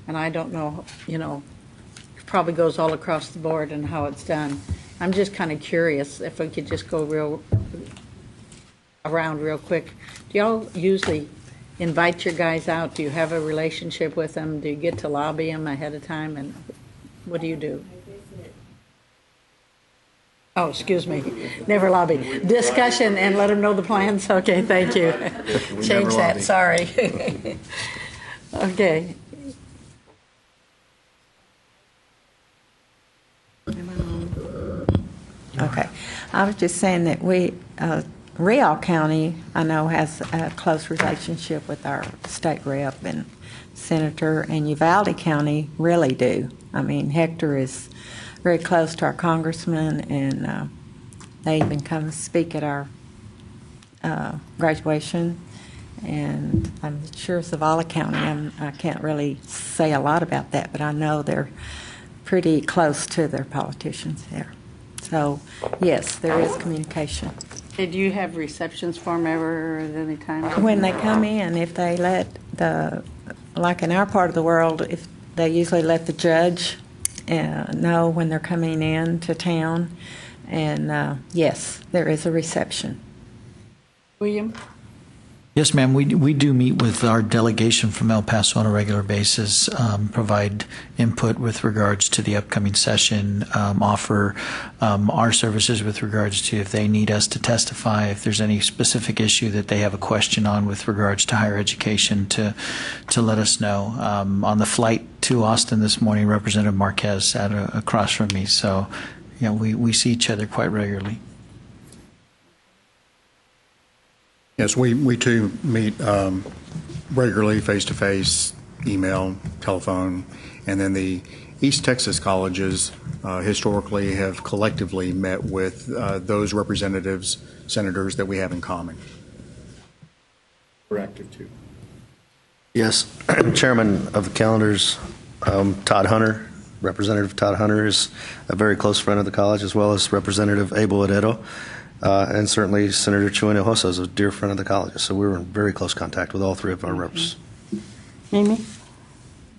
And I don't know, it probably goes all across the board and how it's done. I'm just kind of curious if we could just go around real quick. Do y'all usually invite your guys out? Do you have a relationship with them? Do you get to lobby them ahead of time? And what do you do? Oh, excuse me. Never lobby. Discussion and let them know the plans? Okay, thank you. Change that, sorry. Okay. Okay. I was just saying that Riall County, I know, has a close relationship with our state rep and senator, and Uvalde County really do. I mean, Hector is very close to our congressman, and they even come speak at our graduation. And I'm sure Zavala County, I can't really say a lot about that, but I know they're pretty close to their politicians there. So, yes, there is communication. Did you have receptions for them ever at any time? When they come in, if they let like in our part of the world, if they usually let the judge know when they're coming in to town. And yes, there is a reception. William? Yes, ma'am. We do meet with our delegation from El Paso on a regular basis, provide input with regards to the upcoming session, offer our services with regards to if they need us to testify, if there's any specific issue that they have a question on with regards to higher education, to let us know. On the flight to Austin this morning, Representative Marquez sat across from me, so we see each other quite regularly. Yes, we too meet regularly, face-to-face, email, telephone, and then the East Texas colleges historically have collectively met with those representatives, senators that we have in common. We're active too. Yes, Chairman of the calendars, Todd Hunter, Representative Todd Hunter is a very close friend of the college, as well as Representative Abel Heredo. And certainly Senator Chuen Hinojosa is a dear friend of the college. So we were in very close contact with all three of our reps. Mimi?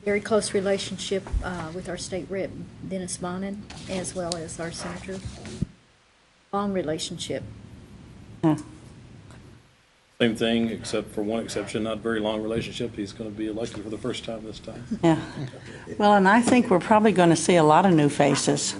Very close relationship with our state rep, Dennis Bonin, as well as our senator. Long relationship. Same thing, except for one exception, not very long relationship. He's going to be elected for the first time this time. Yeah. Well, and I think we're probably going to see a lot of new faces.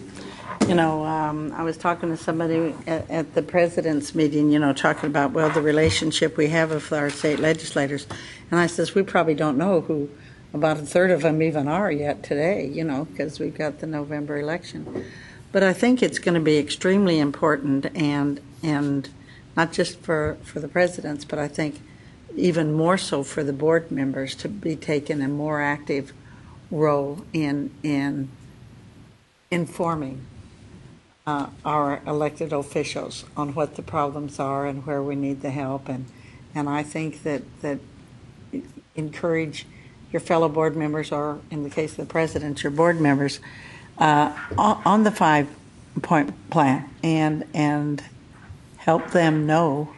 I was talking to somebody at the president's meeting, talking about, the relationship we have with our state legislators. And I says, we probably don't know who about a third of them even are yet today, because we've got the November election. But I think it's going to be extremely important, and not just for the presidents, but I think even more so for the board members to be taking a more active role in informing our elected officials on what the problems are and where we need the help. And I think that encourage your fellow board members, or in the case of the president, your board members, on the 5-point plan and help them know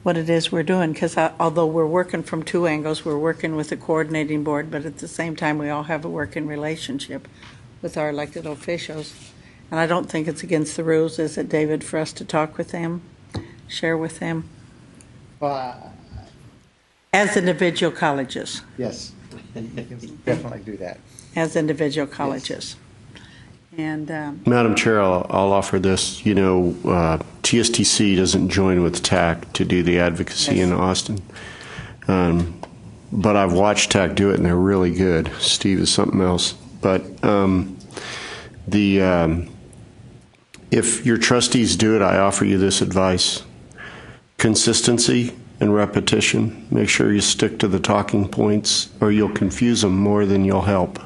what it is we're doing. Because although we're working from two angles, we're working with the coordinating board, but at the same time we all have a working relationship with our elected officials. And I don't think it's against the rules, is it, David, for us to talk with them, share with them? As individual colleges. Yes, you can definitely do that. As individual colleges. Yes. And Madam Chair, I'll offer this. You know, TSTC doesn't join with TAC to do the advocacy yes. in Austin. But I've watched TAC do it, and they're really good. Steve is something else. But if your trustees do it, I offer you this advice. Consistency and repetition. Make sure you stick to the talking points, or you'll confuse them more than you'll help.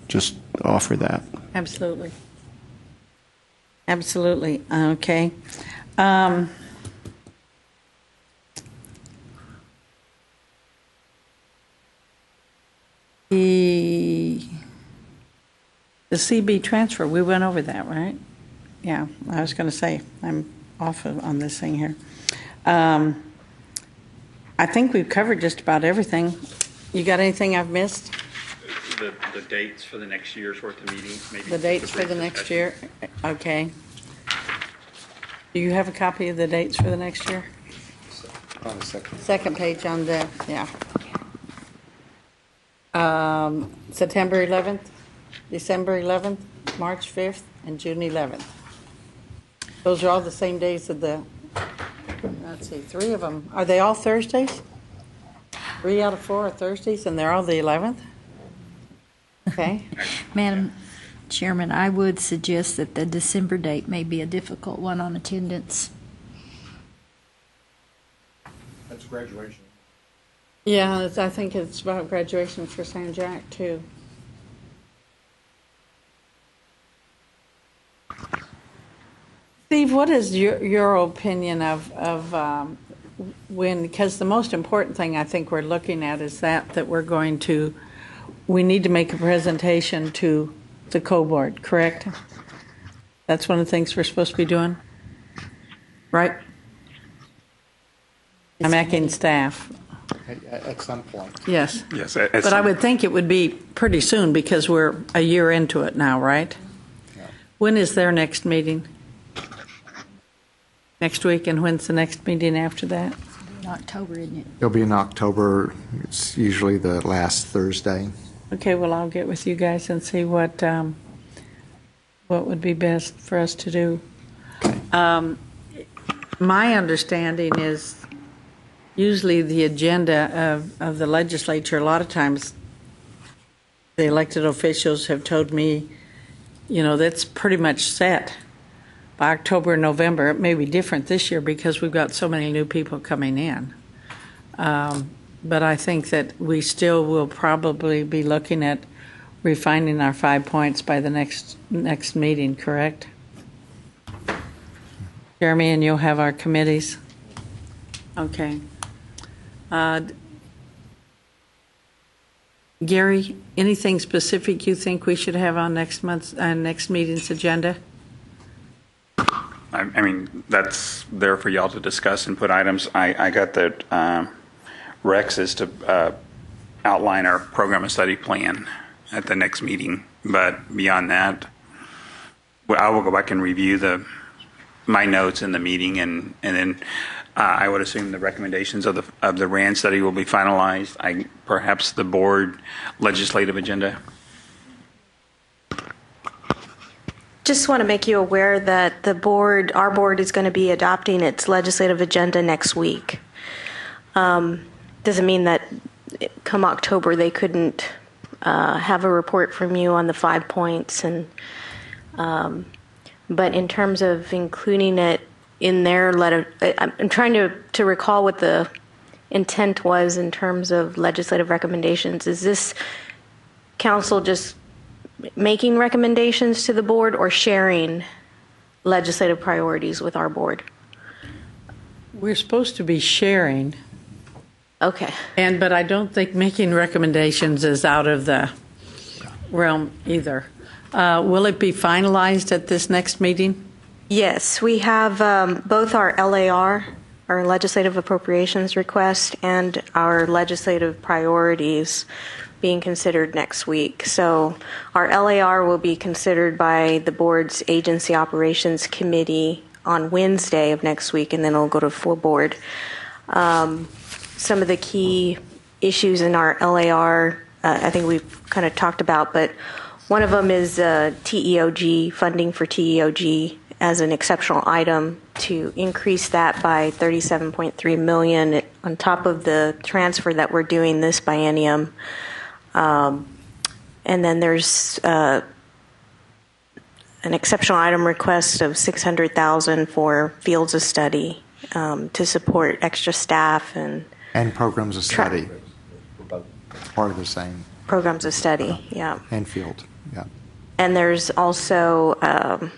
Just offer that. Absolutely. Absolutely. Okay. The CB transfer, we went over that, right? Yeah, I was going to say, I'm off on this thing here. I think we've covered just about everything. You got anything I've missed? The dates for the next year's worth of meetings, maybe. The dates for the next year? Okay. Do you have a copy of the dates for the next year? On the second page on the, yeah. September 11th, December 11th, March 5th, and June 11th. Those are all the same days of the, let's see, 3 of them. Are they all Thursdays? 3 out of 4 are Thursdays, and they're all the 11th? Okay. Madam Chairman, I would suggest that the December date may be a difficult one on attendance. That's graduation. Yeah, I think it's about graduation for San Jack, too. Steve, what is your opinion of when, because the most important thing I think we're looking at is that we need to make a presentation to the co-board, correct? That's one of the things we're supposed to be doing, right? I'm asking staff. At some point. Yes. Yes. But I would think it would be pretty soon because we're a year into it now, right? Yeah. When is their next meeting? Next week, and when's the next meeting after that? In October, isn't it? It'll be in October. It's usually the last Thursday. Okay, well, I'll get with you guys and see what would be best for us to do. My understanding is usually the agenda of the legislature, a lot of times the elected officials have told me, that's pretty much set by October and November. It may be different this year because we've got so many new people coming in. But I think that we still will probably be looking at refining our 5 points by the next meeting, correct? Jeremy, and you'll have our committees? Okay. Gary, anything specific you think we should have on next meeting's agenda? I mean, that's there for y'all to discuss and put items. I got that Rex is to outline our program and study plan at the next meeting. But beyond that, I will go back and review my notes in the meeting, and then I would assume the recommendations of the RAND study will be finalized. Perhaps the board legislative agenda. Just want to make you aware that our board is going to be adopting its legislative agenda next week. Doesn't mean that come October they couldn't have a report from you on the 5 points, but in terms of including it in their letter, I'm trying to recall what the intent was in terms of legislative recommendations. Is this council just making recommendations to the board or sharing legislative priorities with our board. We're supposed to be sharing. Okay. But I don't think making recommendations is out of the realm either. Will it be finalized at this next meeting? Yes, we have both our LAR, our legislative appropriations request, and our legislative priorities being considered next week. So our LAR will be considered by the board's agency operations committee on Wednesday of next week, and then it'll go to full board. Some of the key issues in our LAR, I think we've kind of talked about, but one of them is TEOG, funding for TEOG as an exceptional item, to increase that by $37.3 million on top of the transfer that we're doing this biennium. And then there's an exceptional item request of $600,000 for fields of study to support extra staff and programs of study. Part of the same. Programs of study, yeah. And field, yeah. And there's also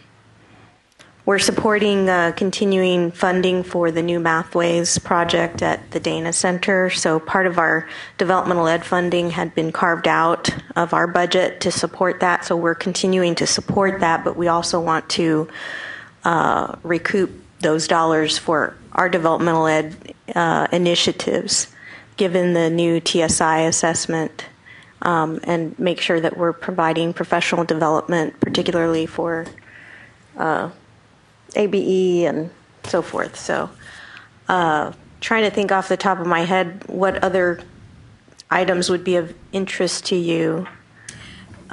we're supporting continuing funding for the new Mathways project at the Dana Center. So part of our developmental ed funding had been carved out of our budget to support that. So we're continuing to support that, but we also want to recoup those dollars for our developmental ed initiatives, given the new TSI assessment, and make sure that we're providing professional development, particularly for ABE and so forth. So trying to think off the top of my head what other items would be of interest to you.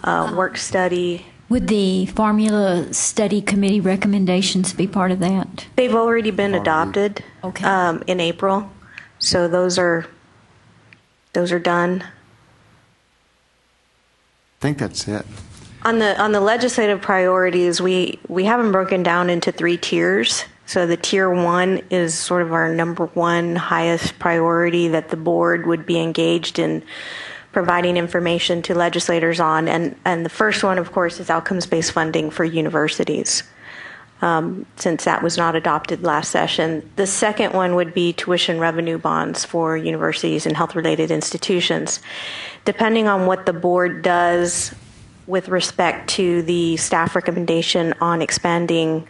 Work study. Would the formula study committee recommendations be part of that? They've already been adopted in April. So those are done. I think that's it. On the legislative priorities, we have them broken down into 3 tiers. So the tier 1 is sort of our number 1 highest priority that the board would be engaged in providing information to legislators on. And the first one, of course, is outcomes-based funding for universities, since that was not adopted last session. The second one would be tuition revenue bonds for universities and health-related institutions. Depending on what the board does with respect to the staff recommendation on expanding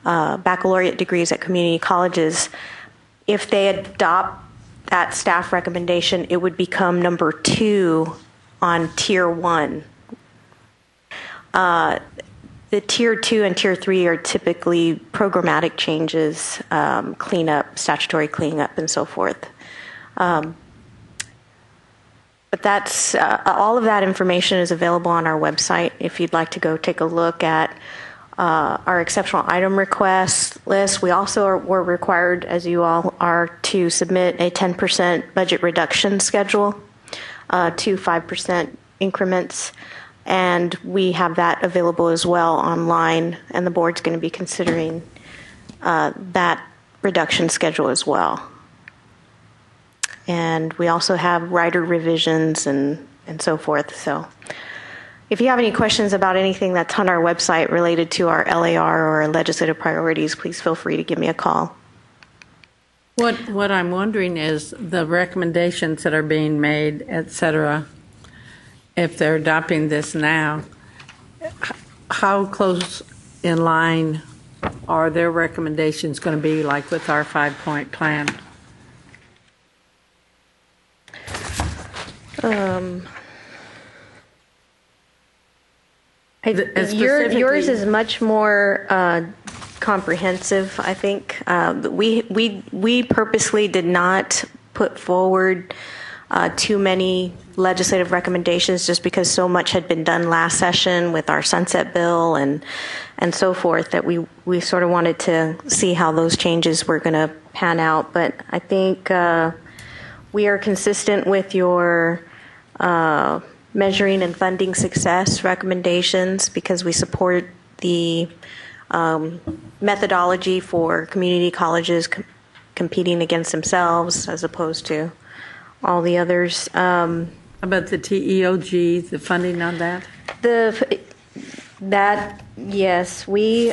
baccalaureate degrees at community colleges, if they adopt that staff recommendation, it would become number 2 on tier 1. The tier 2 and tier 3 are typically programmatic changes, cleanup, statutory cleanup, and so forth. But that's all of that information is available on our website if you'd like to go take a look at our exceptional item request list. We also were required, as you all are, to submit a 10% budget reduction schedule to 5% increments. And we have that available as well online, and the board's going to be considering that reduction schedule as well. And we also have rider revisions and so forth. So if you have any questions about anything that's on our website related to our LAR or our legislative priorities, please feel free to give me a call. What I'm wondering is the recommendations that are being made, et cetera, if they're adopting this now, how close in line are their recommendations going to be, like with our 5-point plan? Yours is much more comprehensive, I think. We purposely did not put forward too many legislative recommendations just because so much had been done last session with our sunset bill and so forth, that we sort of wanted to see how those changes were going to pan out. But I think we are consistent with your measuring and funding success recommendations, because we support the methodology for community colleges competing against themselves as opposed to all the others. About the TEOG, the funding on that? Yes, we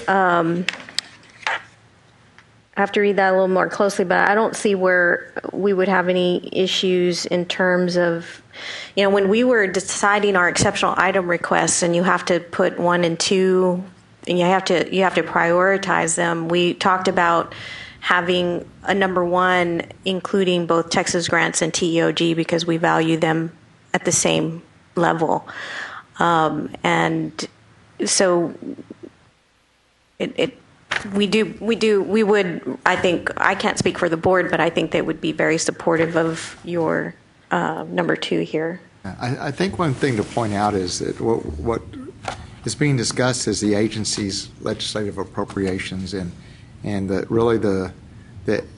I have to read that a little more closely, but I don't see where we would have any issues in terms of, when we were deciding our exceptional item requests, and you have to put 1 and 2, and you have to prioritize them. We talked about having a number 1, including both Texas grants and TEOG, because we value them at the same level, and so we would, I think, I can't speak for the board, but I think they would be very supportive of your number 2 here. I think one thing to point out is that what is being discussed is the agency's legislative appropriations and really the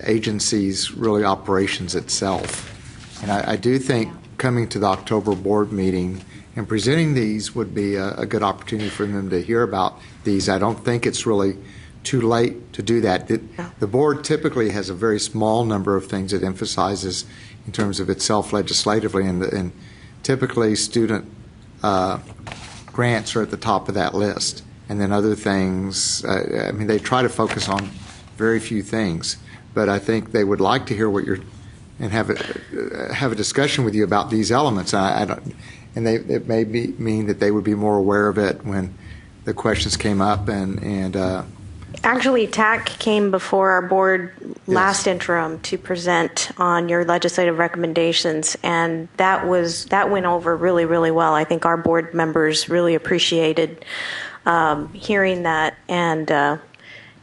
agency's really operations itself. And I do think coming to the October board meeting and presenting these would be a good opportunity for them to hear about these. I don't think it's really too late to do that. The board typically has a very small number of things it emphasizes in terms of itself legislatively, and typically student grants are at the top of that list. And then other things, they try to focus on very few things, but I think they would like to hear what you're, and have a discussion with you about these elements. It may mean that they would be more aware of it when the questions came up, Actually, TAC came before our board last interim to present on your legislative recommendations, and that went over really, really well. I think our board members really appreciated hearing that and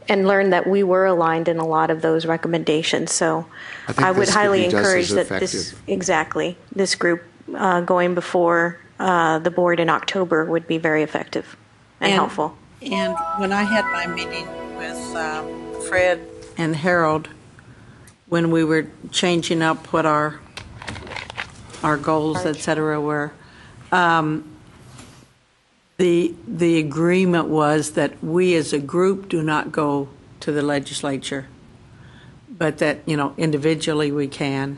learned that we were aligned in a lot of those recommendations. So I would highly encourage that this group going before the board in October would be very effective and helpful. And when I had my meeting with Fred and Harold, when we were changing up what our goals, et cetera, were, the agreement was that we as a group do not go to the legislature, but that, individually we can,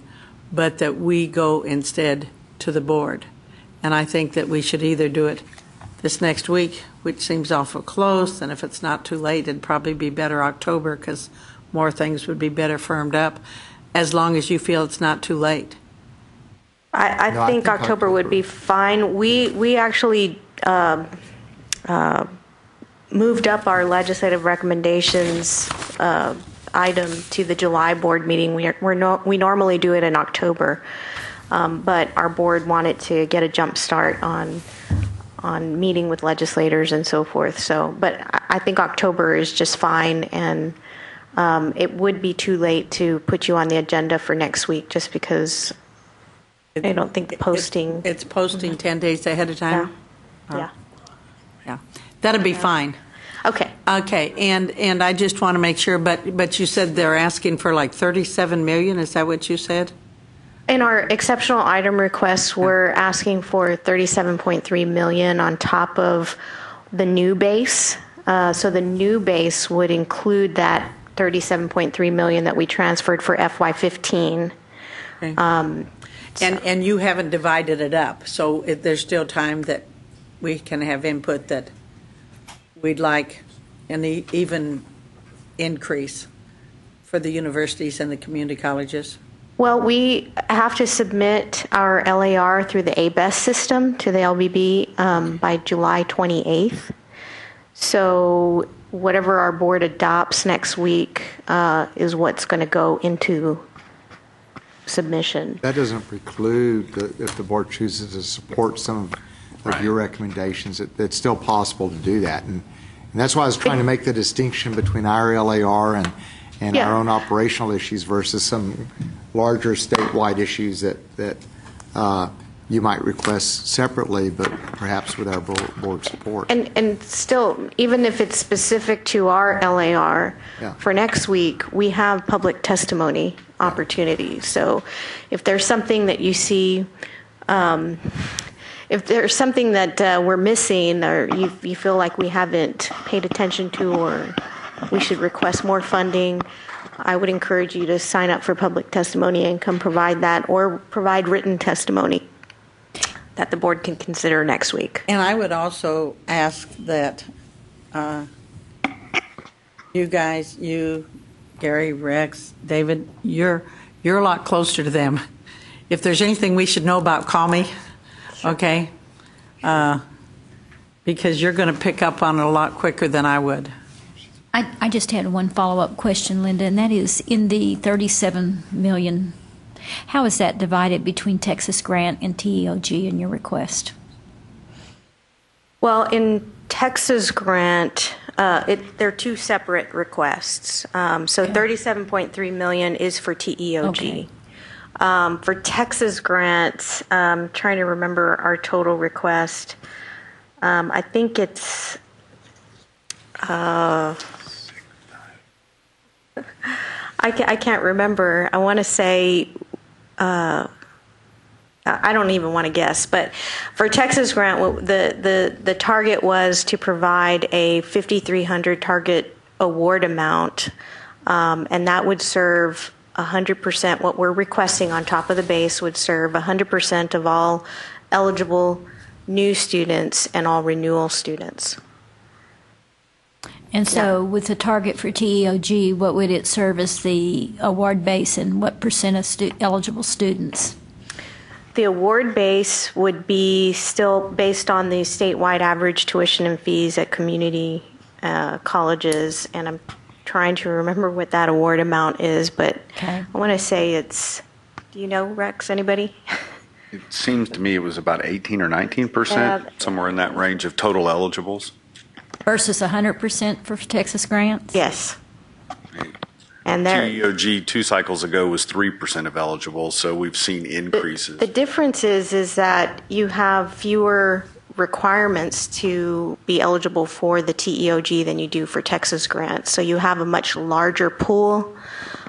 but that we go instead to the board. And I think that we should either do it this next week, which seems awful close, and if it's not too late, it'd probably be better October because more things would be better firmed up, as long as you feel it's not too late. I think October would be fine. We actually moved up our legislative recommendations item to the July board meeting. We normally do it in October, but our board wanted to get a jump start on meeting with legislators and so forth. So, but I think October is just fine, and it would be too late to put you on the agenda for next week, just because I don't think the posting. It's posting 10 days ahead of time? Yeah. Yeah. That'd be fine. Okay. Okay, and I just want to make sure, but you said they're asking for like $37 million, is that what you said? In our exceptional item requests, we're asking for $37.3 million on top of the new base. So the new base would include that $37.3 million that we transferred for FY15. Okay. And you haven't divided it up, so there's still time that we can have input that we'd like an even increase for the universities and the community colleges. Well, we have to submit our LAR through the ABES system to the LBB by July 28th. So whatever our board adopts next week is what's going to go into submission. That doesn't preclude if the board chooses to support some of your recommendations. It's still possible to do that. And that's why I was trying to make the distinction between our LAR and our own operational issues versus some larger statewide issues that you might request separately, but perhaps with our board support. And still, even if it's specific to our LAR, for next week, we have public testimony opportunities. So if there's something that you see, if there's something that we're missing, or you feel like we haven't paid attention to, or we should request more funding, I would encourage you to sign up for public testimony and come provide that, or provide written testimony that the board can consider next week. And I would also ask that you guys, you, Gary, Rex, David, you're a lot closer to them. If there's anything we should know about, call me, okay? Because you're going to pick up on it a lot quicker than I would. I just had one follow-up question, Linda, and that is, in the $37 million, how is that divided between Texas Grant and TEOG in your request? Well, in Texas Grant, they're two separate requests. So $37.3 million is for TEOG. Okay. For Texas Grant, trying to remember our total request. I think it's I can't remember. I want to say I don't even want to guess, but for Texas Grant, the target was to provide a 5,300 target award amount, and that would serve 100%. What we're requesting on top of the base would serve 100% of all eligible new students and all renewal students. And so with the target for TEOG, what would it serve as the award base, and what percent of eligible students? The award base would be still based on the statewide average tuition and fees at community colleges, and I'm trying to remember what that award amount is, but I want to say it's, do you know, Rex, anybody? It seems to me it was about 18 or 19%, somewhere in that range of total eligibles. Versus 100% for Texas Grants? Yes. And TEOG 2 cycles ago was 3% of eligible, so we've seen increases. The difference is that you have fewer requirements to be eligible for the TEOG than you do for Texas Grants. So you have a much larger pool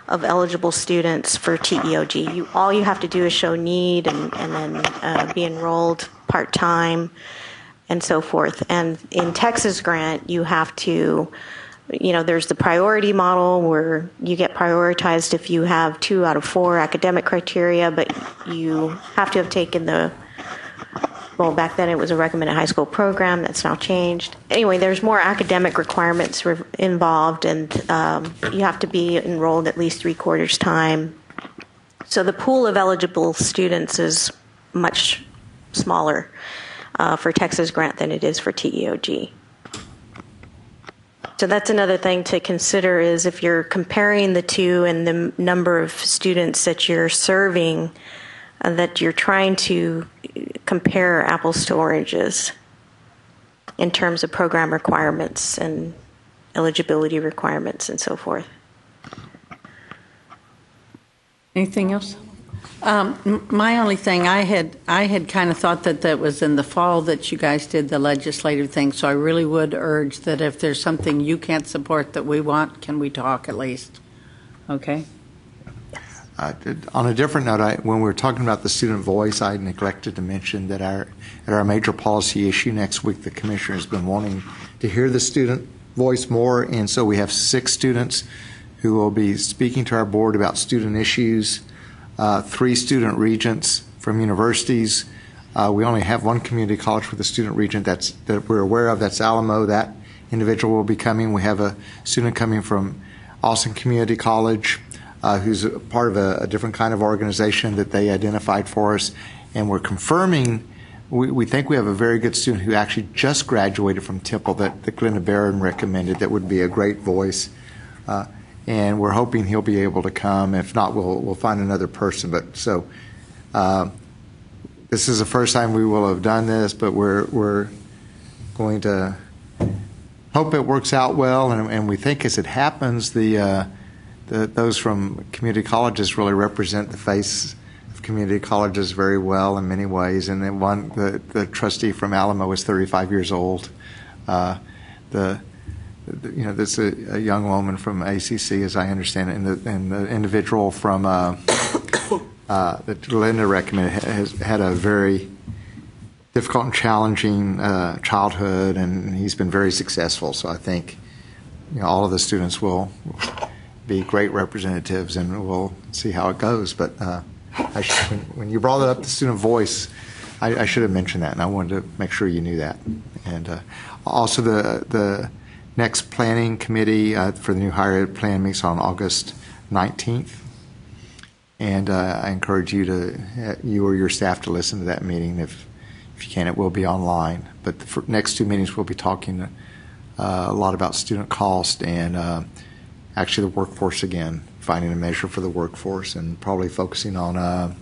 of eligible students for TEOG. All you have to do is show need and then be enrolled part-time and so forth. And in Texas Grant, you have to, there's the priority model where you get prioritized if you have 2 out of 4 academic criteria, but you have to have taken well, back then it was a recommended high school program. That's now changed. Anyway, there's more academic requirements involved, and you have to be enrolled at least 3/4 time. So the pool of eligible students is much smaller for Texas Grant than it is for TEOG. So that's another thing to consider, is if you're comparing the two and the number of students that you're serving, that you're trying to compare apples to oranges in terms of program requirements and eligibility requirements and so forth. Anything else? My only thing, I had kind of thought that was in the fall that you guys did the legislative thing, so I really would urge that if there's something you can't support that we want, can we talk at least? Okay? On a different note, when we were talking about the student voice, I neglected to mention that at our major policy issue next week, the commissioner has been wanting to hear the student voice more, and so we have 6 students who will be speaking to our board about student issues, 3 student regents from universities. We only have 1 community college with a student regent that we're aware of. That's Alamo. That individual will be coming. We have a student coming from Austin Community College, who's a part of a different kind of organization that they identified for us. And we're confirming, we think we have a very good student who actually just graduated from Temple that Glenda Barron recommended that would be a great voice. And we're hoping he'll be able to come. If not, we'll find another person. But so this is the first time we will have done this, but we're going to hope it works out well. And we think as it happens, those from community colleges really represent the face of community colleges very well in many ways. And then the trustee from Alamo is 35 years old. This a young woman from ACC, as I understand it, and the individual from that Linda recommended has had a very difficult and challenging childhood, and he's been very successful. So I think all of the students will be great representatives, and we'll see how it goes. But when you brought it up, the student voice, I should have mentioned that, and I wanted to make sure you knew that. And also the Next planning committee for the new higher ed plan meets on August 19th. And I encourage you or your staff to listen to that meeting. If you can, it will be online. But the next two meetings, we'll be talking a lot about student cost and actually the workforce again, finding a measure for the workforce and probably focusing on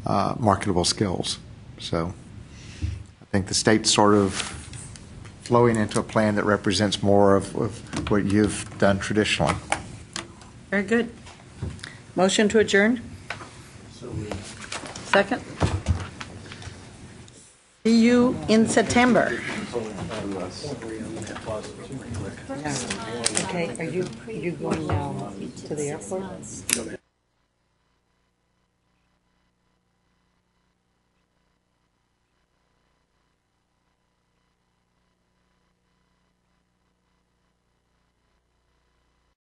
marketable skills. So I think the state's sort of flowing into a plan that represents more of what you've done traditionally. Very good. Motion to adjourn? Second? See you in September. Okay, are you going now to the airport?